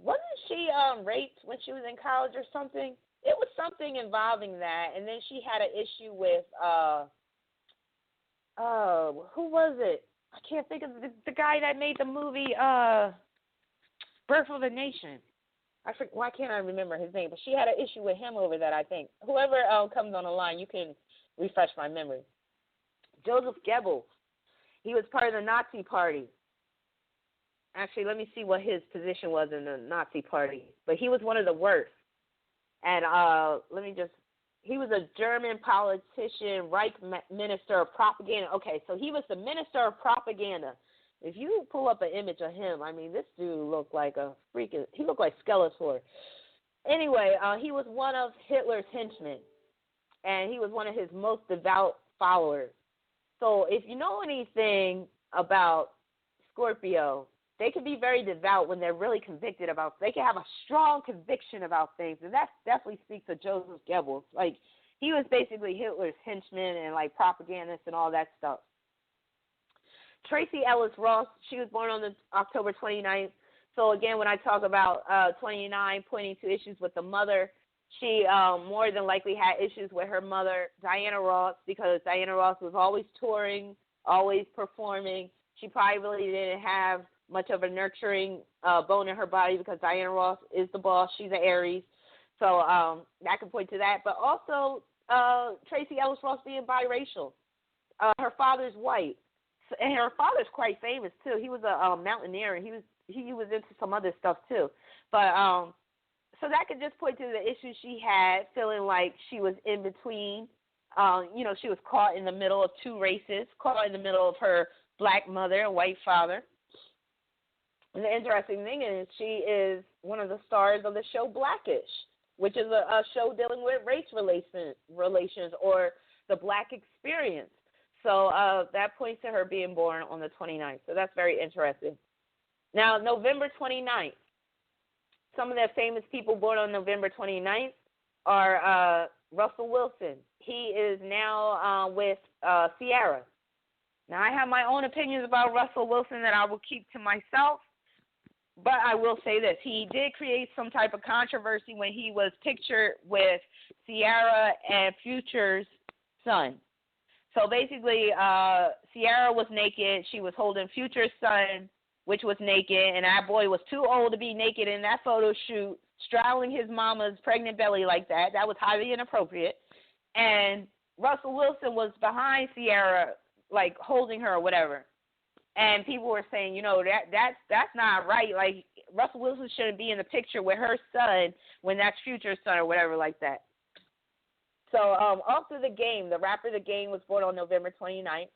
wasn't she raped when she was in college or something? It was something involving that, and then she had an issue with, who was it? I can't think of the guy that made the movie Birth of a Nation. Why can't I remember his name? But she had an issue with him over that, I think. Whoever comes on the line, you can refresh my memory. Joseph Goebbels, he was part of the Nazi Party. Actually, let me see what his position was in the Nazi Party. But he was one of the worst. And he was a German politician, Reich Minister of Propaganda. Okay, so he was the Minister of Propaganda. If you pull up an image of him, I mean, this dude looked like he looked like Skeletor. Anyway, he was one of Hitler's henchmen, and he was one of his most devout followers. So if you know anything about Scorpio, they can be very devout when they're really convicted about. They can have a strong conviction about things, and that definitely speaks to Joseph Goebbels. Like, he was basically Hitler's henchman and like propagandist and all that stuff. Tracy Ellis Ross, she was born on October 29th. So again, when I talk about 29 pointing to issues with the mother, she more than likely had issues with her mother, Diana Ross, because Diana Ross was always touring, always performing. She probably really didn't have much of a nurturing bone in her body, because Diana Ross is the boss. She's an Aries. So that can point to that. But also Tracy Ellis Ross being biracial. Her father's white. And her father's quite famous, too. He was a mountaineer, and he was into some other stuff, too. But so that could just point to the issues she had, feeling like she was in between She was caught in the middle of two races, caught in the middle of her black mother and white father. And the interesting thing is she is one of the stars of the show Blackish, which is a show dealing with race relations or the black experience. So that points to her being born on the 29th. So that's very interesting. Now, November 29th, some of the famous people born on November 29th are Russell Wilson. He is now with Sierra. Now, I have my own opinions about Russell Wilson that I will keep to myself, but I will say this. He did create some type of controversy when he was pictured with Sierra and Future's son. So basically, Sierra was naked. She was holding Future's son, which was naked, and that boy was too old to be naked in that photo shoot, straddling his mama's pregnant belly like that. That was highly inappropriate. And Russell Wilson was behind Sierra, like holding her or whatever. And people were saying, that's not right. Like, Russell Wilson shouldn't be in the picture with her son when that's Future's son or whatever like that. So after the Game, the rapper The Game was born on November 29th.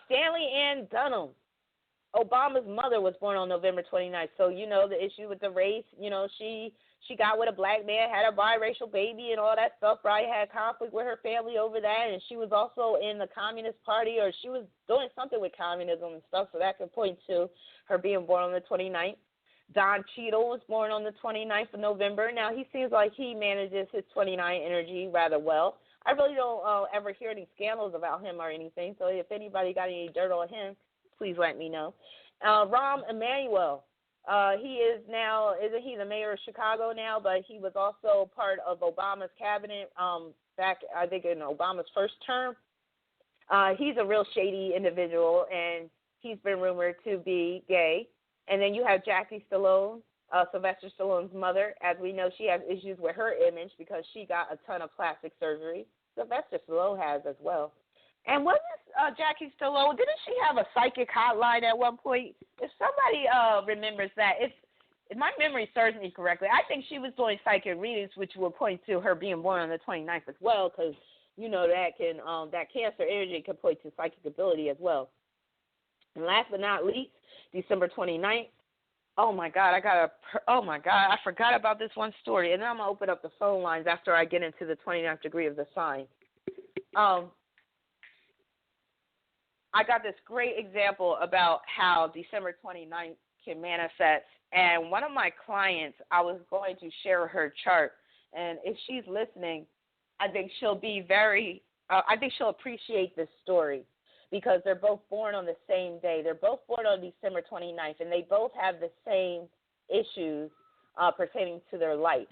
Stanley Ann Dunham, Obama's mother, was born on November 29th. So, the issue with the race, she got with a black man, had a biracial baby and all that stuff, right? Had conflict with her family over that, and she was also in the Communist Party, or she was doing something with communism and stuff, so that could point to her being born on the 29th. Don Cheadle was born on the 29th of November. Now, he seems like he manages his 29 energy rather well. I really don't ever hear any scandals about him or anything, so if anybody got any dirt on him, please let me know. Rahm Emanuel, he is now, isn't he the mayor of Chicago now, but he was also part of Obama's cabinet back, I think, in Obama's first term. He's a real shady individual, and he's been rumored to be gay. And then you have Jackie Stallone, Sylvester Stallone's mother. As we know, she has issues with her image because she got a ton of plastic surgery. Sylvester Stallone has as well. And wasn't Jackie Stallone, didn't she have a psychic hotline at one point? If somebody remembers that, if my memory serves me correctly, I think she was doing psychic readings, which will point to her being born on the 29th as well, because that cancer energy can point to psychic ability as well. And last but not least, December 29th. Oh my God, I forgot about this one story. And then I'm going to open up the phone lines after I get into the 29th degree of the sign. I got this great example about how December 29th can manifest. And one of my clients, I was going to share her chart. And if she's listening, I think she'll be she'll appreciate this story, because they're both born on the same day. They're both born on December 29th, and they both have the same issues pertaining to their life.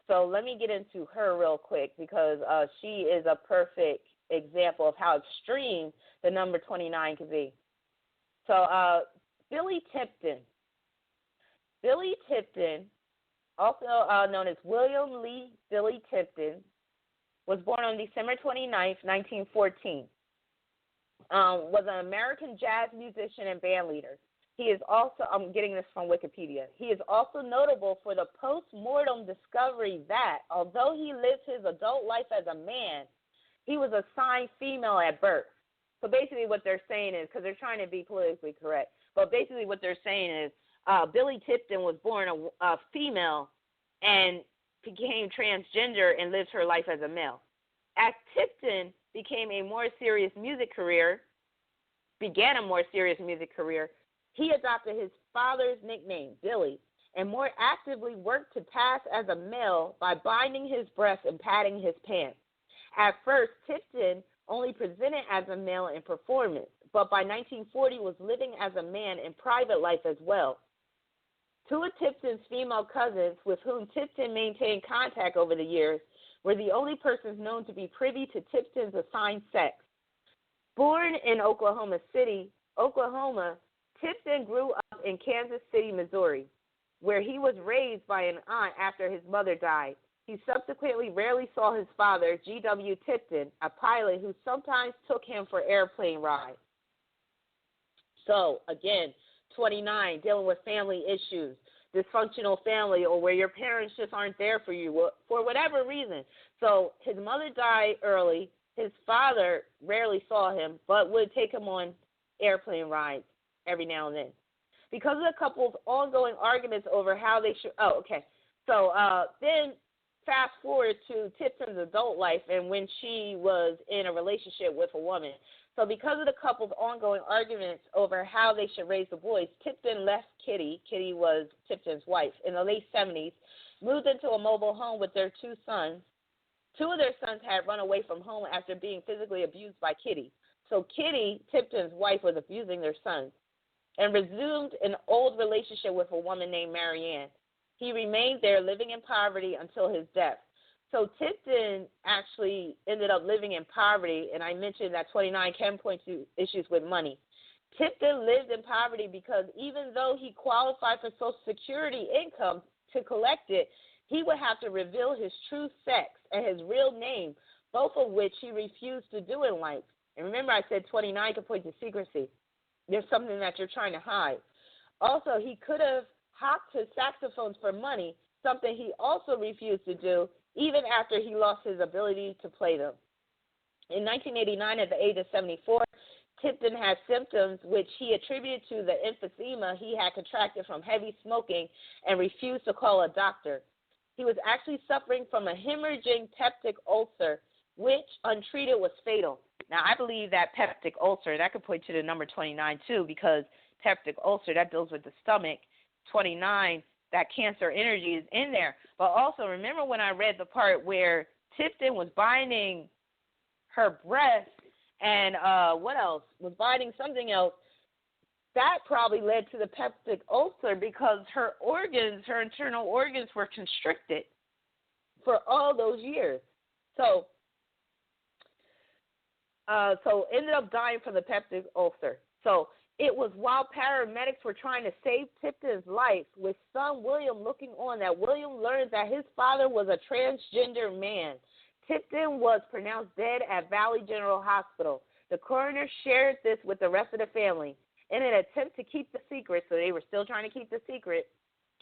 So let me get into her real quick, because she is a perfect example of how extreme the number 29 can be. So Billy Tipton. Billy Tipton, also known as William Lee Billy Tipton, was born on December 29th, 1914. Was an American jazz musician and band leader. He is also, I'm getting this from Wikipedia, he is also notable for the post-mortem discovery that, although he lived his adult life as a man, he was assigned female at birth. So basically what they're saying is, because they're trying to be politically correct, but basically what they're saying is Billy Tipton was born a female and became transgender and lived her life as a male. As Tipton began a more serious music career, he adopted his father's nickname, Billy, and more actively worked to pass as a male by binding his breasts and padding his pants. At first, Tipton only presented as a male in performance, but by 1940 was living as a man in private life as well. Two of Tipton's female cousins, with whom Tipton maintained contact over the years, were the only persons known to be privy to Tipton's assigned sex. Born in Oklahoma City, Oklahoma, Tipton grew up in Kansas City, Missouri, where he was raised by an aunt after his mother died. He subsequently rarely saw his father, G.W. Tipton, a pilot who sometimes took him for airplane rides. So, again, 29, dealing with family issues. dysfunctional family or where your parents just aren't there for you for whatever reason. So his mother died early. His father rarely saw him, but would take him on airplane rides every now and then. Because of the couple's ongoing arguments over how they should. Oh, okay. So then fast forward to Tipton's adult life and when she was in a relationship with a woman. So because of the couple's ongoing arguments over how they should raise the boys, Tipton left Kitty. Kitty was Tipton's wife in the late 70s, moved into a mobile home with their two sons. Two of their sons had run away from home after being physically abused by Kitty. So Kitty, Tipton's wife, was abusing their sons and resumed an old relationship with a woman named Marianne. He remained there living in poverty until his death. So Tipton actually ended up living in poverty, and I mentioned that 29 can point to issues with money. Tipton lived in poverty because even though he qualified for Social Security income to collect it, he would have to reveal his true sex and his real name, both of which he refused to do in life. And remember, I said 29 can point to secrecy. There's something that you're trying to hide. Also, he could have hocked his saxophones for money, something he also refused to do, even after he lost his ability to play them. In 1989, at the age of 74, Tipton had symptoms which he attributed to the emphysema he had contracted from heavy smoking and refused to call a doctor. He was actually suffering from a hemorrhaging peptic ulcer, which, untreated, was fatal. Now, I believe that peptic ulcer, that could point to the number 29 too, because peptic ulcer, that deals with the stomach. 29, that cancer energy is in there. But also, remember when I read the part where Tipton was binding her breast and what else? Was binding something else. That probably led to the peptic ulcer because her organs, her internal organs were constricted for all those years. So ended up dying from the peptic ulcer. So it was while paramedics were trying to save Tipton's life, with son William looking on, that William learned that his father was a transgender man. Tipton was pronounced dead at Valley General Hospital. The coroner shared this with the rest of the family. In an attempt to keep the secret, so they were still trying to keep the secret,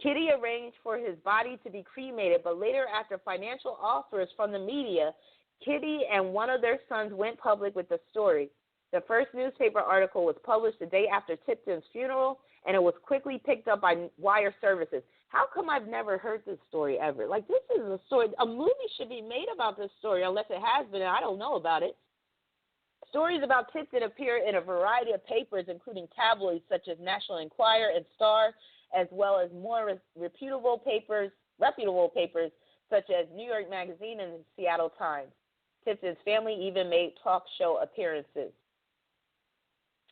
Kitty arranged for his body to be cremated, but later, after financial offers from the media, Kitty and one of their sons went public with the story. The first newspaper article was published the day after Tipton's funeral, and it was quickly picked up by wire services. How come I've never heard this story ever? Like, this is a story. A movie should be made about this story, unless it has been, and I don't know about it. Stories about Tipton appear in a variety of papers, including tabloids such as National Enquirer and Star, as well as more reputable papers such as New York Magazine and the Seattle Times. Tipton's family even made talk show appearances.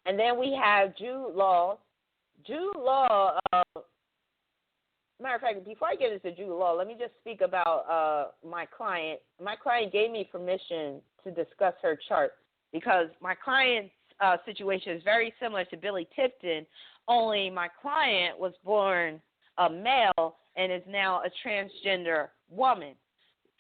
And then we have Jude Law. Jude Law, matter of fact, before I get into Jude Law, let me just speak about my client. My client gave me permission to discuss her chart because my client's situation is very similar to Billy Tipton, only my client was born a male and is now a transgender woman.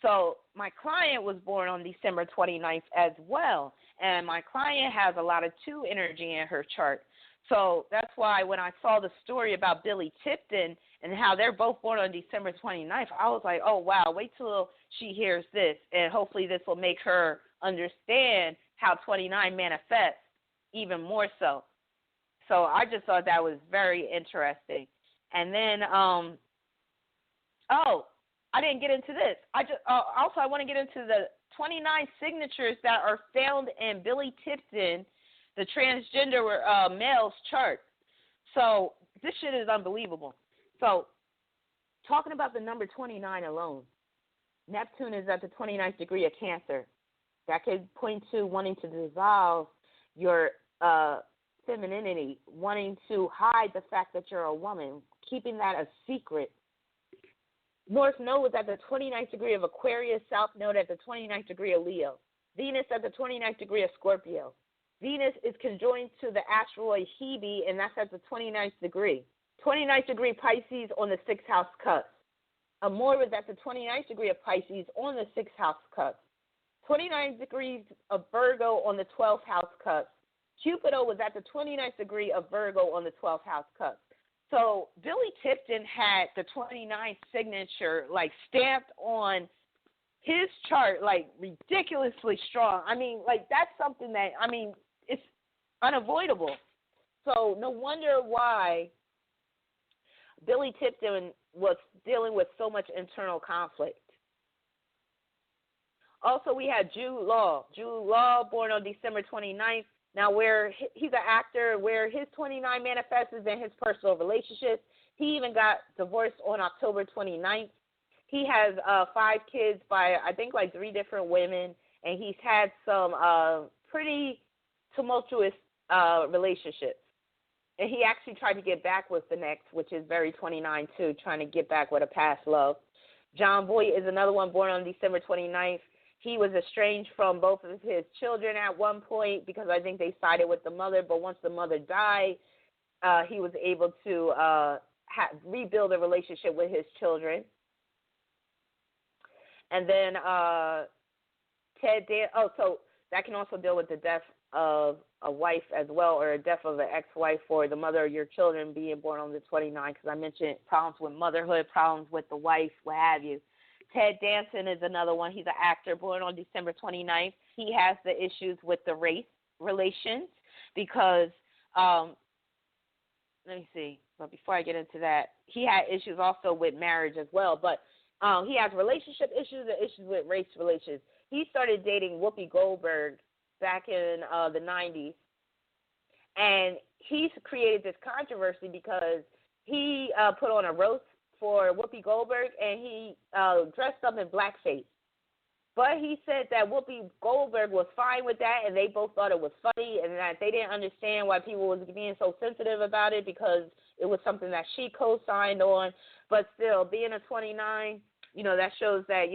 So my client was born on December 29th as well, and my client has a lot of 2 energy in her chart. So that's why when I saw the story about Billy Tipton and how they're both born on December 29th, I was like, oh, wow, wait till she hears this, and hopefully this will make her understand how 29 manifests even more so. So I just thought that was very interesting. And then, I didn't get into this. Also, I want to get into the 29 signatures that are found in Billy Tipton, the transgender male's chart. So this shit is unbelievable. So talking about the number 29 alone, Neptune is at the 29th degree of Cancer. That could point to wanting to dissolve your femininity, wanting to hide the fact that you're a woman, keeping that a secret. North Node was at the 29th degree of Aquarius, South Node at the 29th degree of Leo. Venus at the 29th degree of Scorpio. Venus is conjoined to the asteroid Hebe, and that's at the 29th degree. 29th degree Pisces on the 6th house cusp. Amor was at the 29th degree of Pisces on the 6th house cusp. 29 degrees of Virgo on the 12th house cusp. Cupido was at the 29th degree of Virgo on the 12th house cusp. So Billy Tipton had the 29 signature, like, stamped on his chart, like, ridiculously strong. I mean, like, that's something that, I mean, it's unavoidable. So no wonder why Billy Tipton was dealing with so much internal conflict. Also, we had Jude Law. Jude Law, born on December 29th. Now, where he's an actor, where his 29 manifests in his personal relationships. He even got divorced on October 29th. He has 5 kids by, I think, like 3 different women, and he's had some pretty tumultuous relationships. And he actually tried to get back with the next, which is very 29 too, trying to get back with a past love. John Boyd is another one born on December 29th. He was estranged from both of his children at one point because I think they sided with the mother, but once the mother died, he was able to rebuild a relationship with his children. And then so that can also deal with the death of a wife as well, or a death of an ex-wife, or the mother of your children being born on the 29th, because I mentioned problems with motherhood, problems with the wife, what have you. Ted Danson is another one. He's an actor born on December 29th. He has the issues with the race relations because, let me see, but before I get into that, he had issues also with marriage as well, but he has relationship issues and issues with race relations. He started dating Whoopi Goldberg back in the 90s, and he's created this controversy because he put on a roast for Whoopi Goldberg, and he dressed up in blackface. But he said that Whoopi Goldberg was fine with that, and they both thought it was funny, and that they didn't understand why people was being so sensitive about it because it was something that she co-signed on. But still, being a 29, that shows that,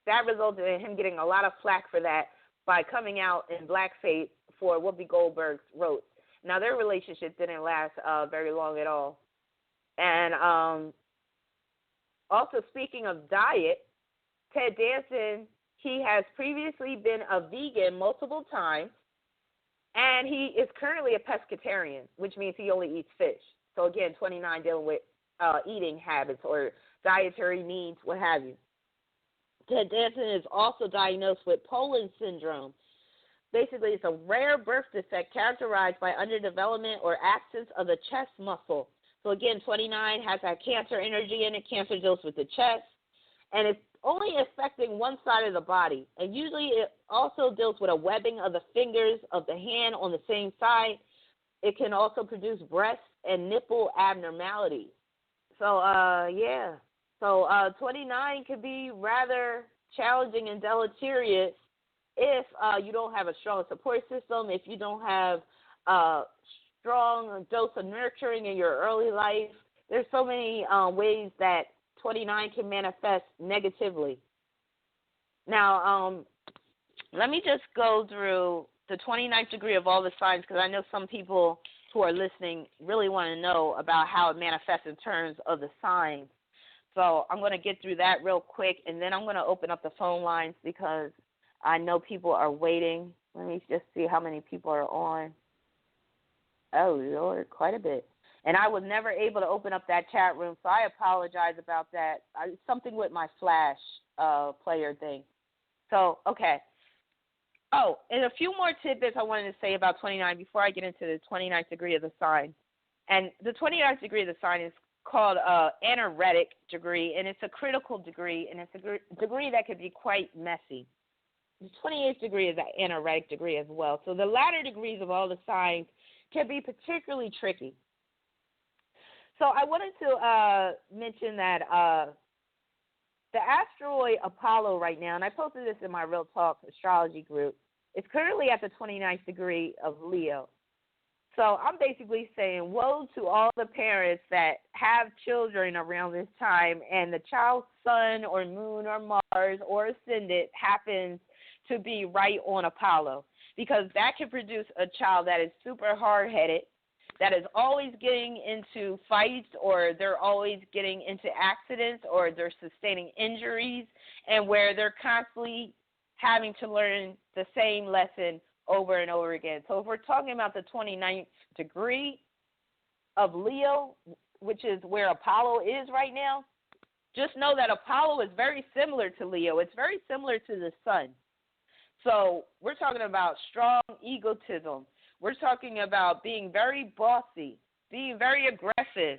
that resulted in him getting a lot of flack for that by coming out in blackface for Whoopi Goldberg's roast. Now, their relationship didn't last very long at all. And also, speaking of diet, Ted Danson, he has previously been a vegan multiple times, and he is currently a pescatarian, which means he only eats fish. So, again, 29 dealing with eating habits or dietary needs, what have you. Ted Danson is also diagnosed with Poland syndrome. Basically, it's a rare birth defect characterized by underdevelopment or absence of the chest muscle. So, again, 29 has that cancer energy in it. Cancer deals with the chest, and it's only affecting one side of the body. And usually it also deals with a webbing of the fingers of the hand on the same side. It can also produce breast and nipple abnormalities. So, yeah. So 29 can be rather challenging and deleterious if you don't have a strong support system, if you don't have a strong dose of nurturing in your early life. There's so many ways that 29 can manifest negatively. Now, let me just go through the 29th degree of all the signs, because I know some people who are listening really want to know about how it manifests in terms of the signs. So I'm going to get through that real quick, and then I'm going to open up the phone lines because I know people are waiting. Let me just see how many people are on. Oh, Lord, quite a bit. And I was never able to open up that chat room, so I apologize about that. Something with my Flash player thing. So, okay. Oh, and a few more tidbits I wanted to say about 29 before I get into the 29th degree of the sign. And the 29th degree of the sign is called Anaretic degree, and it's a critical degree, and it's a degree that could be quite messy. The 28th degree is an Anaretic degree as well. So the latter degrees of all the signs can be particularly tricky. So I wanted to mention that the asteroid Apollo right now, and I posted this in my Real Talk astrology group, is currently at the 29th degree of Leo. So I'm basically saying woe to all the parents that have children around this time and the child's sun or moon or Mars or ascendant happens to be right on Apollo, because that can produce a child that is super hard-headed, that is always getting into fights, or they're always getting into accidents, or they're sustaining injuries, and where they're constantly having to learn the same lesson over and over again. So if we're talking about the 29th degree of Leo, which is where Apollo is right now, just know that Apollo is very similar to Leo. It's very similar to the sun. So we're talking about strong egotism. We're talking about being very bossy, being very aggressive,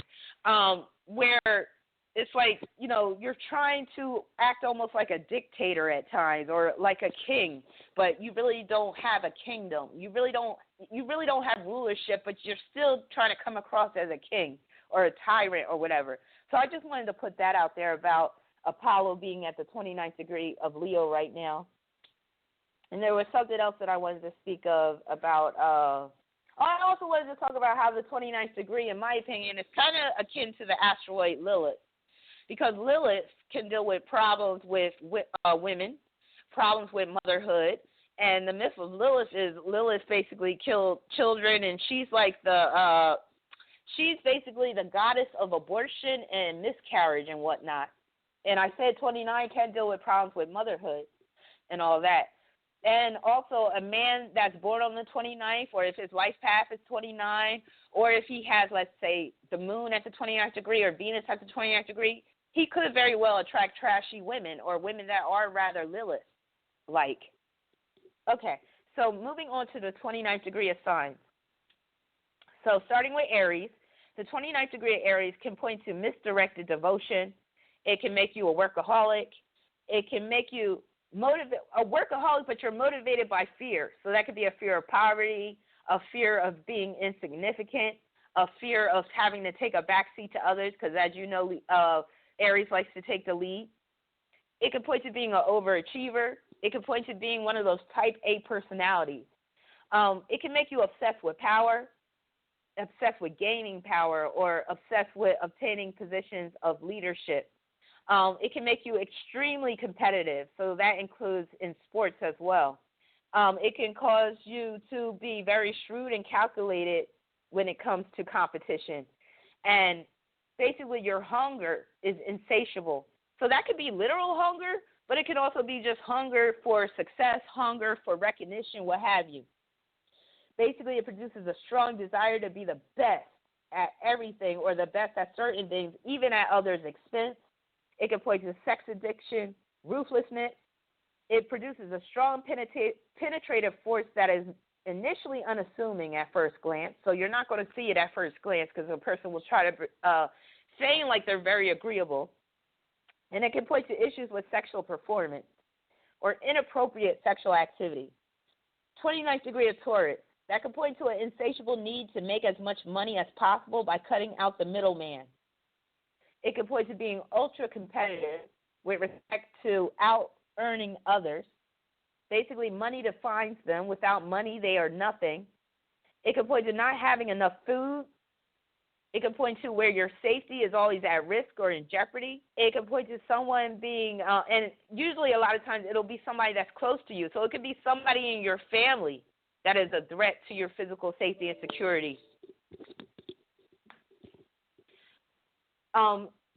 where it's like, you know, you're trying to act almost like a dictator at times or like a king, but you really don't have a kingdom. You really don't have rulership, but you're still trying to come across as a king or a tyrant or whatever. So I just wanted to put that out there about Apollo being at the 29th degree of Leo right now. And there was something else that I wanted to speak of about, I also wanted to talk about how the 29th degree, in my opinion, is kind of akin to the asteroid Lilith, because Lilith can deal with problems with women, problems with motherhood, and the myth of Lilith is Lilith basically killed children, and she's like she's basically the goddess of abortion and miscarriage and whatnot. And I said 29 can deal with problems with motherhood and all that. And also a man that's born on the 29th, or if his life path is 29, or if he has, let's say, the moon at the 29th degree or Venus at the 29th degree, he could very well attract trashy women or women that are rather Lilith-like. Okay, so moving on to the 29th degree of signs. So starting with Aries, the 29th degree of Aries can point to misdirected devotion. It can make you a workaholic. It can make you a workaholic, but you're motivated by fear. So that could be a fear of poverty, a fear of being insignificant, a fear of having to take a backseat to others, because as you know, Aries likes to take the lead. It could point to being an overachiever. It could point to being one of those type A personalities. It can make you obsessed with power, obsessed with gaining power, or obsessed with obtaining positions of leadership. It can make you extremely competitive, so that includes in sports as well. It can cause you to be very shrewd and calculated when it comes to competition. And basically your hunger is insatiable. So that could be literal hunger, but it can also be just hunger for success, hunger for recognition, what have you. Basically, it produces a strong desire to be the best at everything or the best at certain things, even at others' expense. It can point to sex addiction, ruthlessness. It produces a strong penetrative force that is initially unassuming at first glance. So you're not going to see it at first glance because a person will try to feign like they're very agreeable. And it can point to issues with sexual performance or inappropriate sexual activity. 29th degree of Taurus. That can point to an insatiable need to make as much money as possible by cutting out the middleman. It can point to being ultra competitive with respect to out-earning others. Basically, money defines them. Without money, they are nothing. It can point to not having enough food. It can point to where your safety is always at risk or in jeopardy. It can point to someone being, and usually a lot of times it'll be somebody that's close to you. So it could be somebody in your family that is a threat to your physical safety and security.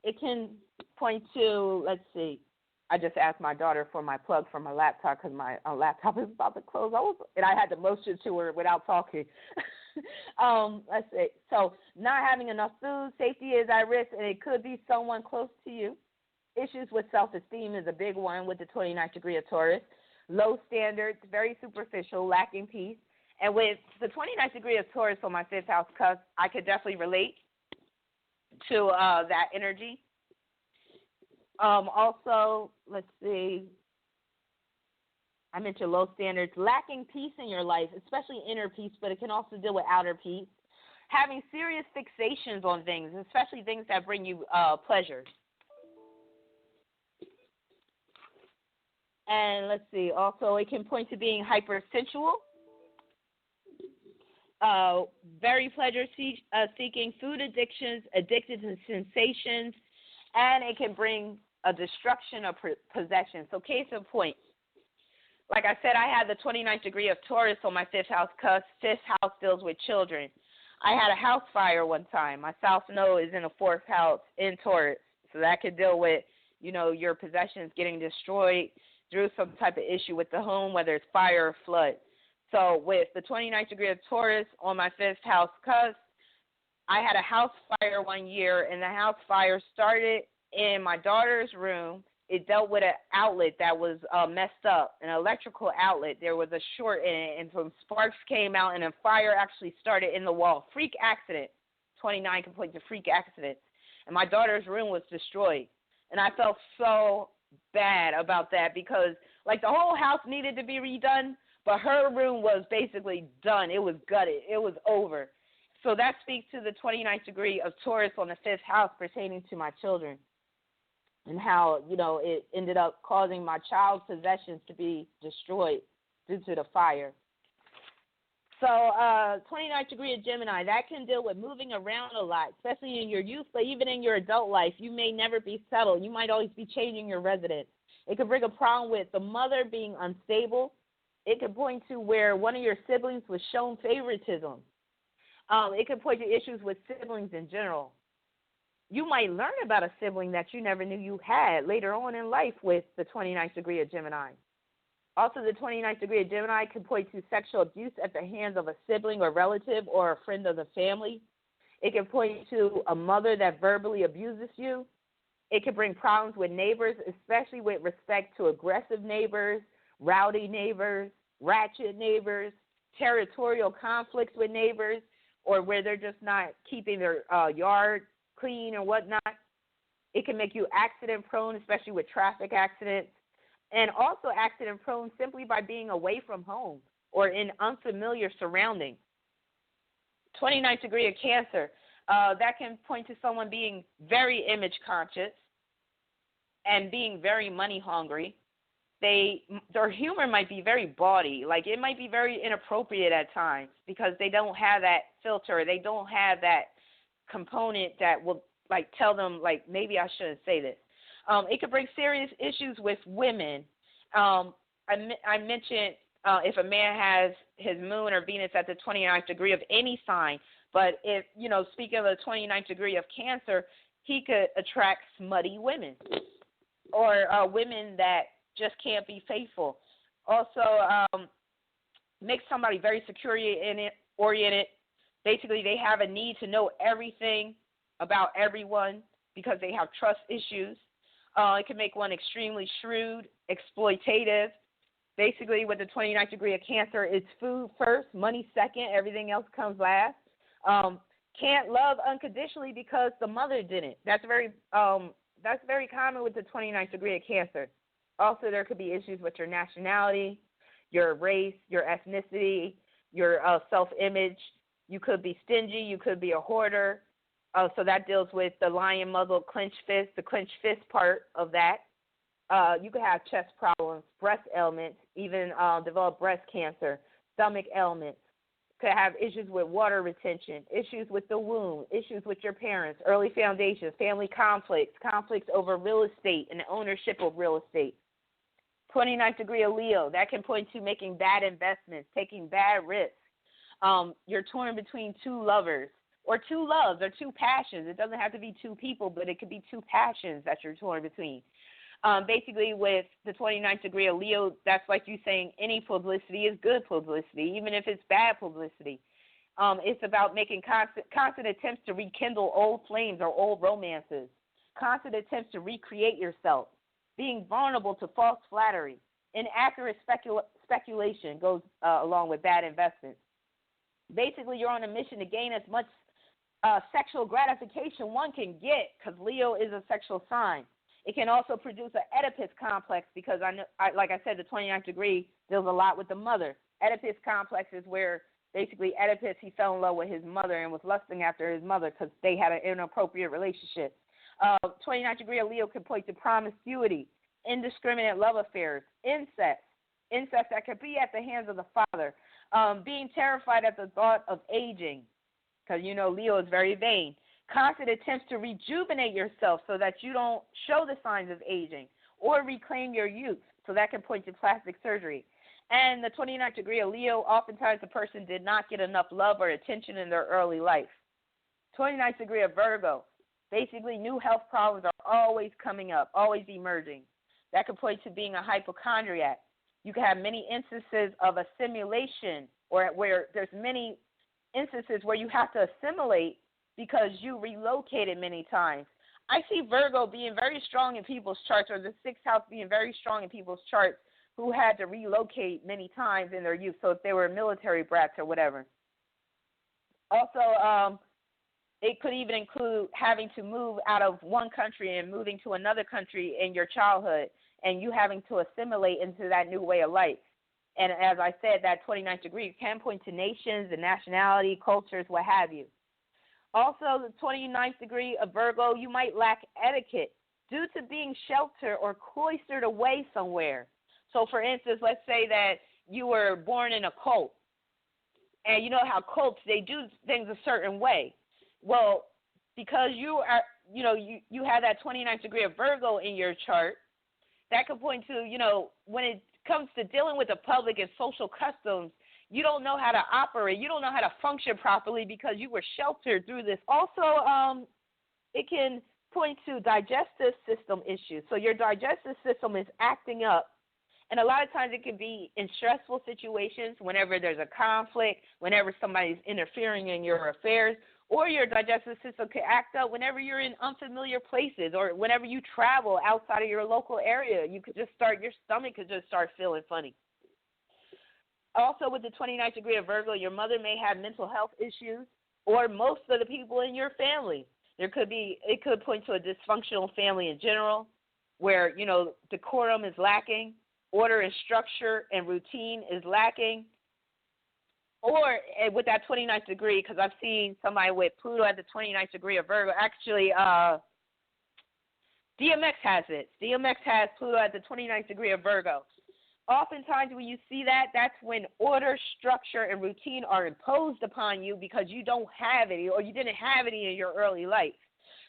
It can point to, let's see, I just asked my daughter for my plug for my laptop because my laptop is about to close. And I had to motion to her without talking. Let's see. So not having enough food, safety is at risk, and it could be someone close to you. Issues with self-esteem is a big one with the 29th degree of Taurus. Low standards, very superficial, lacking peace. And with the 29th degree of Taurus on my fifth house cusp, I could definitely relate to that energy. Also, let's see, I mentioned low standards, lacking peace in your life, especially inner peace, but it can also deal with outer peace. Having serious fixations on things, especially things that bring you pleasure. And let's see, also it can point to being hypersensual, very pleasure-seeking, food addictions, addicted to sensations, and it can bring a destruction of possession. So case in point, like I said, I had the 29th degree of Taurus on my fifth house cusp. Fifth house deals with children. I had a house fire one time. My South Node is in the fourth house in Taurus. So that could deal with, you know, your possessions getting destroyed through some type of issue with the home, whether it's fire or flood. So with the 29th degree of Taurus on my fifth house cusp, I had a house fire one year, and the house fire started in my daughter's room. It dealt with an outlet that was messed up, an electrical outlet. There was a short in it, and some sparks came out, and a fire actually started in the wall. Freak accident. 29 can point to freak accident. And my daughter's room was destroyed. And I felt so bad about that because, like, the whole house needed to be redone, but her room was basically done. It was gutted. It was over. So that speaks to the 29th degree of Taurus on the 5th house pertaining to my children and how, you know, it ended up causing my child's possessions to be destroyed due to the fire. So 29th degree of Gemini, that can deal with moving around a lot, especially in your youth, but even in your adult life. You may never be settled. You might always be changing your residence. It could bring a problem with the mother being unstable. It could point to where one of your siblings was shown favoritism. It could point to issues with siblings in general. You might learn about a sibling that you never knew you had later on in life with the 29th degree of Gemini. Also, the 29th degree of Gemini can point to sexual abuse at the hands of a sibling or relative or a friend of the family. It can point to a mother that verbally abuses you. It can bring problems with neighbors, especially with respect to aggressive neighbors, rowdy neighbors, ratchet neighbors, territorial conflicts with neighbors, or where they're just not keeping their yard clean or whatnot. It can make you accident prone, especially with traffic accidents, and also accident prone simply by being away from home or in unfamiliar surroundings. 29th degree of Cancer, that can point to someone being very image conscious and being very money hungry. Their humor might be very bawdy, like it might be very inappropriate at times because they don't have that filter. They don't have that component that will like tell them like maybe I shouldn't say this. It could bring serious issues with women. I mentioned if a man has his moon or Venus at the 29th degree of any sign, but if, you know, speaking of the 29th degree of Cancer, he could attract smutty women or women that just can't be faithful. Also, make somebody very security-oriented. Basically, they have a need to know everything about everyone because they have trust issues. It can make one extremely shrewd, exploitative. Basically, with the 29th degree of Cancer, it's food first, money second, everything else comes last. Can't love unconditionally because the mother didn't. That's very common with the 29th degree of Cancer. Also, there could be issues with your nationality, your race, your ethnicity, your self-image. You could be stingy. You could be a hoarder. So that deals with the lion, muzzle, clenched fist, the clenched fist part of that. You could have chest problems, breast ailments, even develop breast cancer, stomach ailments. Could have issues with water retention, issues with the womb, issues with your parents, early foundations, family conflicts over real estate and ownership of real estate. 29th degree of Leo, that can point to making bad investments, taking bad risks. You're torn between two lovers or two loves or two passions. It doesn't have to be two people, but it could be two passions that you're torn between. Basically, with the 29th degree of Leo, that's like you saying any publicity is good publicity, even if it's bad publicity. It's about making constant attempts to rekindle old flames or old romances, constant attempts to recreate yourself, being vulnerable to false flattery. Inaccurate speculation goes along with bad investments. Basically, you're on a mission to gain as much sexual gratification one can get because Leo is a sexual sign. It can also produce an Oedipus complex because, like I said, the 29th degree deals a lot with the mother. Oedipus complex is where basically Oedipus, he fell in love with his mother and was lusting after his mother because they had an inappropriate relationship. 29th degree of Leo can point to promiscuity, indiscriminate love affairs, incest that could be at the hands of the father, being terrified at the thought of aging because, you know, Leo is very vain. Constant attempts to rejuvenate yourself so that you don't show the signs of aging or reclaim your youth. So that can point to plastic surgery. And the 29th degree of Leo, oftentimes the person did not get enough love or attention in their early life. 29th degree of Virgo, basically new health problems are always coming up, always emerging. That could point to being a hypochondriac. You can have many instances of assimilation or where there's many instances where you have to assimilate because you relocated many times. I see Virgo being very strong in people's charts, or the sixth house being very strong in people's charts who had to relocate many times in their youth. So if they were military brats or whatever. Also, it could even include having to move out of one country and moving to another country in your childhood, and you having to assimilate into that new way of life. And as I said, that 29th degree can point to nations and nationality, cultures, what have you. Also, the 29th degree of Virgo, you might lack etiquette due to being sheltered or cloistered away somewhere. So, for instance, let's say that you were born in a cult, and you know how cults, they do things a certain way. Well, because you are, you have that 29th degree of Virgo in your chart, that could point to, when it comes to dealing with the public and social customs, you don't know how to operate. You don't know how to function properly because you were sheltered through this. Also, it can point to digestive system issues. So your digestive system is acting up. And a lot of times it can be in stressful situations, whenever there's a conflict, whenever somebody's interfering in your affairs, or your digestive system can act up whenever you're in unfamiliar places or whenever you travel outside of your local area. Your stomach could just start feeling funny. Also, with the 29th degree of Virgo, your mother may have mental health issues, or most of the people in your family. It could point to a dysfunctional family in general, where, decorum is lacking, order and structure and routine is lacking. Or with that 29th degree, because I've seen somebody with Pluto at the 29th degree of Virgo. Actually, DMX has it. DMX has Pluto at the 29th degree of Virgo. Oftentimes when you see that, that's when order, structure, and routine are imposed upon you because you don't have any, or you didn't have any in your early life.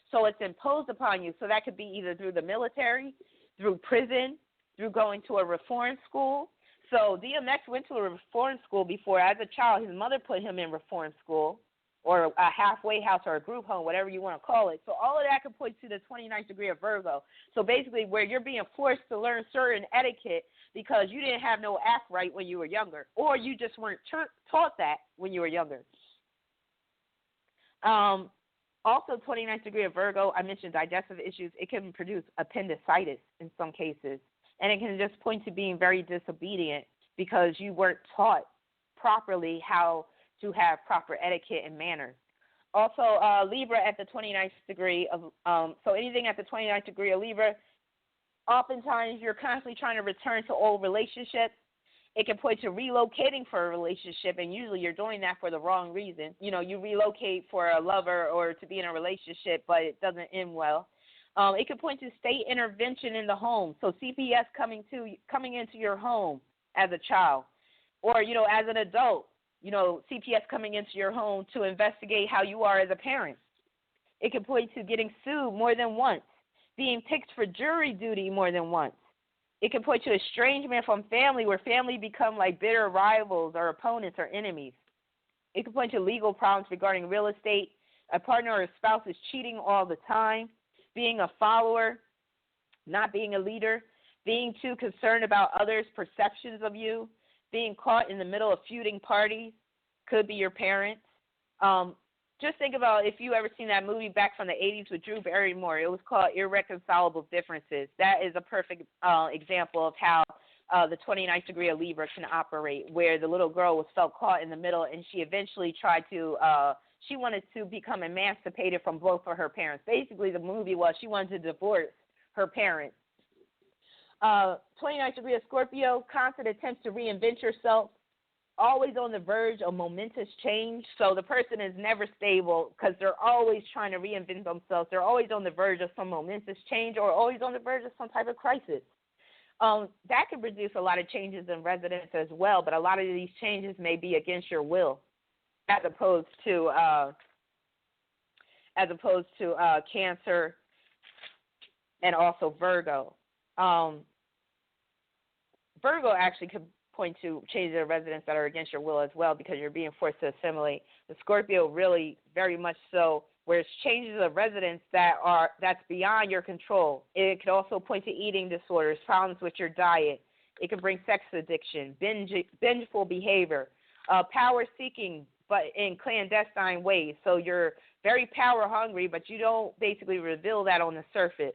So it's imposed upon you. So that could be either through the military, through prison, through going to a reform school. So DMX went to a reform school before. As a child, his mother put him in reform school, or a halfway house, or a group home, whatever you want to call it. So all of that could point to the 29th degree of Virgo. So basically where you're being forced to learn certain etiquette because you didn't have no act right when you were younger, or you just weren't taught that when you were younger. Also, 29th degree of Virgo, I mentioned digestive issues. It can produce appendicitis in some cases, and it can just point to being very disobedient because you weren't taught properly how to have proper etiquette and manners. Also, Libra at the 29th degree of, so anything at the 29th degree of Libra, oftentimes you're constantly trying to return to old relationships. It can point to relocating for a relationship, and usually you're doing that for the wrong reason. You relocate for a lover or to be in a relationship, but it doesn't end well. It could point to state intervention in the home, so CPS coming into your home as a child, or, as an adult, CPS coming into your home to investigate how you are as a parent. It could point to getting sued more than once, being picked for jury duty more than once. It can point to estrangement from family, where family become like bitter rivals or opponents or enemies. It can point to legal problems regarding real estate. A partner or a spouse is cheating all the time, being a follower, not being a leader, being too concerned about others' perceptions of you, being caught in the middle of feuding parties, could be your parents. Just think about if you ever seen that movie back from the 80s with Drew Barrymore. It was called Irreconcilable Differences. That is a perfect example of how the 29th degree of Libra can operate, where the little girl felt caught in the middle, and she eventually tried to she wanted to become emancipated from both of her parents. Basically, the movie was she wanted to divorce her parents. 29th degree of Scorpio, constant attempts to reinvent yourself, always on the verge of momentous change. So the person is never stable because they're always trying to reinvent themselves. They're always on the verge of some momentous change, or always on the verge of some type of crisis. That can produce a lot of changes in residence as well, but a lot of these changes may be against your will, as opposed to Cancer and also Virgo. Virgo actually could point to changes in residence that are against your will as well, because you're being forced to assimilate. The Scorpio really very much so, where it's changes of residence that's beyond your control. It could also point to eating disorders, problems with your diet. It can bring sex addiction, vengeful behavior, power-seeking, but in clandestine ways. So you're very power hungry, but you don't basically reveal that on the surface.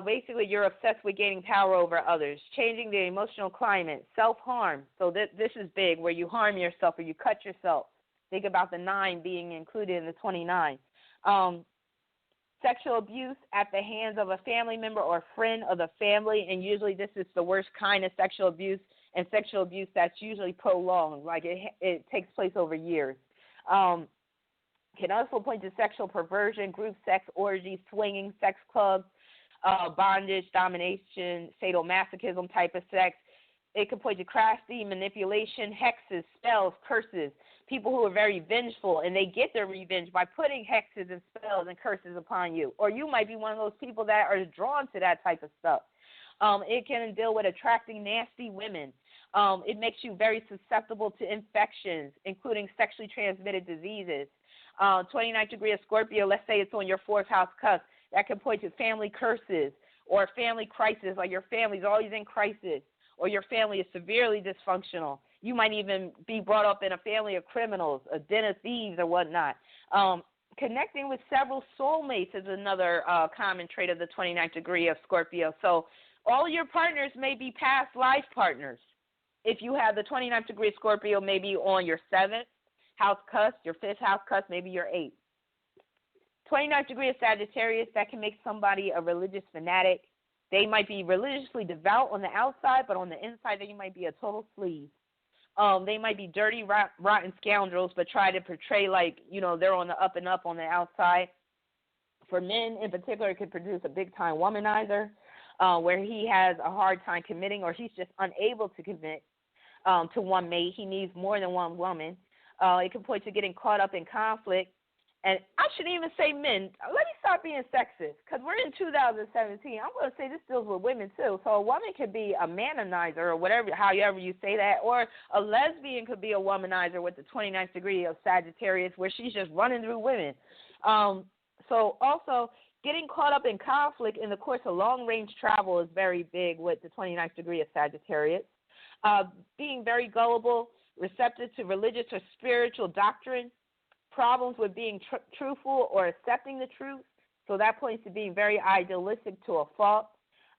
Basically, you're obsessed with gaining power over others, changing the emotional climate, self-harm. So this is big, where you harm yourself or you cut yourself. Think about the 9 being included in the 29. Sexual abuse at the hands of a family member or friend of the family, and usually this is the worst kind of sexual abuse, and sexual abuse that's usually prolonged, like it takes place over years. Can also point to sexual perversion, group sex, orgies, swinging, sex clubs, bondage, domination, sadomasochism type of sex. It can point to crafty manipulation, hexes, spells, curses, people who are very vengeful, and they get their revenge by putting hexes and spells and curses upon you. Or you might be one of those people that are drawn to that type of stuff. It can deal with attracting nasty women. It makes you very susceptible to infections, including sexually transmitted diseases. 29th degree of Scorpio, let's say it's on your 4th house cusp, that can point to family curses or family crisis, like your family's always in crisis, or your family is severely dysfunctional. You might even be brought up in a family of criminals, a den of thieves or whatnot. Connecting with several soulmates is another common trait of the 29th degree of Scorpio. So all your partners may be past life partners. If you have the 29th degree of Scorpio, maybe on your 7th house cusp, your 5th house cusp, maybe your 8th. 29th degree of Sagittarius, that can make somebody a religious fanatic. They might be religiously devout on the outside, but on the inside they might be a total sleaze. They might be dirty, rotten scoundrels, but try to portray like, they're on the up and up on the outside. For men in particular, it could produce a big-time womanizer where he has a hard time committing, or he's just unable to commit to one mate. He needs more than one woman. It can point to getting caught up in conflict. And I shouldn't even say men. Let me stop being sexist, because we're in 2017. I'm going to say this deals with women, too. So a woman could be a manonizer, or whatever, however you say that, or a lesbian could be a womanizer with the 29th degree of Sagittarius, where she's just running through women. So also, getting caught up in conflict in the course of long-range travel is very big with the 29th degree of Sagittarius. Being very gullible, receptive to religious or spiritual doctrine, problems with being truthful or accepting the truth. So that points to being very idealistic to a fault.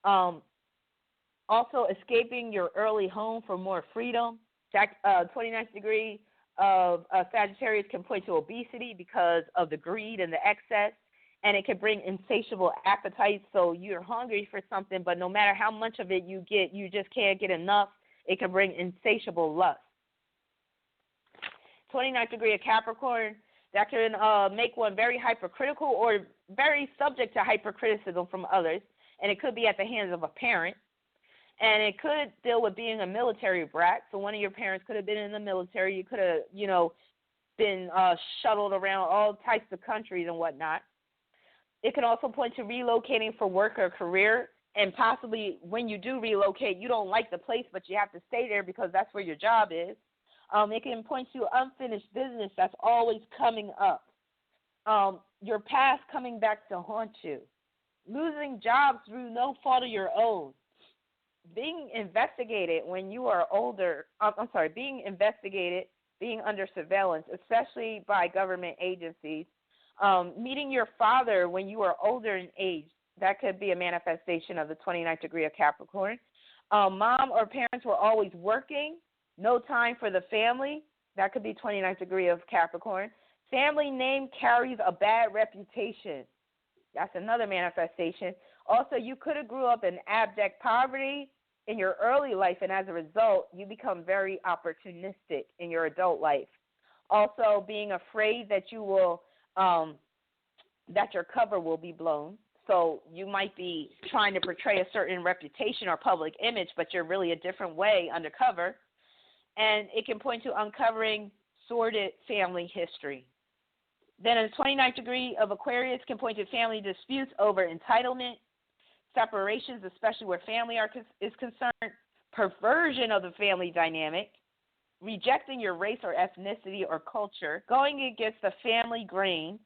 Also, escaping your early home for more freedom. 29th degree of Sagittarius can point to obesity because of the greed and the excess, and it can bring insatiable appetites. So you're hungry for something, but no matter how much of it you get, you just can't get enough. It can bring insatiable lust. 29th degree of Capricorn, that can make one very hypercritical or very subject to hypercriticism from others, and it could be at the hands of a parent. And it could deal with being a military brat. So one of your parents could have been in the military. You could have, been shuttled around all types of countries and whatnot. It can also point to relocating for work or career, and possibly when you do relocate, you don't like the place, but you have to stay there because that's where your job is. It can point to unfinished business that's always coming up. Your past coming back to haunt you. Losing jobs through no fault of your own. Being investigated when you are older. Being investigated, being under surveillance, especially by government agencies. Meeting your father when you are older in age. That could be a manifestation of the 29th degree of Capricorn. Mom or parents were always working. No time for the family. That could be 29th degree of Capricorn. Family name carries a bad reputation. That's another manifestation. Also, you could have grew up in abject poverty in your early life, and as a result, you become very opportunistic in your adult life. Also, being afraid that you will, that your cover will be blown. So you might be trying to portray a certain reputation or public image, but you're really a different way undercover. And it can point to uncovering sordid family history. Then a 29th degree of Aquarius can point to family disputes over entitlement, separations, especially where family is concerned, perversion of the family dynamic, rejecting your race or ethnicity or culture, going against the family grain,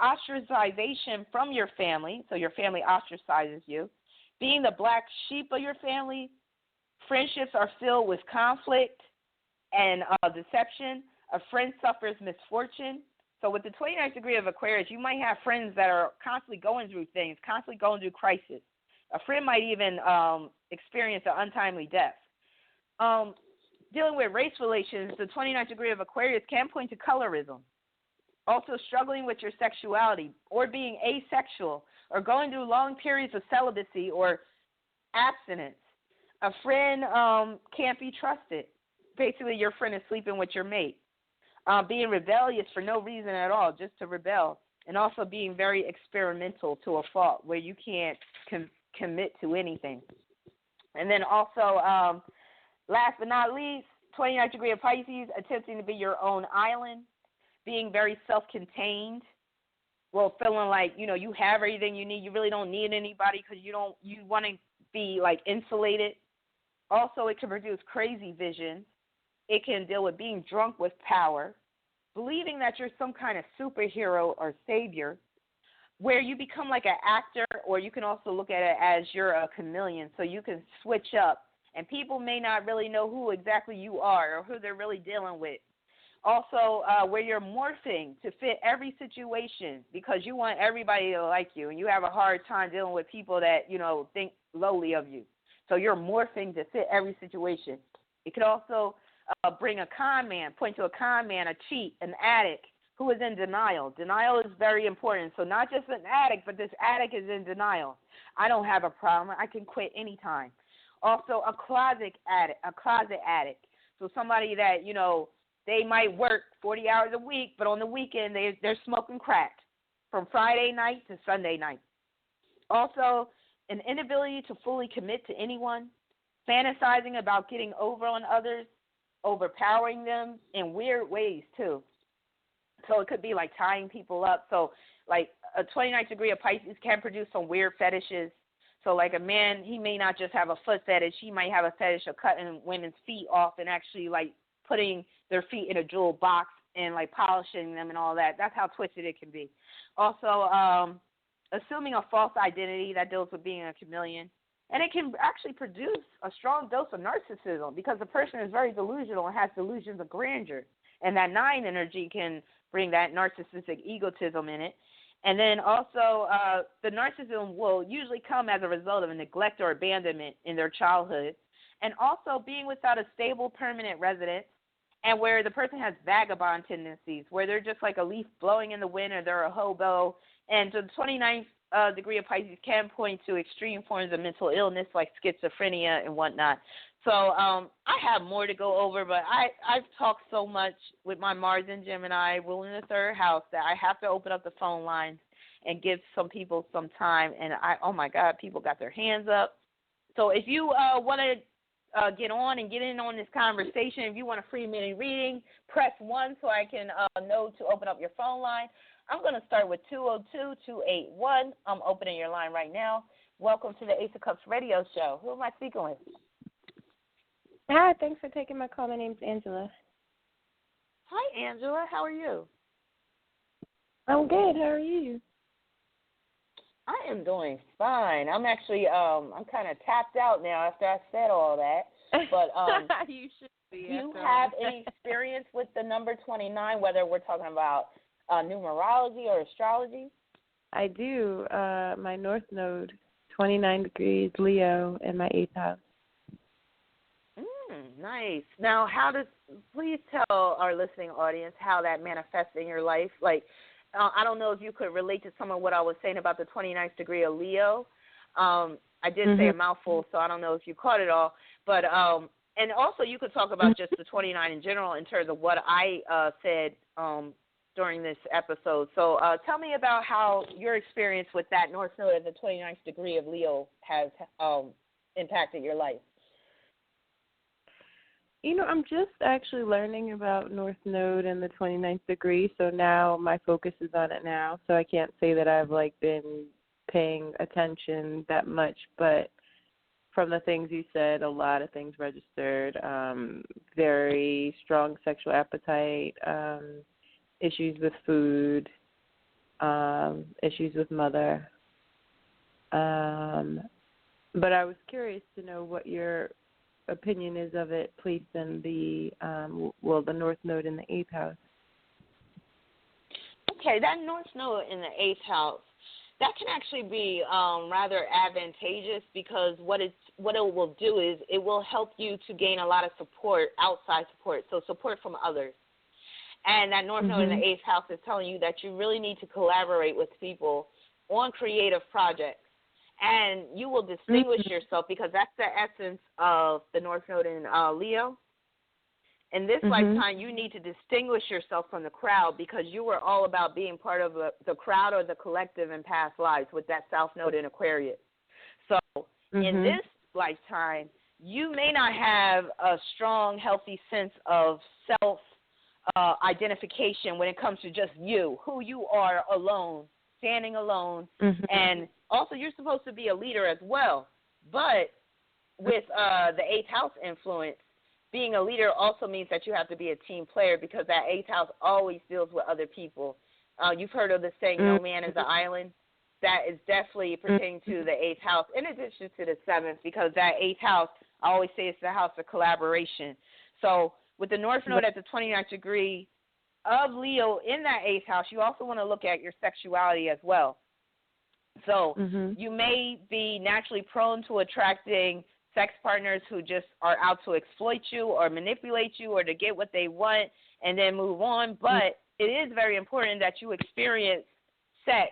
ostracization from your family, so your family ostracizes you, being the black sheep of your family, friendships are filled with conflict and deception, A friend suffers misfortune. So with the 29th degree of Aquarius, you might have friends that are constantly going through things, constantly going through crisis. A friend might even experience an untimely death. Dealing with race relations, the 29th degree of Aquarius can point to colorism. Also struggling with your sexuality or being asexual or going through long periods of celibacy or abstinence. A friend can't be trusted. Basically, your friend is sleeping with your mate. Being rebellious for no reason at all, just to rebel. And also being very experimental to a fault where you can't commit to anything. And then also, last but not least, 29th degree of Pisces, attempting to be your own island. Being very self-contained, well, feeling like, you have everything you need. You really don't need anybody because you want to be, like, insulated. Also, it can produce crazy visions. It can deal with being drunk with power, believing that you're some kind of superhero or savior, where you become like an actor, or you can also look at it as you're a chameleon, so you can switch up, and people may not really know who exactly you are or who they're really dealing with. Also, where you're morphing to fit every situation because you want everybody to like you, and you have a hard time dealing with people that, think lowly of you. So you're morphing to fit every situation. It could also bring a con man, point to a con man, a cheat, an addict who is in denial. Denial is very important. So not just an addict, but this addict is in denial. I don't have a problem. I can quit anytime. Also, a closet addict. So somebody that, they might work 40 hours a week, but on the weekend they're smoking crack from Friday night to Sunday night. Also, an inability to fully commit to anyone, fantasizing about getting over on others, overpowering them in weird ways too. So it could be like tying people up. So like a 29th degree of Pisces can produce some weird fetishes. So like a man, he may not just have a foot fetish. He might have a fetish of cutting women's feet off and actually like putting their feet in a jewel box and like polishing them and all that. That's how twisted it can be. Also, assuming a false identity that deals with being a chameleon. And it can actually produce a strong dose of narcissism because the person is very delusional and has delusions of grandeur. And that 9 energy can bring that narcissistic egotism in it. And then also the narcissism will usually come as a result of a neglect or abandonment in their childhood. And also being without a stable permanent residence and where the person has vagabond tendencies, where they're just like a leaf blowing in the wind or they're a hobo. And so the 29th degree of Pisces can point to extreme forms of mental illness like schizophrenia and whatnot. So I have more to go over, but I've talked so much with my Mars and Gemini ruling the third house that I have to open up the phone lines and give some people some time. And oh my God, people got their hands up. So if you want to get on and get in on this conversation, if you want a free mini reading, press 1 so I can know to open up your phone line. I'm going to start with 202-281. I'm opening your line right now. Welcome to the Ace of Cups radio show. Who am I speaking with? Hi, thanks for taking my call. My name's Angela. Hi, Angela. How are you? I'm good. How are you? I am doing fine. I'm actually, I'm kind of tapped out now after I said all that. But you should be. Do you have any experience with the number 29, whether we're talking about numerology or astrology? I do. My North Node, 29 degrees Leo in my 8th house. Nice. Now, please tell our listening audience how that manifests in your life. Like, I don't know if you could relate to some of what I was saying about the 29th degree of Leo. I did say a mouthful, so I don't know if you caught it all. But and also you could talk about just the 29 in general in terms of what I said during this episode. So tell me about how your experience with that North Node at the 29th degree of Leo has impacted your life. I'm just actually learning about North Node and the 29th degree, so now my focus is on it now. So I can't say that I've, been paying attention that much, but from the things you said, a lot of things registered, very strong sexual appetite, issues with food, issues with mother. But I was curious to know what your opinion is of it placed in the the North Node in the 8th house. Okay, that North Node in the 8th house, that can actually be rather advantageous, because what it will do is it will help you to gain a lot of support, outside support, so support from others. And that North Node in the 8th house is telling you that you really need to collaborate with people on creative projects. And you will distinguish yourself, because that's the essence of the North Node in Leo. In this lifetime, you need to distinguish yourself from the crowd, because you were all about being part of the crowd or the collective in past lives with that South Node in Aquarius. So in this lifetime, you may not have a strong, healthy sense of self-identification when it comes to just you, who you are alone, standing alone. And also, you're supposed to be a leader as well. But with the 8th house influence, being a leader also means that you have to be a team player, because that 8th house always deals with other people. You've heard of the saying, no man is an island. That is definitely pertaining to the 8th house, in addition to the 7th, because that 8th house, I always say, it's the house of collaboration. So with the North Node at the 29th degree of Leo in that 8th house, you also want to look at your sexuality as well. So you may be naturally prone to attracting sex partners who just are out to exploit you or manipulate you or to get what they want and then move on. But it is very important that you experience sex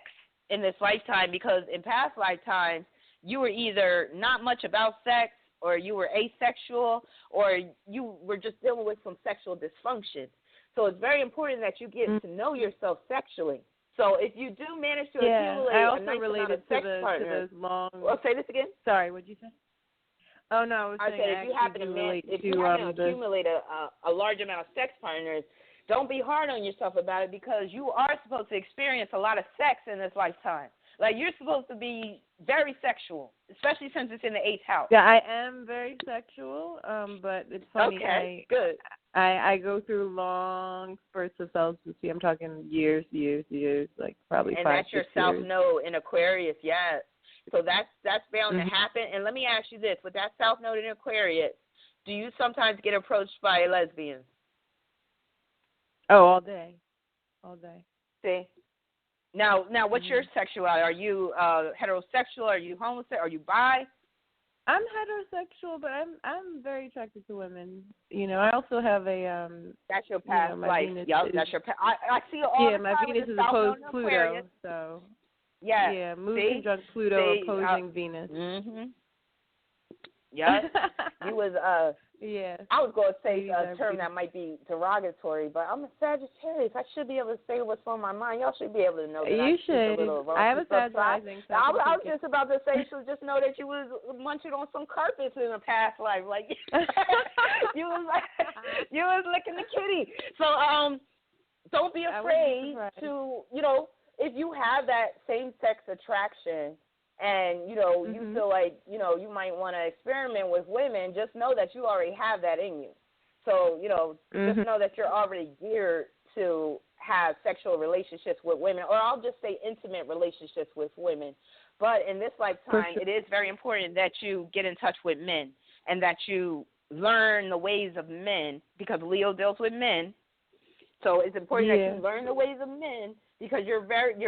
in this lifetime, because in past lifetimes, you were either not much about sex, or you were asexual, or you were just dealing with some sexual dysfunction. So it's very important that you get to know yourself sexually. So if you do manage to accumulate a nice amount of sex partners, well, say this again. Sorry, what did you say? Oh, no, I was saying if you happen to accumulate a large amount of sex partners, don't be hard on yourself about it, because you are supposed to experience a lot of sex in this lifetime. Like, you're supposed to be very sexual, especially since it's in the 8th house. Yeah, I am very sexual, but it's funny. Okay, good. I go through long spurts of celibacy. I'm talking years, like probably 5 years. And that's your South Node in Aquarius, yes. So that's bound to happen. And let me ask you this. With that South Node in Aquarius, do you sometimes get approached by lesbians? Oh, all day. All day. See? Now, what's your sexuality? Are you heterosexual? Are you homosexual? Are you bi? I'm heterosexual, but I'm very attracted to women. You know, I also have a That's your past life. Yep, that's your past. I see it all the time. Yeah, my Venus is opposed Pluto, so yeah, moon conjunct Pluto opposing Venus. Yeah, you was yeah. I was going to say a term that might be derogatory, but I'm a Sagittarius. I should be able to say what's on my mind. Y'all should be able to know that. You should. I have a Sag rising. So I was just about to say, so just know that you was munching on some carpets in a past life, like you was licking the kitty. So don't be afraid to, if you have that same sex attraction. And, you feel like, you might want to experiment with women, just know that you already have that in you. So, just know that you're already geared to have sexual relationships with women, or I'll just say intimate relationships with women. But in this lifetime, it is very important that you get in touch with men and that you learn the ways of men, because Leo deals with men. So it's important that you learn the ways of men, because you're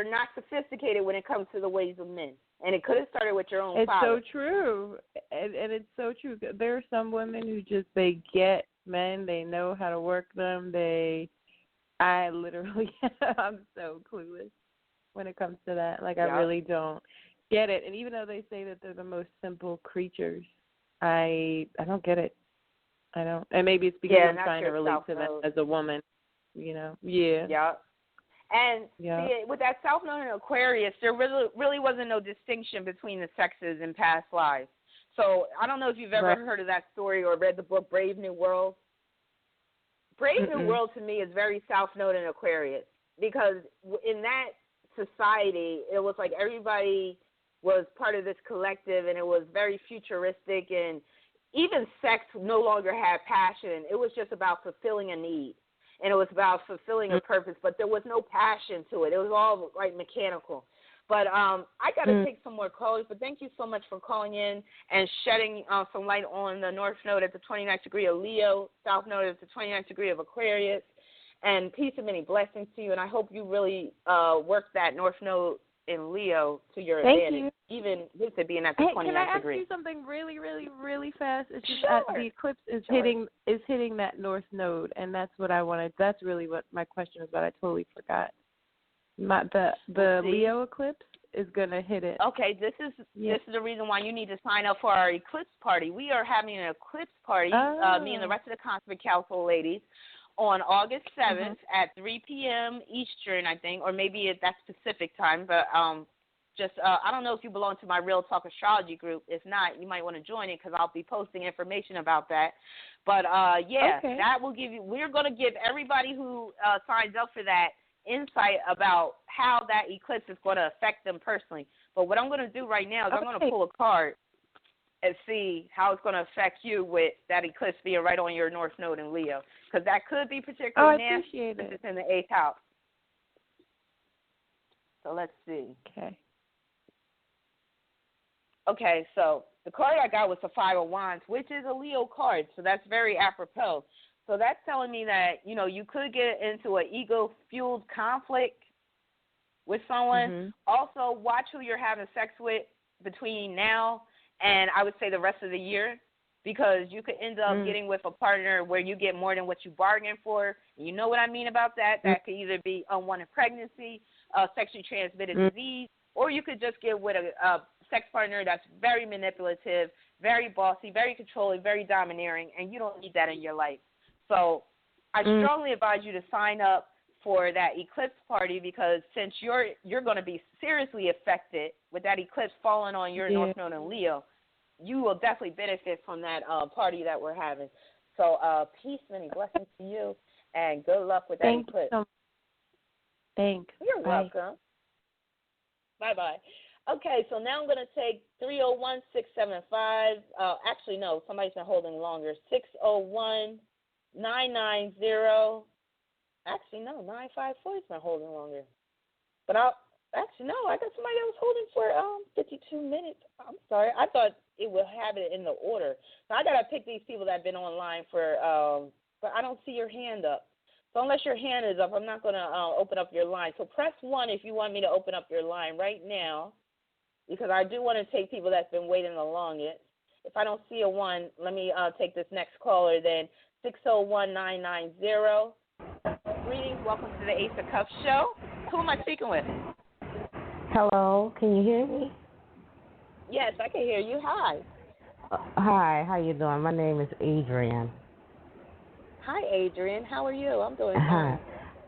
not sophisticated when it comes to the ways of men. And it could have started with your own father. It's so true. And it's so true. There are some women who they get men. They know how to work them. I literally, I'm so clueless when it comes to that. Like, I really don't get it. And even though they say that they're the most simple creatures, I don't get it. I don't. And maybe it's because I'm trying to relate to them as a woman, Yeah. Yeah. And see, with that South Node in Aquarius, there really wasn't no distinction between the sexes in past lives. So I don't know if you've ever heard of that story or read the book Brave New World. Brave New World to me is very South Node in Aquarius, because in that society, it was like everybody was part of this collective, and it was very futuristic, and even sex no longer had passion. It was just about fulfilling a need. And it was about fulfilling a purpose, but there was no passion to it. It was all like mechanical. But I got to take some more callers. But thank you so much for calling in and shedding some light on the North Node at the 29th degree of Leo, South Node at the 29th degree of Aquarius. And peace and many blessings to you. And I hope you really work that North Node in Leo to your advantage, even with it being at the 29th degree. Can I ask you something really, really, really fast? It's just the eclipse is hitting that North Node, and that's what I wanted. That's really what my question was about. I totally forgot. The Leo eclipse is gonna hit it. Okay, this is the reason why you need to sign up for our eclipse party. We are having an eclipse party, me and the rest of the Cosmic Council ladies, on August 7th at 3 p.m. Eastern, I think, or maybe that's Pacific time. But I don't know if you belong to my Real Talk Astrology group. If not, you might want to join it because I'll be posting information about that. But that will give you. We're going to give everybody who signs up for that insight about how that eclipse is going to affect them personally. But what I'm going to do right now is I'm going to pull a card and see how it's going to affect you with that eclipse being right on your North Node in Leo. Because that could be particularly nasty if it's in the 8th house. So let's see. Okay, so the card I got was the Five of Wands, which is a Leo card. So that's very apropos. So that's telling me that, you could get into an ego-fueled conflict with someone. Also, watch who you're having sex with between now and I would say the rest of the year, because you could end up getting with a partner where you get more than what you bargained for. You know what I mean about that? That could either be unwanted pregnancy, sexually transmitted disease, or you could just get with a sex partner that's very manipulative, very bossy, very controlling, very domineering, and you don't need that in your life. So I strongly advise you to sign up for that eclipse party, because since you're going to be seriously affected with that eclipse falling on your North Node in Leo, you will definitely benefit from that party that we're having. So peace, many blessings to you, and good luck with that eclipse. Thanks. You're welcome. Bye-bye. Okay, so now I'm going to take 301-675. Actually, no, somebody's been holding longer. 601-990. Actually, no, 954 has been holding longer. But I got somebody that was holding for 52 minutes. I'm sorry. I thought it would have it in the order. So I got to pick these people that have been online for, but I don't see your hand up. So unless your hand is up, I'm not going to open up your line. So press 1 if you want me to open up your line right now, because I do want to take people that's been waiting the longest. If I don't see a 1, let me take this next caller then. 601-990. Greetings. Welcome to the Ace of Cups show. Who am I speaking with? Hello. Can you hear me? Yes, I can hear you. Hi. Hi. How you doing? My name is Adrian. Hi, Adrian. How are you? I'm doing fine.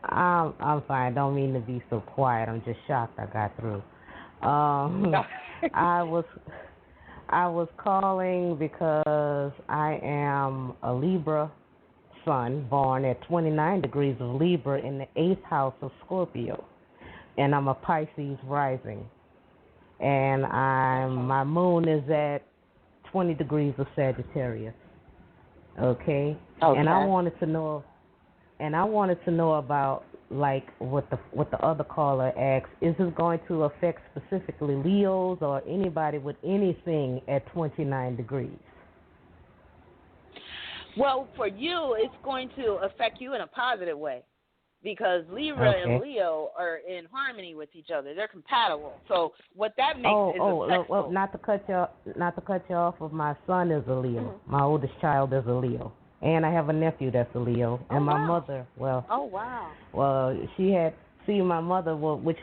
I'm fine. Don't mean to be so quiet. I'm just shocked I got through. I was calling because I am a Libra sun born at 29 degrees of Libra in the 8th house of Scorpio, and I'm a Pisces rising, and my moon is at 20 degrees of Sagittarius. Okay. And I wanted to know about, like, what the other caller asked. Is this going to affect specifically Leos or anybody with anything at 29 degrees? Well, for you, it's going to affect you in a positive way, because Libra and Leo are in harmony with each other. They're compatible. So what that makes is well, not to cut you off. Of my son is a Leo. My oldest child is a Leo, and I have a nephew that's a Leo. And my mother,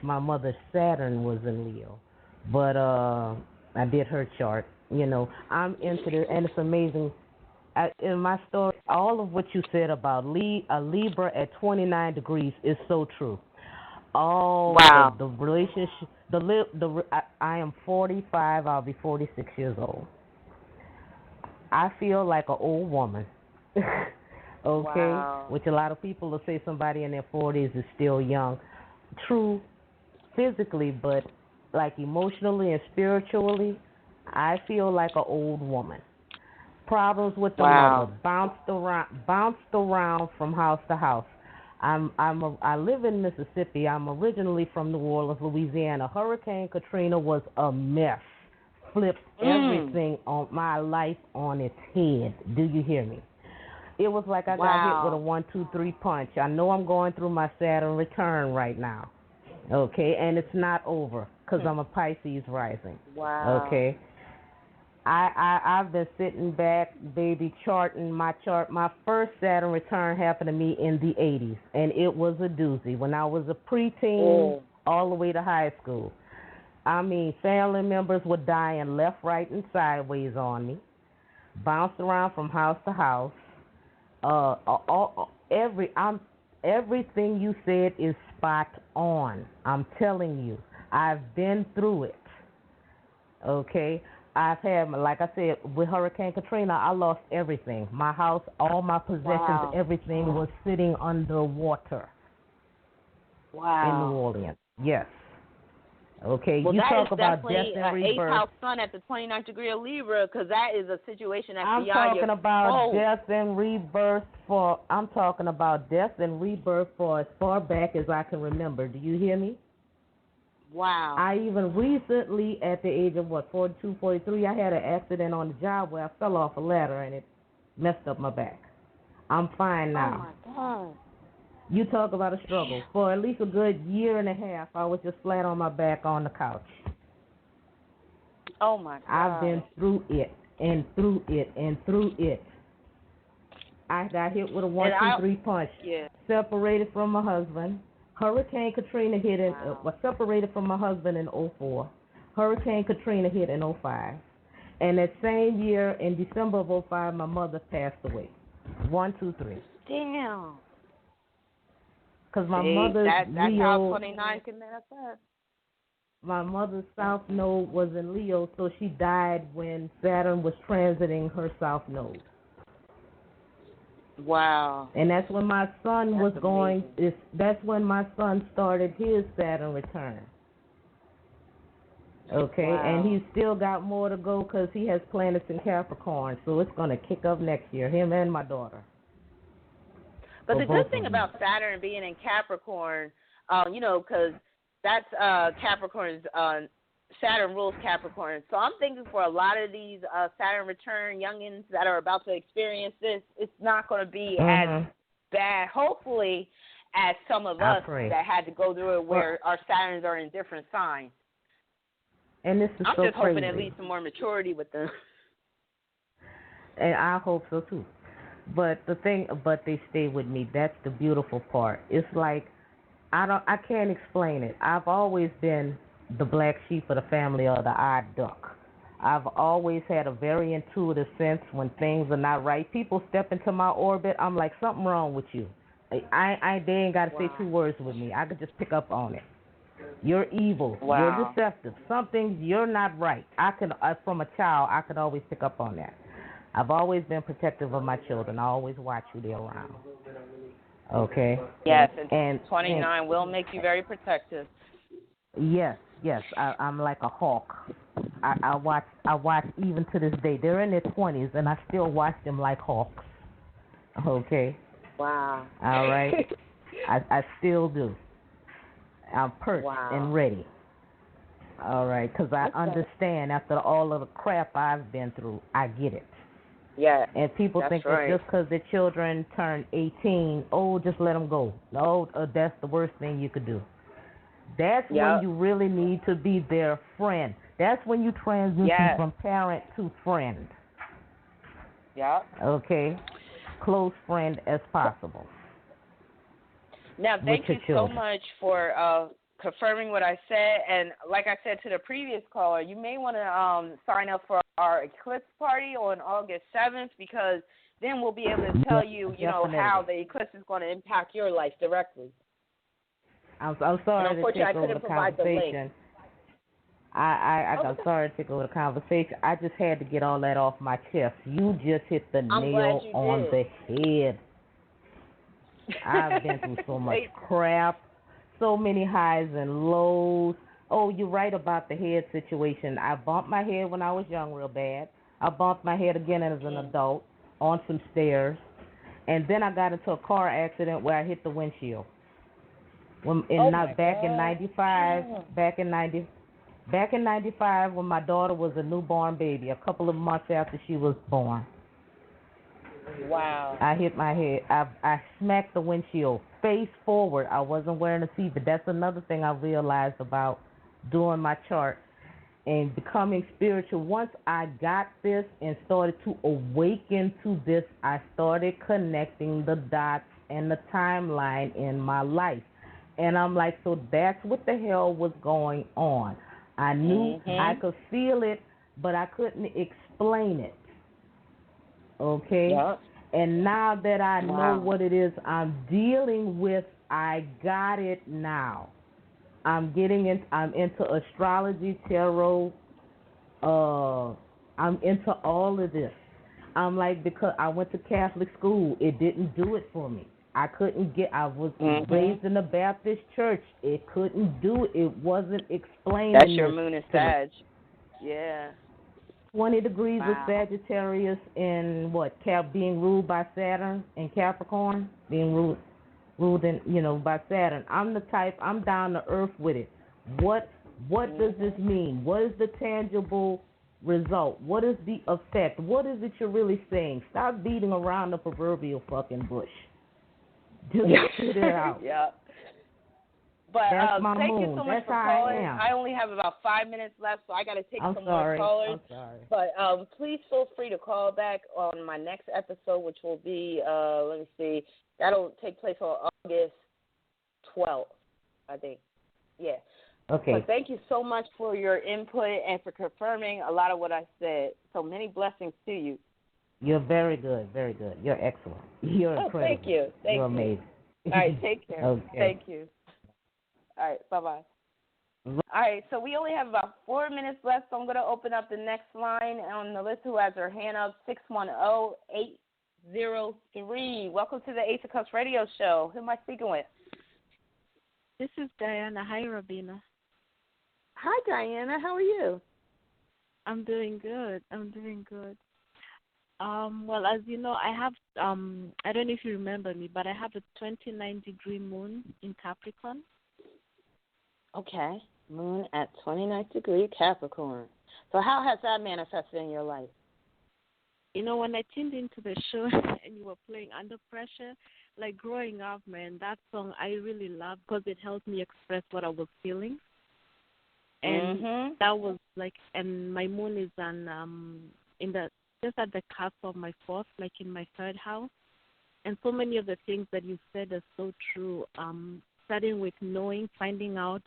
my mother's Saturn was in Leo, but I did her chart. I'm into it, and it's amazing. In my story, all of what you said about a Libra at 29 degrees is so true. The relationship, I am 45. I'll be 46 years old. I feel like an old woman. Which a lot of people will say somebody in their 40s is still young. True, physically, but like emotionally and spiritually, I feel like an old woman. Problems with the mother, bounced around from house to house. I live in Mississippi. I'm originally from New Orleans, Louisiana. Hurricane Katrina was a mess. Flipped everything on my life on its head. Do you hear me? It was like I got hit with a 1, 2, 3 punch. I know I'm going through my Saturn return right now. Okay, and it's not over because I'm a Pisces rising. Wow. Okay. I've been sitting back, baby, charting my chart. My first Saturn return happened to me in the 80s, and it was a doozy when I was a preteen all the way to high school. I mean, family members were dying left, right, and sideways on me. Bounced around from house to house. Everything you said is spot on. I'm telling you, I've been through it. Okay, I've had, like I said, with Hurricane Katrina, I lost everything. My house, all my possessions, everything was sitting underwater. Wow. In New Orleans, yes. Okay, well, you that talk is about definitely death and an rebirth. 8th house sun at the 29th degree of Libra, because that is a situation that's I'm beyond talking your about death and rebirth for. I'm talking about death and rebirth for as far back as I can remember. Do you hear me? Wow. I even recently, at the age of 42, 43, I had an accident on the job where I fell off a ladder and it messed up my back. I'm fine now. Oh my God. You talk about a struggle. For at least a good year and a half, I was just flat on my back on the couch. Oh my God. I've been through it and through it and through it. I got hit with a 1, 2, 3 punch. Yeah. Separated from my husband. Hurricane Katrina hit in, was separated from my husband in 2004. Hurricane Katrina hit in 2005. And that same year, in December of 2005, my mother passed away. 1, 2, 3. Damn. Because my mother's that's Leo. how 29 can manifest. My mother's South Node was in Leo, so she died when Saturn was transiting her South Node. Wow. And that's when my son was going. That's when my son started his Saturn return. Okay, wow. And he's still got more to go because he has planets in Capricorn, so it's going to kick up next year, him and my daughter. But the good thing about Saturn being in Capricorn, because that's Capricorn's, Saturn rules Capricorn. So I'm thinking for a lot of these Saturn return youngins that are about to experience this, it's not going to be as bad, hopefully, as some of us that had to go through it where our Saturns are in different signs. And this is I'm so just hoping crazy. at least some more maturity with them. And I hope so too. But they stay with me. That's the beautiful part. It's like I can't explain it. I've always been the black sheep of the family or the odd duck. I've always had a very intuitive sense when things are not right. People step into my orbit, I'm like, something wrong with you. They ain't got to say 2 words with me. I could just pick up on it. You're evil. You're deceptive. You're not right. From a child, I could always pick up on that. I've always been protective of my children. I always watch who they're around. Okay? Yes, and 29 will make you very protective. Yes. I'm like a hawk. I watch even to this day. They're in their 20s, and I still watch them like hawks. Okay? Wow. All right? I still do. I'm perched and ready. All right? Because I understand after all of the crap I've been through, I get it. Yeah. And people think that just because their children turn 18, just let them go. No, that's the worst thing you could do. That's when you really need to be their friend. That's when you transition from parent to friend. Yeah. Okay? Close friend as possible. Now, thank you so much for confirming what I said. And like I said to the previous caller, you may want to sign up for our eclipse party on August 7th because then we'll be able to tell you, how the eclipse is going to impact your life directly. I'm sorry to take over the conversation. I'm sorry to take over the conversation. I just had to get all that off my chest. You just hit the nail on the head. I've been through so much crap, so many highs and lows. Oh, you're right about the head situation. I bumped my head when I was young real bad. I bumped my head again as an adult on some stairs. And then I got into a car accident where I hit the windshield. Back in '95, when my daughter was a newborn baby, a couple of months after she was born. Wow. I hit my head. I smacked the windshield face forward. I wasn't wearing a seat, but that's another thing I realized about doing my chart and becoming spiritual. Once I got this and started to awaken to this, I started connecting the dots and the timeline in my life. And I'm like, so that's what the hell was going on. I knew I could feel it, but I couldn't explain it. Okay? Yeah. And now that I know what it is I'm dealing with, I got it now. I'm into astrology, tarot. I'm into all of this. I'm like, because I went to Catholic school, it didn't do it for me. I was raised in a Baptist church. It couldn't do it. It wasn't explaining. That's your moon and Sag. Yeah. 20 degrees of Sagittarius in being ruled by Saturn in Capricorn, being ruled by Saturn. I'm the type, I'm down to earth with it. What does this mean? What is the tangible result? What is the effect? What is it you're really saying? Stop beating around the proverbial fucking bush. Just get it out. Yeah. But thank you so much for calling. I only have about 5 minutes left, so I got to take some more callers. I'm sorry. But please feel free to call back on my next episode, which will be, let me see, that'll take place on August 12th, I think. Yeah. Okay. But thank you so much for your input and for confirming a lot of what I said. So many blessings to you. You're very good, very good. You're excellent. You're incredible. Thank you. You're amazing. All right, take care. Okay. Thank you. All right, bye-bye. All right, so we only have about 4 minutes left, so I'm going to open up the next line on the list who has her hand up, 610-803. Welcome to the Ace of Cups radio show. Who am I speaking with? This is Diana. Hi, Robina. Hi, Diana. How are you? I'm doing good. Well, as you know, I have, I don't know if you remember me, but I have a 29-degree moon in Capricorn. Okay. Moon at 29th degree Capricorn. So how has that manifested in your life? You know, when I tuned into the show and you were playing Under Pressure, like growing up, man, that song I really loved because it helped me express what I was feeling. And that was like, and my moon is just at the cusp of my fourth, like in my third house. And so many of the things that you said are so true. Starting with finding out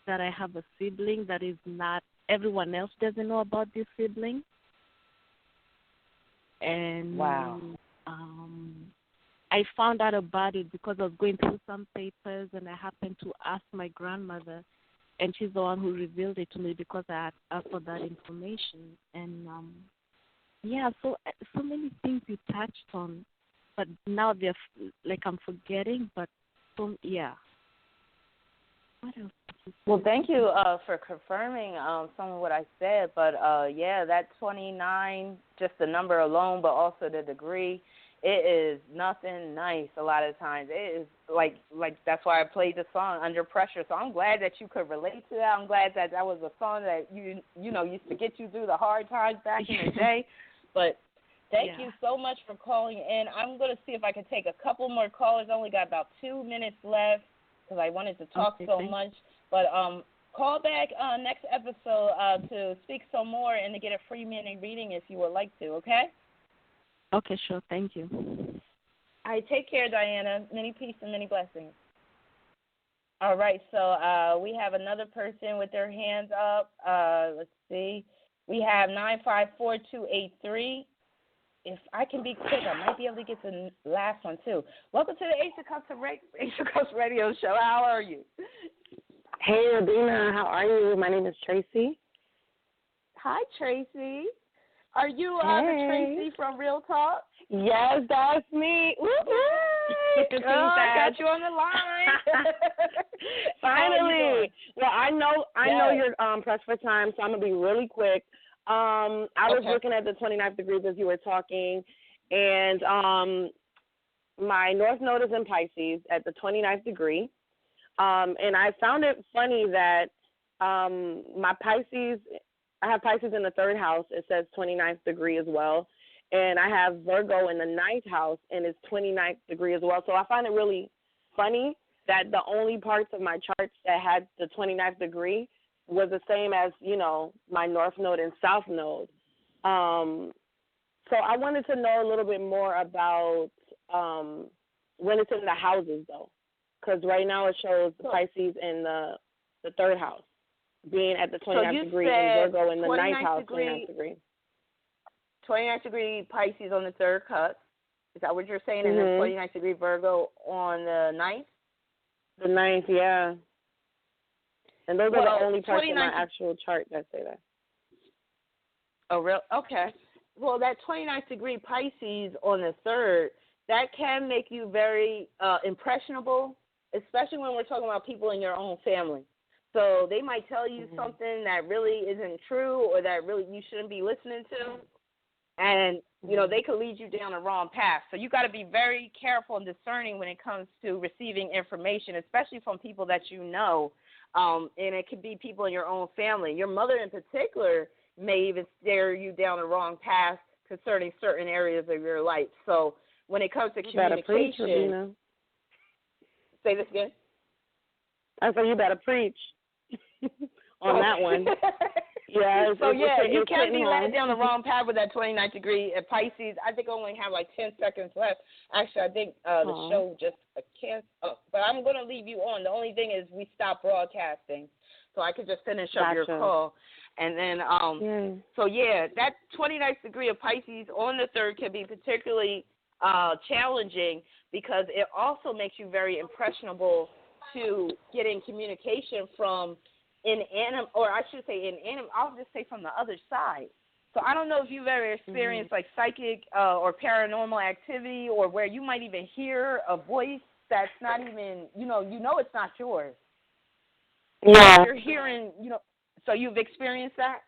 that I have a sibling that is not, everyone else doesn't know about this sibling. And I found out about it because I was going through some papers and I happened to ask my grandmother, and she's the one who revealed it to me because I had asked for that information. And so many things you touched on, but now they're like I'm forgetting. But what else? Well, thank you for confirming some of what I said. But that 29, just the number alone, but also the degree, it is nothing nice a lot of times. It is like that's why I played the song Under Pressure. So I'm glad that you could relate to that. I'm glad that was a song that you used to get you through the hard times back in the day. But thank you so much for calling in. I'm going to see if I can take a couple more callers. I only got about 2 minutes left because I wanted to talk so much. But call back next episode to speak some more and to get a free mini reading if you would like to, okay? Okay, sure. Thank you. All right, take care, Diana. Many peace and many blessings. All right, so we have another person with their hands up. Let's see. We have 954-283. If I can be quick, I might be able to get the last one, too. Welcome to the Ace of Cups radio show. How are you? Hey, Rabina. How are you? My name is Tracy. Hi, Tracy. Are you the Tracy from Real Talk? Yes, that's me. I got you on the line. Finally. Well, I know you're pressed for time, so I'm going to be really quick. I was looking at the 29th degrees as you were talking, and my North Node is in Pisces at the 29th degree. And I found it funny that my Pisces, I have Pisces in the 3rd house. It says 29th degree as well. And I have Virgo in the 9th house, and it's 29th degree as well. So I find it really funny that the only parts of my charts that had the 29th degree was the same as, you know, my North Node and South Node. So I wanted to know a little bit more about when it's in the houses, though, because right now it shows the Pisces in the 3rd house being at the 29th degree and Virgo in the 9th house, 29th degree. 29th degree Pisces on the 3rd cusp. Is that what you're saying? And then 29th degree Virgo on the 9th? The 9th, yeah. And those are the only parts in my actual chart that say that. Oh, real? Okay. Well, that 29th degree Pisces on the 3rd, that can make you very impressionable, especially when we're talking about people in your own family. So they might tell you something that really isn't true or that really you shouldn't be listening to. And, you know, they could lead you down the wrong path. So you got to be very careful and discerning when it comes to receiving information, especially from people that you know. And it could be people in your own family. Your mother in particular may even steer you down the wrong path concerning certain areas of your life. So when it comes to communication, say this again. I said you better preach on that one. Yeah. So you can be led down the wrong path with that 29th degree at Pisces. I think I only have like 10 seconds left. Actually, I think the show just canceled. But I'm going to leave you on. The only thing is we stopped broadcasting, so I could just finish up your call. And then, that 29th degree of Pisces on the 3rd can be particularly challenging because it also makes you very impressionable to getting communication from inanimate, or I should say inanimate, I'll just say from the other side. So I don't know if you've ever experienced like psychic or paranormal activity, or where you might even hear a voice that's not even, you know it's not yours. Yeah. You're hearing, so you've experienced that?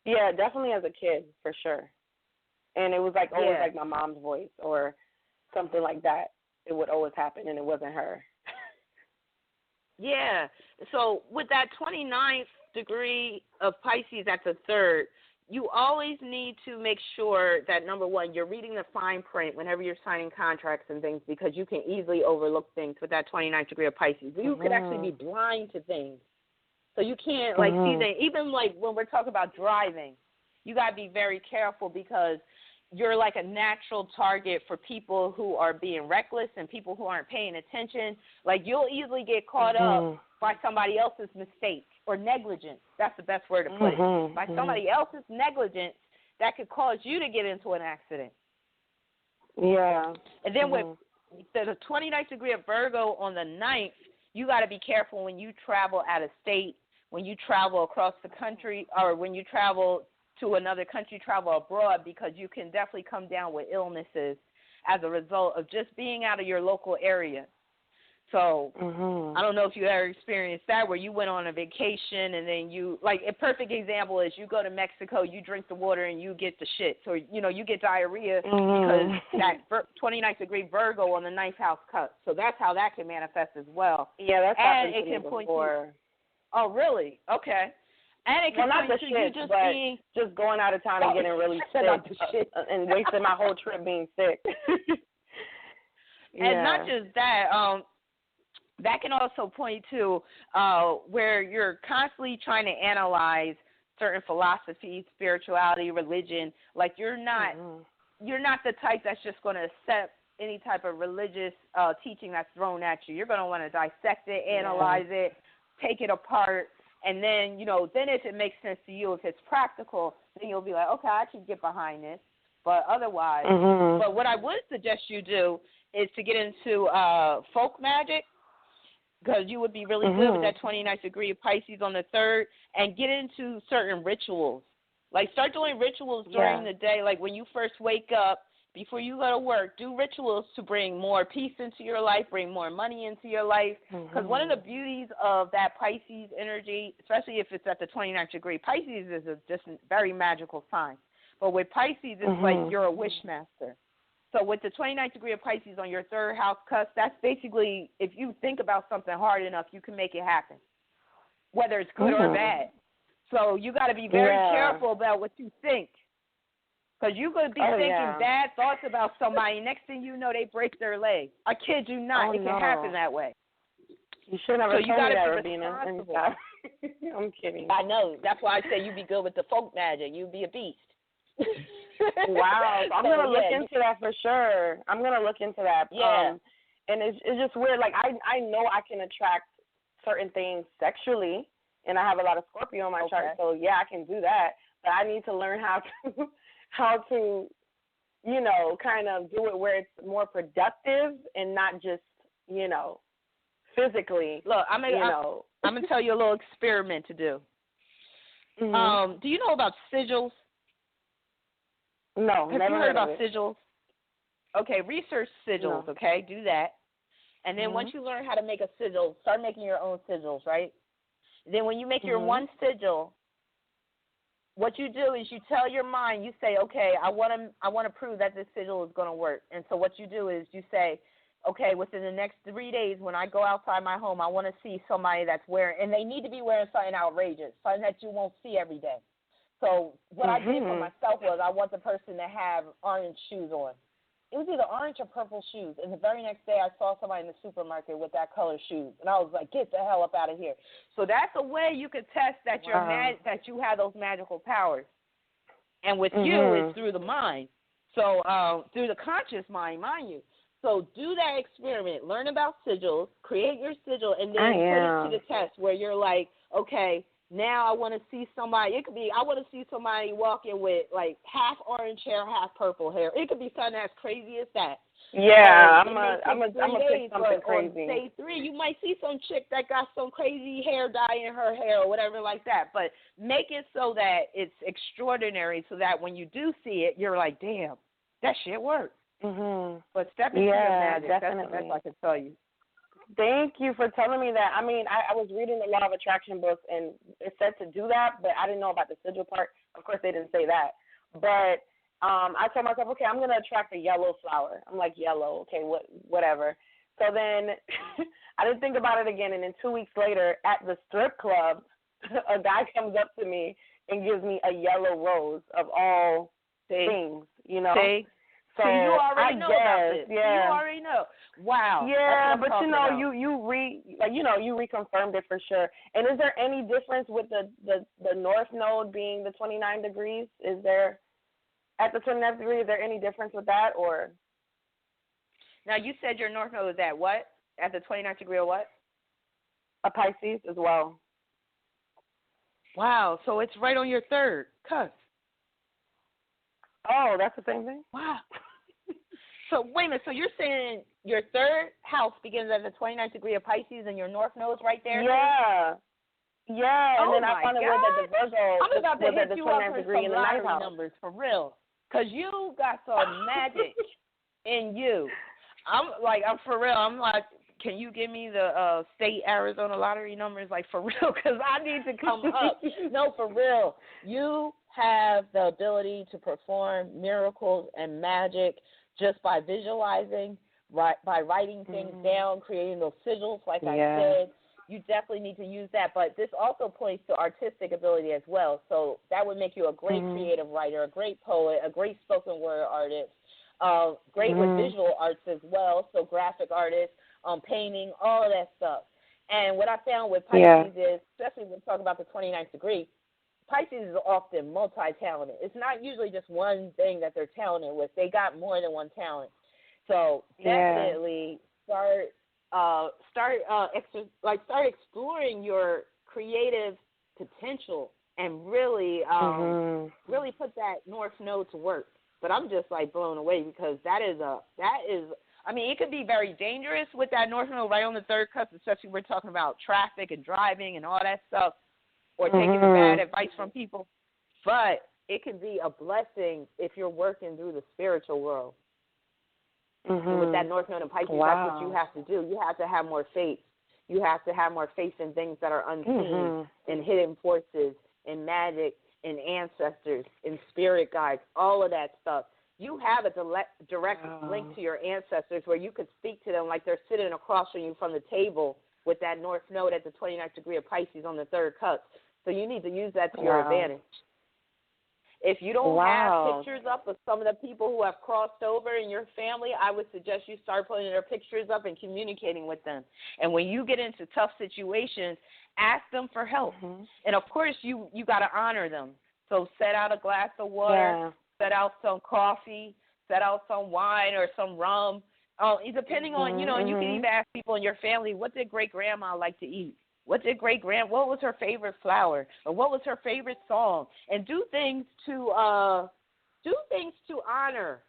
Yeah, definitely as a kid, for sure. And it was like always like my mom's voice or something like that. It would always happen, and it wasn't her. Yeah. So with that 29th degree of Pisces at the 3rd, you always need to make sure that, number one, you're reading the fine print whenever you're signing contracts and things, because you can easily overlook things with that 29th degree of Pisces. You could actually be blind to things. So you can't, see things. Even, when we're talking about driving, you got to be very careful because you're like a natural target for people who are being reckless and people who aren't paying attention. Like, you'll easily get caught up by somebody else's mistake or negligence. That's the best word to put it. By somebody else's negligence that could cause you to get into an accident. Yeah. And then with the 29th degree of Virgo on the 9th, you got to be careful when you travel out of state, when you travel across the country, or when you travel to another country, travel abroad, because you can definitely come down with illnesses as a result of just being out of your local area. So I don't know if you ever experienced that, where you went on a vacation and then you, a perfect example is you go to Mexico, you drink the water and you get the shit. So, you get diarrhea because that 29th degree Virgo on the 9th house cut. So that's how that can manifest as well. Yeah, that's happened to me before. Oh, really? Okay. And it can not the shit, but just going out of town and getting really sick and wasting my whole trip being sick. And not just that, that can also point to where you're constantly trying to analyze certain philosophies, spirituality, religion. Like, you're not the type that's just going to accept any type of religious teaching that's thrown at you. You're going to want to dissect it, analyze it, take it apart, and then, then if it makes sense to you, if it's practical, then you'll be like, okay, I can get behind this. But otherwise, but what I would suggest you do is to get into folk magic, because you would be really good with that 29th degree of Pisces on the 3rd, and get into certain rituals. Like, start doing rituals during the day. Like, when you first wake up, before you go to work, do rituals to bring more peace into your life, bring more money into your life. Because one of the beauties of that Pisces energy, especially if it's at the 29th degree, Pisces is just a very magical sign. But with Pisces, it's like you're a wish master. So with the 29th degree of Pisces on your third house cusp, that's basically if you think about something hard enough, you can make it happen, whether it's good or bad. So you got to be very careful about what you think, because you could be thinking bad thoughts about somebody. Next thing you know, they break their leg. I kid you not. It can happen that way. You should never told me that, Rabina. I'm kidding. I know. That's why I say you be good with the folk magic. You be a beast. Wow. I'm going to look into that for sure. I'm going to look into that. Yeah. And it's just weird. Like, I know I can attract certain things sexually, and I have a lot of Scorpio on my chart, so, yeah, I can do that. But I need to learn how to, you know, kind of do it where it's more productive and not just, you know, physically. Look, I'm going to tell you a little experiment to do. Mm-hmm. Do you know about sigils? No, have never you heard about it. sigils? Okay, research sigils, okay? Do that. And then once you learn how to make a sigil, start making your own sigils, right? Then when you make your one sigil, what you do is you tell your mind, you say, okay, I want to prove that this sigil is going to work. And so what you do is you say, okay, within the next 3 days when I go outside my home, I want to see somebody that's wearing, and they need to be wearing something outrageous, something that you won't see every day. So what I did for myself was I want the person to have orange shoes on. It was either orange or purple shoes. And the very next day I saw somebody in the supermarket with that color shoes. And I was like, get the hell up out of here. So that's a way you could test that that you have those magical powers. And with you, it's through the mind. So through the conscious mind you. So do that experiment. Learn about sigils. Create your sigil. And then put it to the test where you're like, okay, now I want to see somebody. It could be I want to see somebody walking with like half orange hair, half purple hair. It could be something as crazy as that. Yeah, I'm gonna pick something crazy. On day 3, you might see some chick that got some crazy hair dye in her hair or whatever like that. But make it so that it's extraordinary, so that when you do see it, you're like, damn, that shit worked. But step into your magic. Definitely. That's the best I can tell you. Thank you for telling me that. I mean, I was reading the Law of Attraction book, and it said to do that, but I didn't know about the sigil part. Of course, they didn't say that. But I told myself, okay, I'm going to attract a yellow flower. I'm like, yellow, okay, whatever. So then I didn't think about it again, and then 2 weeks later at the strip club, a guy comes up to me and gives me a yellow rose of all things, you know. So you already know about this. Yeah. You already know. Wow. Yeah, but you know, you reconfirmed it for sure. And is there any difference with the north node being the 29 degrees? Is there at the 29th degree? Is there any difference with that, or? Now you said your north node is at what? At the 29th degree or what? A Pisces as well. Wow. So it's right on your third cusp. Oh, that's the same thing? Wow. So wait a minute. So you're saying your third house begins at the 29th degree of Pisces, and your north node is right there? Yeah. Yeah, and then I found out that the Virgo I'm about to hit you up for some lottery numbers for real, because you got some magic in you. I'm for real. I'm like, can you give me the state Arizona lottery numbers, like for real? Because I need to come up. No, for real. You have the ability to perform miracles and magic just by visualizing, by writing things down, creating those sigils, like I said. You definitely need to use that. But this also points to artistic ability as well. So that would make you a great creative writer, a great poet, a great spoken word artist, great with visual arts as well, so graphic artists, painting, all of that stuff. And what I found with Pisces is, especially when we talk about the 29th degree, Pisces is often multi-talented. It's not usually just one thing that they're talented with. They got more than one talent. So definitely start exploring your creative potential and really really put that north node to work. But I'm just like blown away, because that is I mean, it could be very dangerous with that north node right on the third cusp, especially we're talking about traffic and driving and all that stuff, or taking the bad advice from people. But it can be a blessing if you're working through the spiritual world. And with that north node and Pisces, that's what you have to do. You have to have more faith. You have to have more faith in things that are unseen, in hidden forces, in magic, in ancestors, in spirit guides, all of that stuff. you have a direct link to your ancestors where you could speak to them like they're sitting across from you from the table with that North Node at the 29th degree of Pisces on the third cusp. So you need to use that to your advantage. If you don't have pictures up of some of the people who have crossed over in your family, I would suggest you start putting their pictures up and communicating with them. And when you get into tough situations, ask them for help. And, of course, you got to honor them. So set out a glass of water, set out some coffee, set out some wine or some rum. Depending on, and you can even ask people in your family, what did great-grandma like to eat? What was her favorite flower? Or what was her favorite song? And do things to honor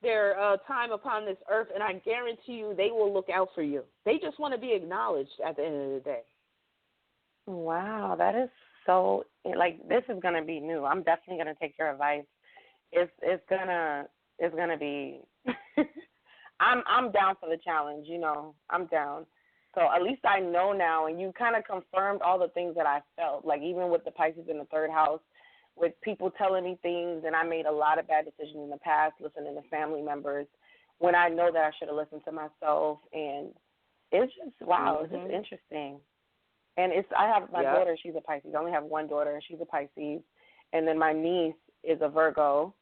their time upon this earth, and I guarantee you they will look out for you. They just want to be acknowledged at the end of the day. Wow, that is so, this is going to be new. I'm definitely going to take your advice. It's gonna be, I'm down for the challenge, I'm down. So at least I know now, and you kind of confirmed all the things that I felt, like even with the Pisces in the third house, with people telling me things, and I made a lot of bad decisions in the past, listening to family members, when I know that I should have listened to myself, and it's just, it's just interesting. And I have my daughter, she's a Pisces. I only have one daughter, she's a Pisces, and then my niece is a Virgo.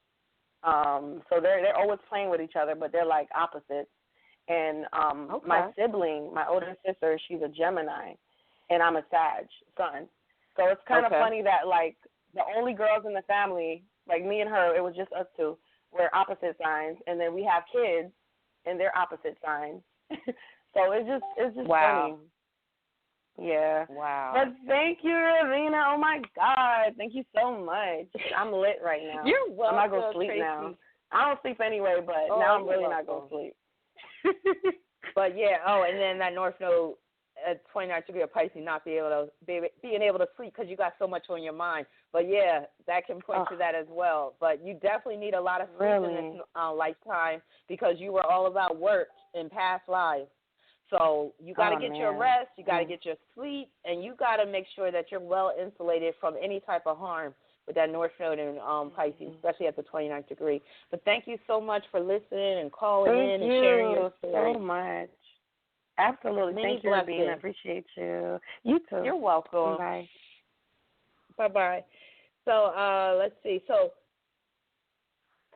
So they're always playing with each other, but they're like opposites. And my sibling, my older sister, she's a Gemini, and I'm a Sag sun. So it's kind of funny that, the only girls in the family, like me and her, it was just us two, we're opposite signs, and then we have kids, and they're opposite signs. So it's just funny. Yeah. Wow. But thank you, Ravina. Oh, my God. Thank you so much. I'm lit right now. You're welcome. I'm not going to sleep now. I don't sleep anyway, but now I'm really not going to sleep. But and then that North Node at 29th degree of Pisces, not being able to sleep because you got so much on your mind. But that can point to that as well. But you definitely need a lot of sleep in this lifetime because you were all about work in past lives. So you got to get your rest, you got to get your sleep, and you got to make sure that you're well insulated from any type of harm with that North Node in Pisces, especially at the 29th degree. But thank you so much for listening and calling in and sharing your story. Thank you so much. Absolutely. Thank you, Rabina. I appreciate you. You too. You're welcome. Bye. Bye-bye. So let's see. So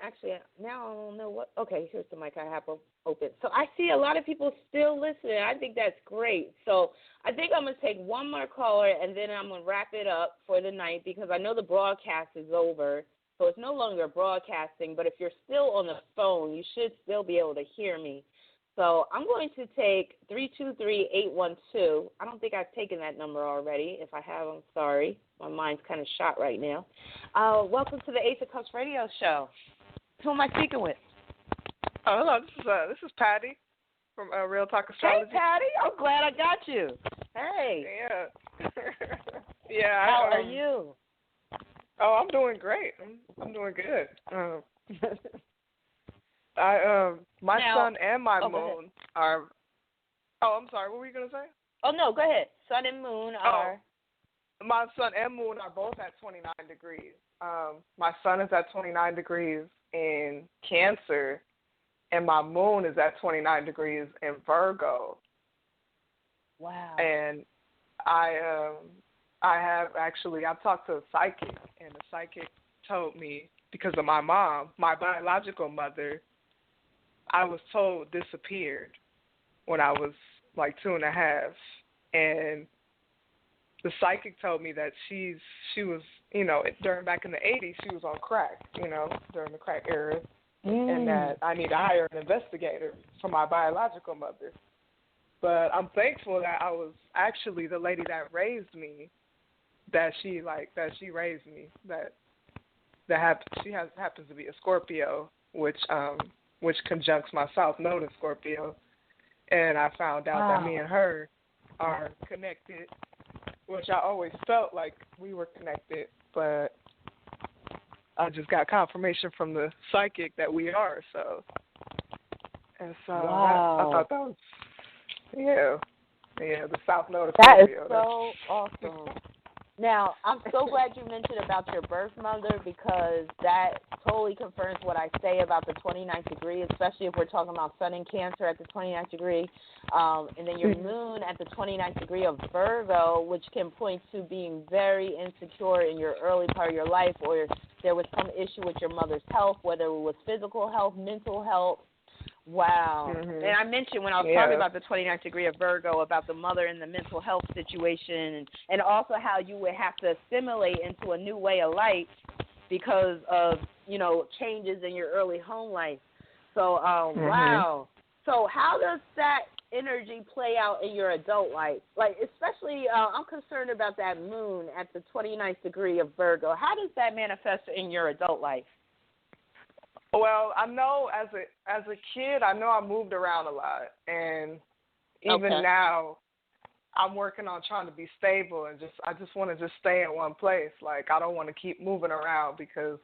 actually, now I don't know what. Okay, here's the mic I have open. So I see a lot of people still listening. I think that's great. So I think I'm going to take one more caller, and then I'm going to wrap it up for the night because I know the broadcast is over. So it's no longer broadcasting, but if you're still on the phone, you should still be able to hear me. So I'm going to take 323-812. I don't think I've taken that number already. If I have, I'm sorry. My mind's kind of shot right now. Welcome to the Ace of Cups radio show. Who am I speaking with? Oh, hello. This is Patty from Real Talk Astrology. Hey, Patty. I'm glad I got you. Hey. Yeah. How are you? Oh, I'm doing great. I'm doing good. My sun and my moon are. Oh, I'm sorry. What were you gonna say? Oh no, go ahead. Sun and moon are. My sun and moon are both at 29 degrees. My sun is at 29 degrees in Cancer, and my moon is at 29 degrees in Virgo. Wow. And I've talked to a psychic, and the psychic told me, because of my mom, my biological mother, I was told disappeared when I was like 2.5, and the psychic told me that she was, back in the 80s, she was on crack, during the crack era, and that I need to hire an investigator for my biological mother. But I'm thankful that I was actually the lady that raised me, that she raised me, she happens to be a Scorpio, which conjuncts my South Node in Scorpio, and I found out that me and her are connected, which I always felt like we were connected, but I just got confirmation from the psychic that we are. So I thought that was the South Node of Scorpio. That is so awesome. Now, I'm so glad you mentioned about your birth mother because that totally confirms what I say about the 29th degree, especially if we're talking about Sun in Cancer at the 29th degree, and then your moon at the 29th degree of Virgo, which can point to being very insecure in your early part of your life, or there was some issue with your mother's health, whether it was physical health, mental health. Wow. And I mentioned when I was talking about the 29th degree of Virgo, about the mother and the mental health situation, and also how you would have to assimilate into a new way of life because of, changes in your early home life. So, wow. So how does that energy play out in your adult life? Like, especially, I'm concerned about that moon at the 29th degree of Virgo. How does that manifest in your adult life? Well, I know as a kid, I know I moved around a lot, and even now, I'm working on trying to be stable and I just want to just stay in one place. Like, I don't want to keep moving around because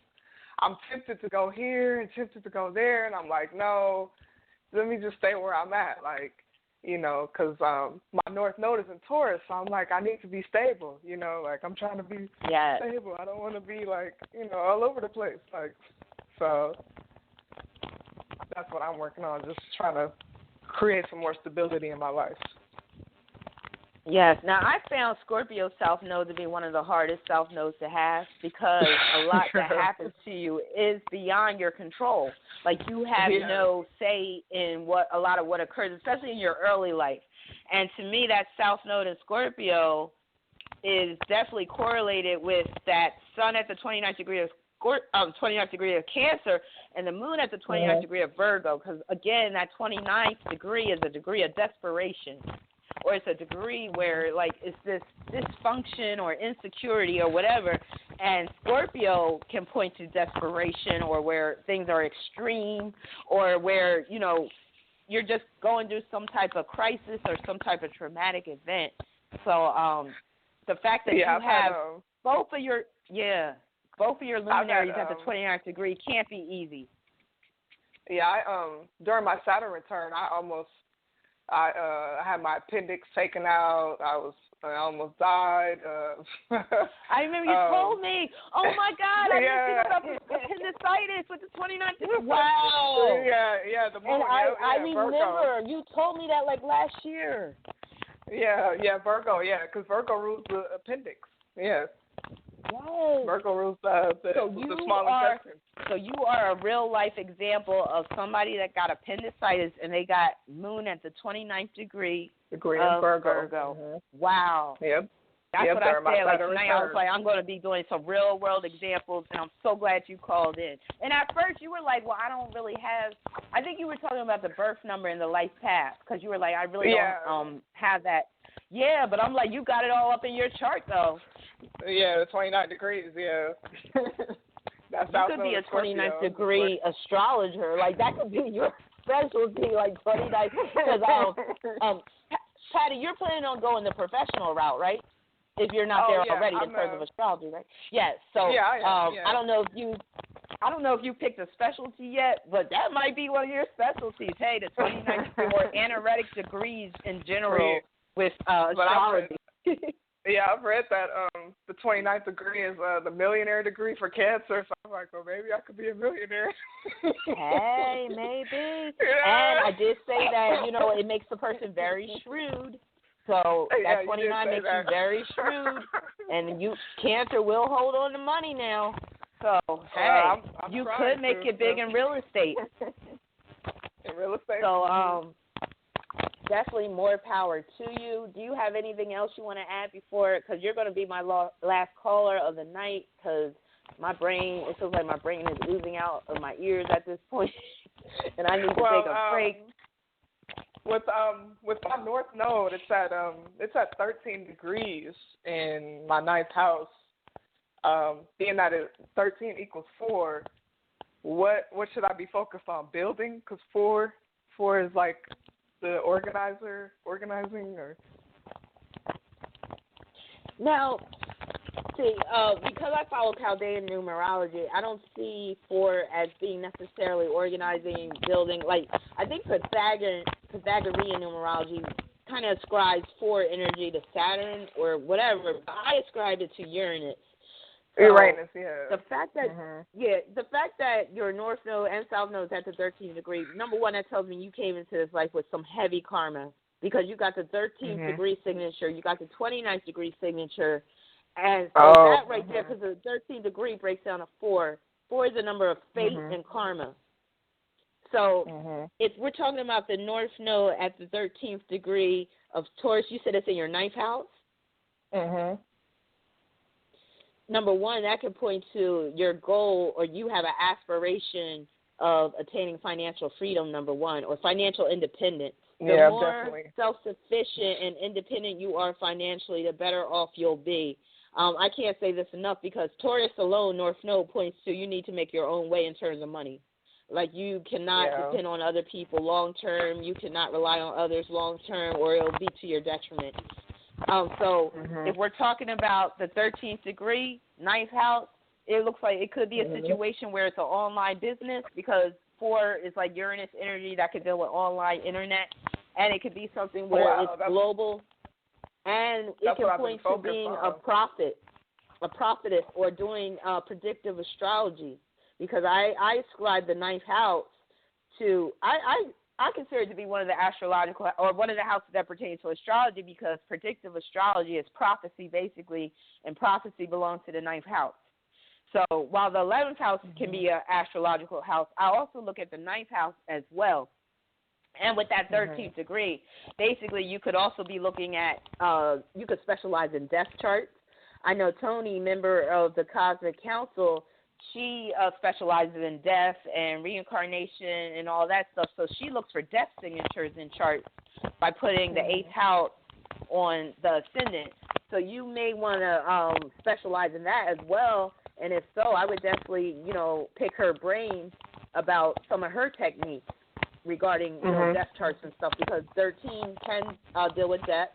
I'm tempted to go here and tempted to go there, and I'm like, no, let me just stay where I'm at. Like, because my North Node is in Taurus, so I'm like, I need to be stable. Like I'm trying to be stable. I don't want to be like, all over the place. Like. So that's what I'm working on, just trying to create some more stability in my life. Yes. Now, I found Scorpio South Node to be one of the hardest South Nodes to have because a lot that happens to you is beyond your control. Like, you have no say in a lot of what occurs, especially in your early life. And to me, that South Node in Scorpio is definitely correlated with that Sun at the 29th degree of 29th degree of Cancer and the moon at the 29th degree of Virgo, because, again, that 29th degree is a degree of desperation, or it's a degree where, like, it's this dysfunction or insecurity or whatever, and Scorpio can point to desperation or where things are extreme or where, you're just going through some type of crisis or some type of traumatic event. So the fact that you have both of your luminaries at the 29th degree can't be easy. Yeah, during my Saturn return, I had my appendix taken out. I almost died. I remember you told me. Oh my God, I didn't think about appendicitis with the 29th degree. Wow. Yeah. And I remember you told me that like last year. Yeah, Virgo. Yeah, because Virgo rules the appendix. Yeah. Yes. Virgo rules the small intestine. So you are a real life example of somebody that got appendicitis and they got moon at the 29th degree of Virgo. Mm-hmm. Wow. Yep. That's what I said. Like tonight, I was like, I'm going to be doing some real world examples, and I'm so glad you called in. And at first, you were like, well, I don't really have. I think you were talking about the birth number and the life path because you were like, I really don't have that. Yeah, but I'm like, you got it all up in your chart though. Yeah, the 29 degrees. Yeah. You could be a 29th degree astrologer. Like that could be your specialty. Like 29. Because Patty, you're planning on going the professional route, right? If you're not there already in terms of astrology, right? Yes. So I don't know if you picked a specialty yet, but that might be one of your specialties. Hey, the 29th or anoretic degrees in general with astrology. I've read that the 29th degree is the millionaire degree for Cancer. So I'm like, well, maybe I could be a millionaire. Hey, maybe. Yeah. And I did say that, it makes the person very shrewd. So that 29 makes you very shrewd, and Cancer will hold on to money now. So you could make it big in real estate. In real estate. So definitely more power to you. Do you have anything else you want to add before? Because you're going to be my last caller of the night. Because it feels like my brain is oozing out of my ears at this point, and I need to take a break. With my North Node, it's at 13 degrees in my 9th house. Being that 13 equals 4, what should I be focused on? Building, because 4 is like the organizing, or. Now, see, because I follow Chaldean numerology, I don't see 4 as being necessarily organizing, building. Like, I think Pythagorean numerology kind of ascribes 4 energy to Saturn or whatever, but I ascribe it to Uranus. So Uranus, yeah. The fact that the fact that your North Node and South Node is at the 13th degree, number one, that tells me you came into this life with some heavy karma because you got the 13th degree signature, you got the 29th degree signature, and so that right there, because the 13th degree breaks down to 4. 4 is the number of fate and karma. So if we're talking about the North Node at the 13th degree of Taurus, you said it's in your 9th house? Number one, that could point to your goal, or you have an aspiration of attaining financial freedom, number one, or financial independence. The more self-sufficient and independent you are financially, the better off you'll be. I can't say this enough because Taurus alone, North Node, points to you need to make your own way in terms of money. Like you cannot depend on other people long term. You cannot rely on others long term, or it'll be to your detriment. If we're talking about the 13th degree, 9th house, it looks like it could be a situation where it's an online business because 4 is like Uranus energy that could deal with online internet, and it could be something where it's global, and it can point to being a prophetess, or doing predictive astrology. Because I ascribe the 9th house to I consider it to be one of the astrological, or one of the houses that pertains to astrology, because predictive astrology is prophecy basically, and prophecy belongs to the 9th house. So while the 11th house can be an astrological house, I also look at the 9th house as well. And with that 13th degree, basically you could also be looking at, you could specialize in death charts. I know Tony, member of the Cosmic Council, she specializes in death and reincarnation and all that stuff. So she looks for death signatures in charts by putting the 8th house on the ascendant. So you may want to specialize in that as well. And if so, I would definitely, pick her brain about some of her techniques regarding death charts and stuff, because 13 can deal with death.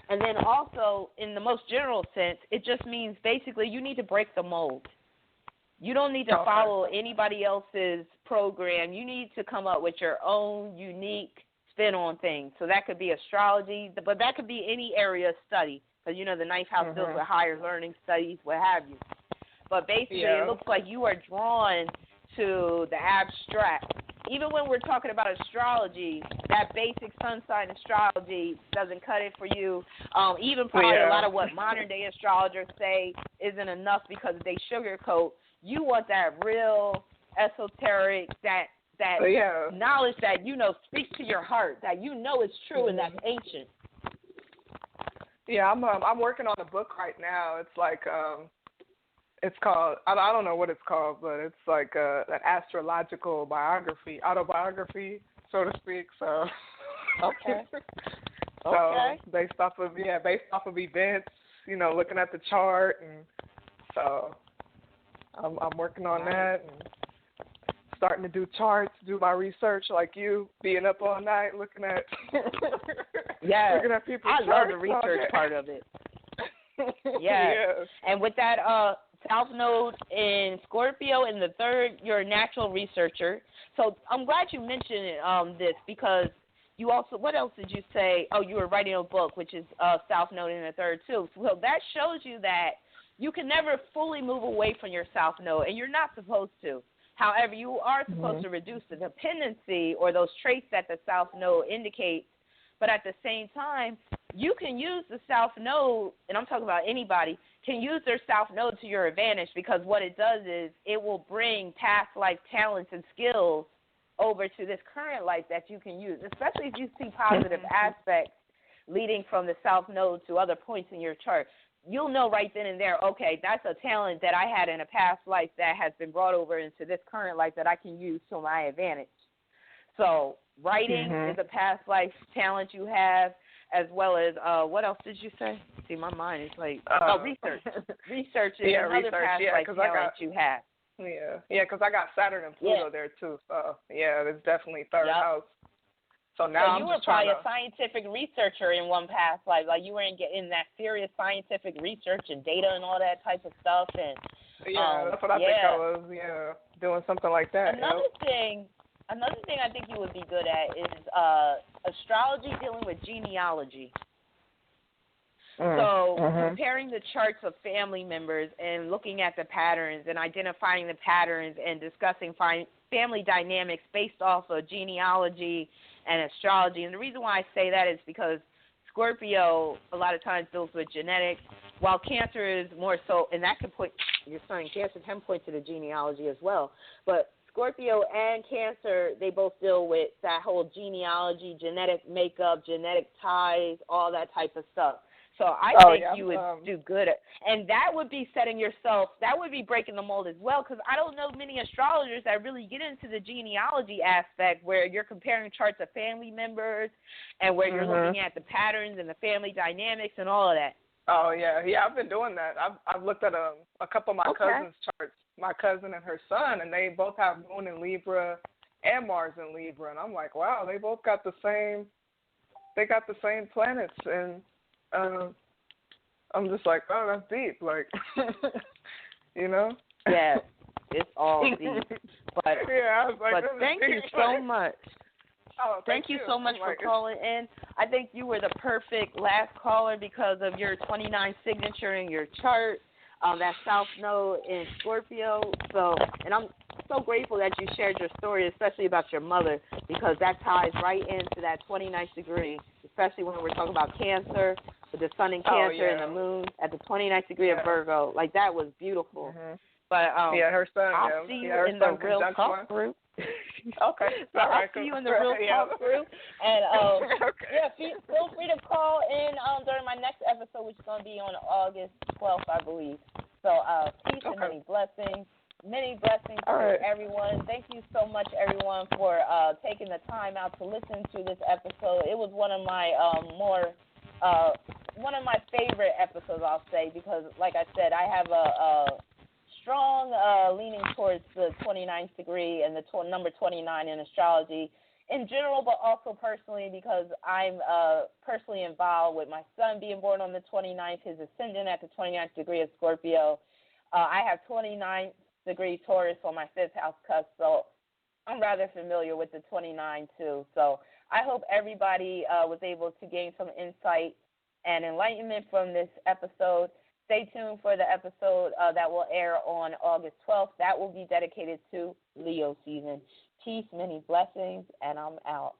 And then also, in the most general sense, it just means basically you need to break the mold. You don't need to follow anybody else's program. You need to come up with your own unique spin on things. So that could be astrology, but that could be any area of study. Because, the 9th house deals with higher learning studies, what have you. But basically, it looks like you are drawn to the abstract. Even when we're talking about astrology, that basic sun sign astrology doesn't cut it for you. Even probably a lot of what modern-day astrologers say isn't enough because they sugarcoat. You want that real esoteric, that knowledge that, speaks to your heart, that is true and that's ancient. Yeah, I'm working on a book right now. It's like, it's called, I don't know what it's called, but it's like an astrological autobiography, so to speak. So, based off of events, looking at the chart, and so I'm working on that and starting to do charts, do my research like you, being up all night looking at looking at people's charts. I love the research part of it. And with that South Node in Scorpio in the 3rd, you're a natural researcher. So I'm glad you mentioned this, because you also, what else did you say? Oh, you were writing a book, which is South Node in the 3rd too. So that shows you that you can never fully move away from your South Node, and you're not supposed to. However, you are supposed to reduce the dependency or those traits that the South Node indicates. But at the same time, you can use the South Node, and I'm talking about anybody, can use their South Node to your advantage, because what it does is it will bring past life talents and skills over to this current life that you can use, especially if you see positive aspects leading from the South Node to other points in your chart. You'll know right then and there, okay, that's a talent that I had in a past life that has been brought over into this current life that I can use to my advantage. So writing is a past life talent you have, as well as, what else did you say? See, my mind is like, research. Research is another past life talent you have. Because I got Saturn and Pluto there too. So, it's definitely 3rd house. So now you were probably a scientific researcher in one past life. Like you were in that serious scientific research and data and all that type of stuff. And that's what I think I was. Doing something like that. Another thing I think you would be good at is astrology dealing with genealogy. So comparing the charts of family members and looking at the patterns and identifying the patterns and discussing family dynamics based off of genealogy and astrology. And the reason why I say that is because Scorpio a lot of times deals with genetics, while Cancer is more so, and that can point, your sun in Cancer can point to the genealogy as well. But Scorpio and Cancer, they both deal with that whole genealogy, genetic makeup, genetic ties, all that type of stuff. So I think you would do good at, and that would be setting yourself, that would be breaking the mold as well, because I don't know many astrologers that really get into the genealogy aspect where you're comparing charts of family members and where you're looking at the patterns and the family dynamics and all of that. Oh, yeah. Yeah, I've been doing that. I've looked at a couple of my cousins' charts, my cousin and her son, and they both have Moon in Libra and Mars in Libra. And I'm like, wow, they both got the same planets. And I'm just like, oh, that's deep. Like, you know? Yeah, it's all deep. But, yeah, I was like, but thank you so much. Oh, thank you so much for calling in. I think you were the perfect last caller because of your 29 signature in your chart, that South Node in Scorpio. So, and I'm so grateful that you shared your story, especially about your mother, because that ties right into that 29th degree, especially when we're talking about Cancer, with the sun in Cancer and the moon at the 29th degree of Virgo. Like, that was beautiful. But her son. I'll see you in the Real Talk group. Okay. So I'll see you in the Real Talk group. And feel free to call in during my next episode, which is going to be on August 12th, I believe. So peace and many blessings. Many blessings to everyone. Thank you so much, everyone, for taking the time out to listen to this episode. It was one of my one of my favorite episodes, I'll say, because, like I said, I have a strong leaning towards the 29th degree and the number 29 in astrology in general, but also personally because I'm personally involved with my son being born on the 29th, his ascendant at the 29th degree of Scorpio. I have 29th degree Taurus on my 5th house cusp, so I'm rather familiar with the 29 too. So I hope everybody was able to gain some insight and enlightenment from this episode. Stay tuned for the episode that will air on August 12th. That will be dedicated to Leo season. Peace, many blessings, and I'm out.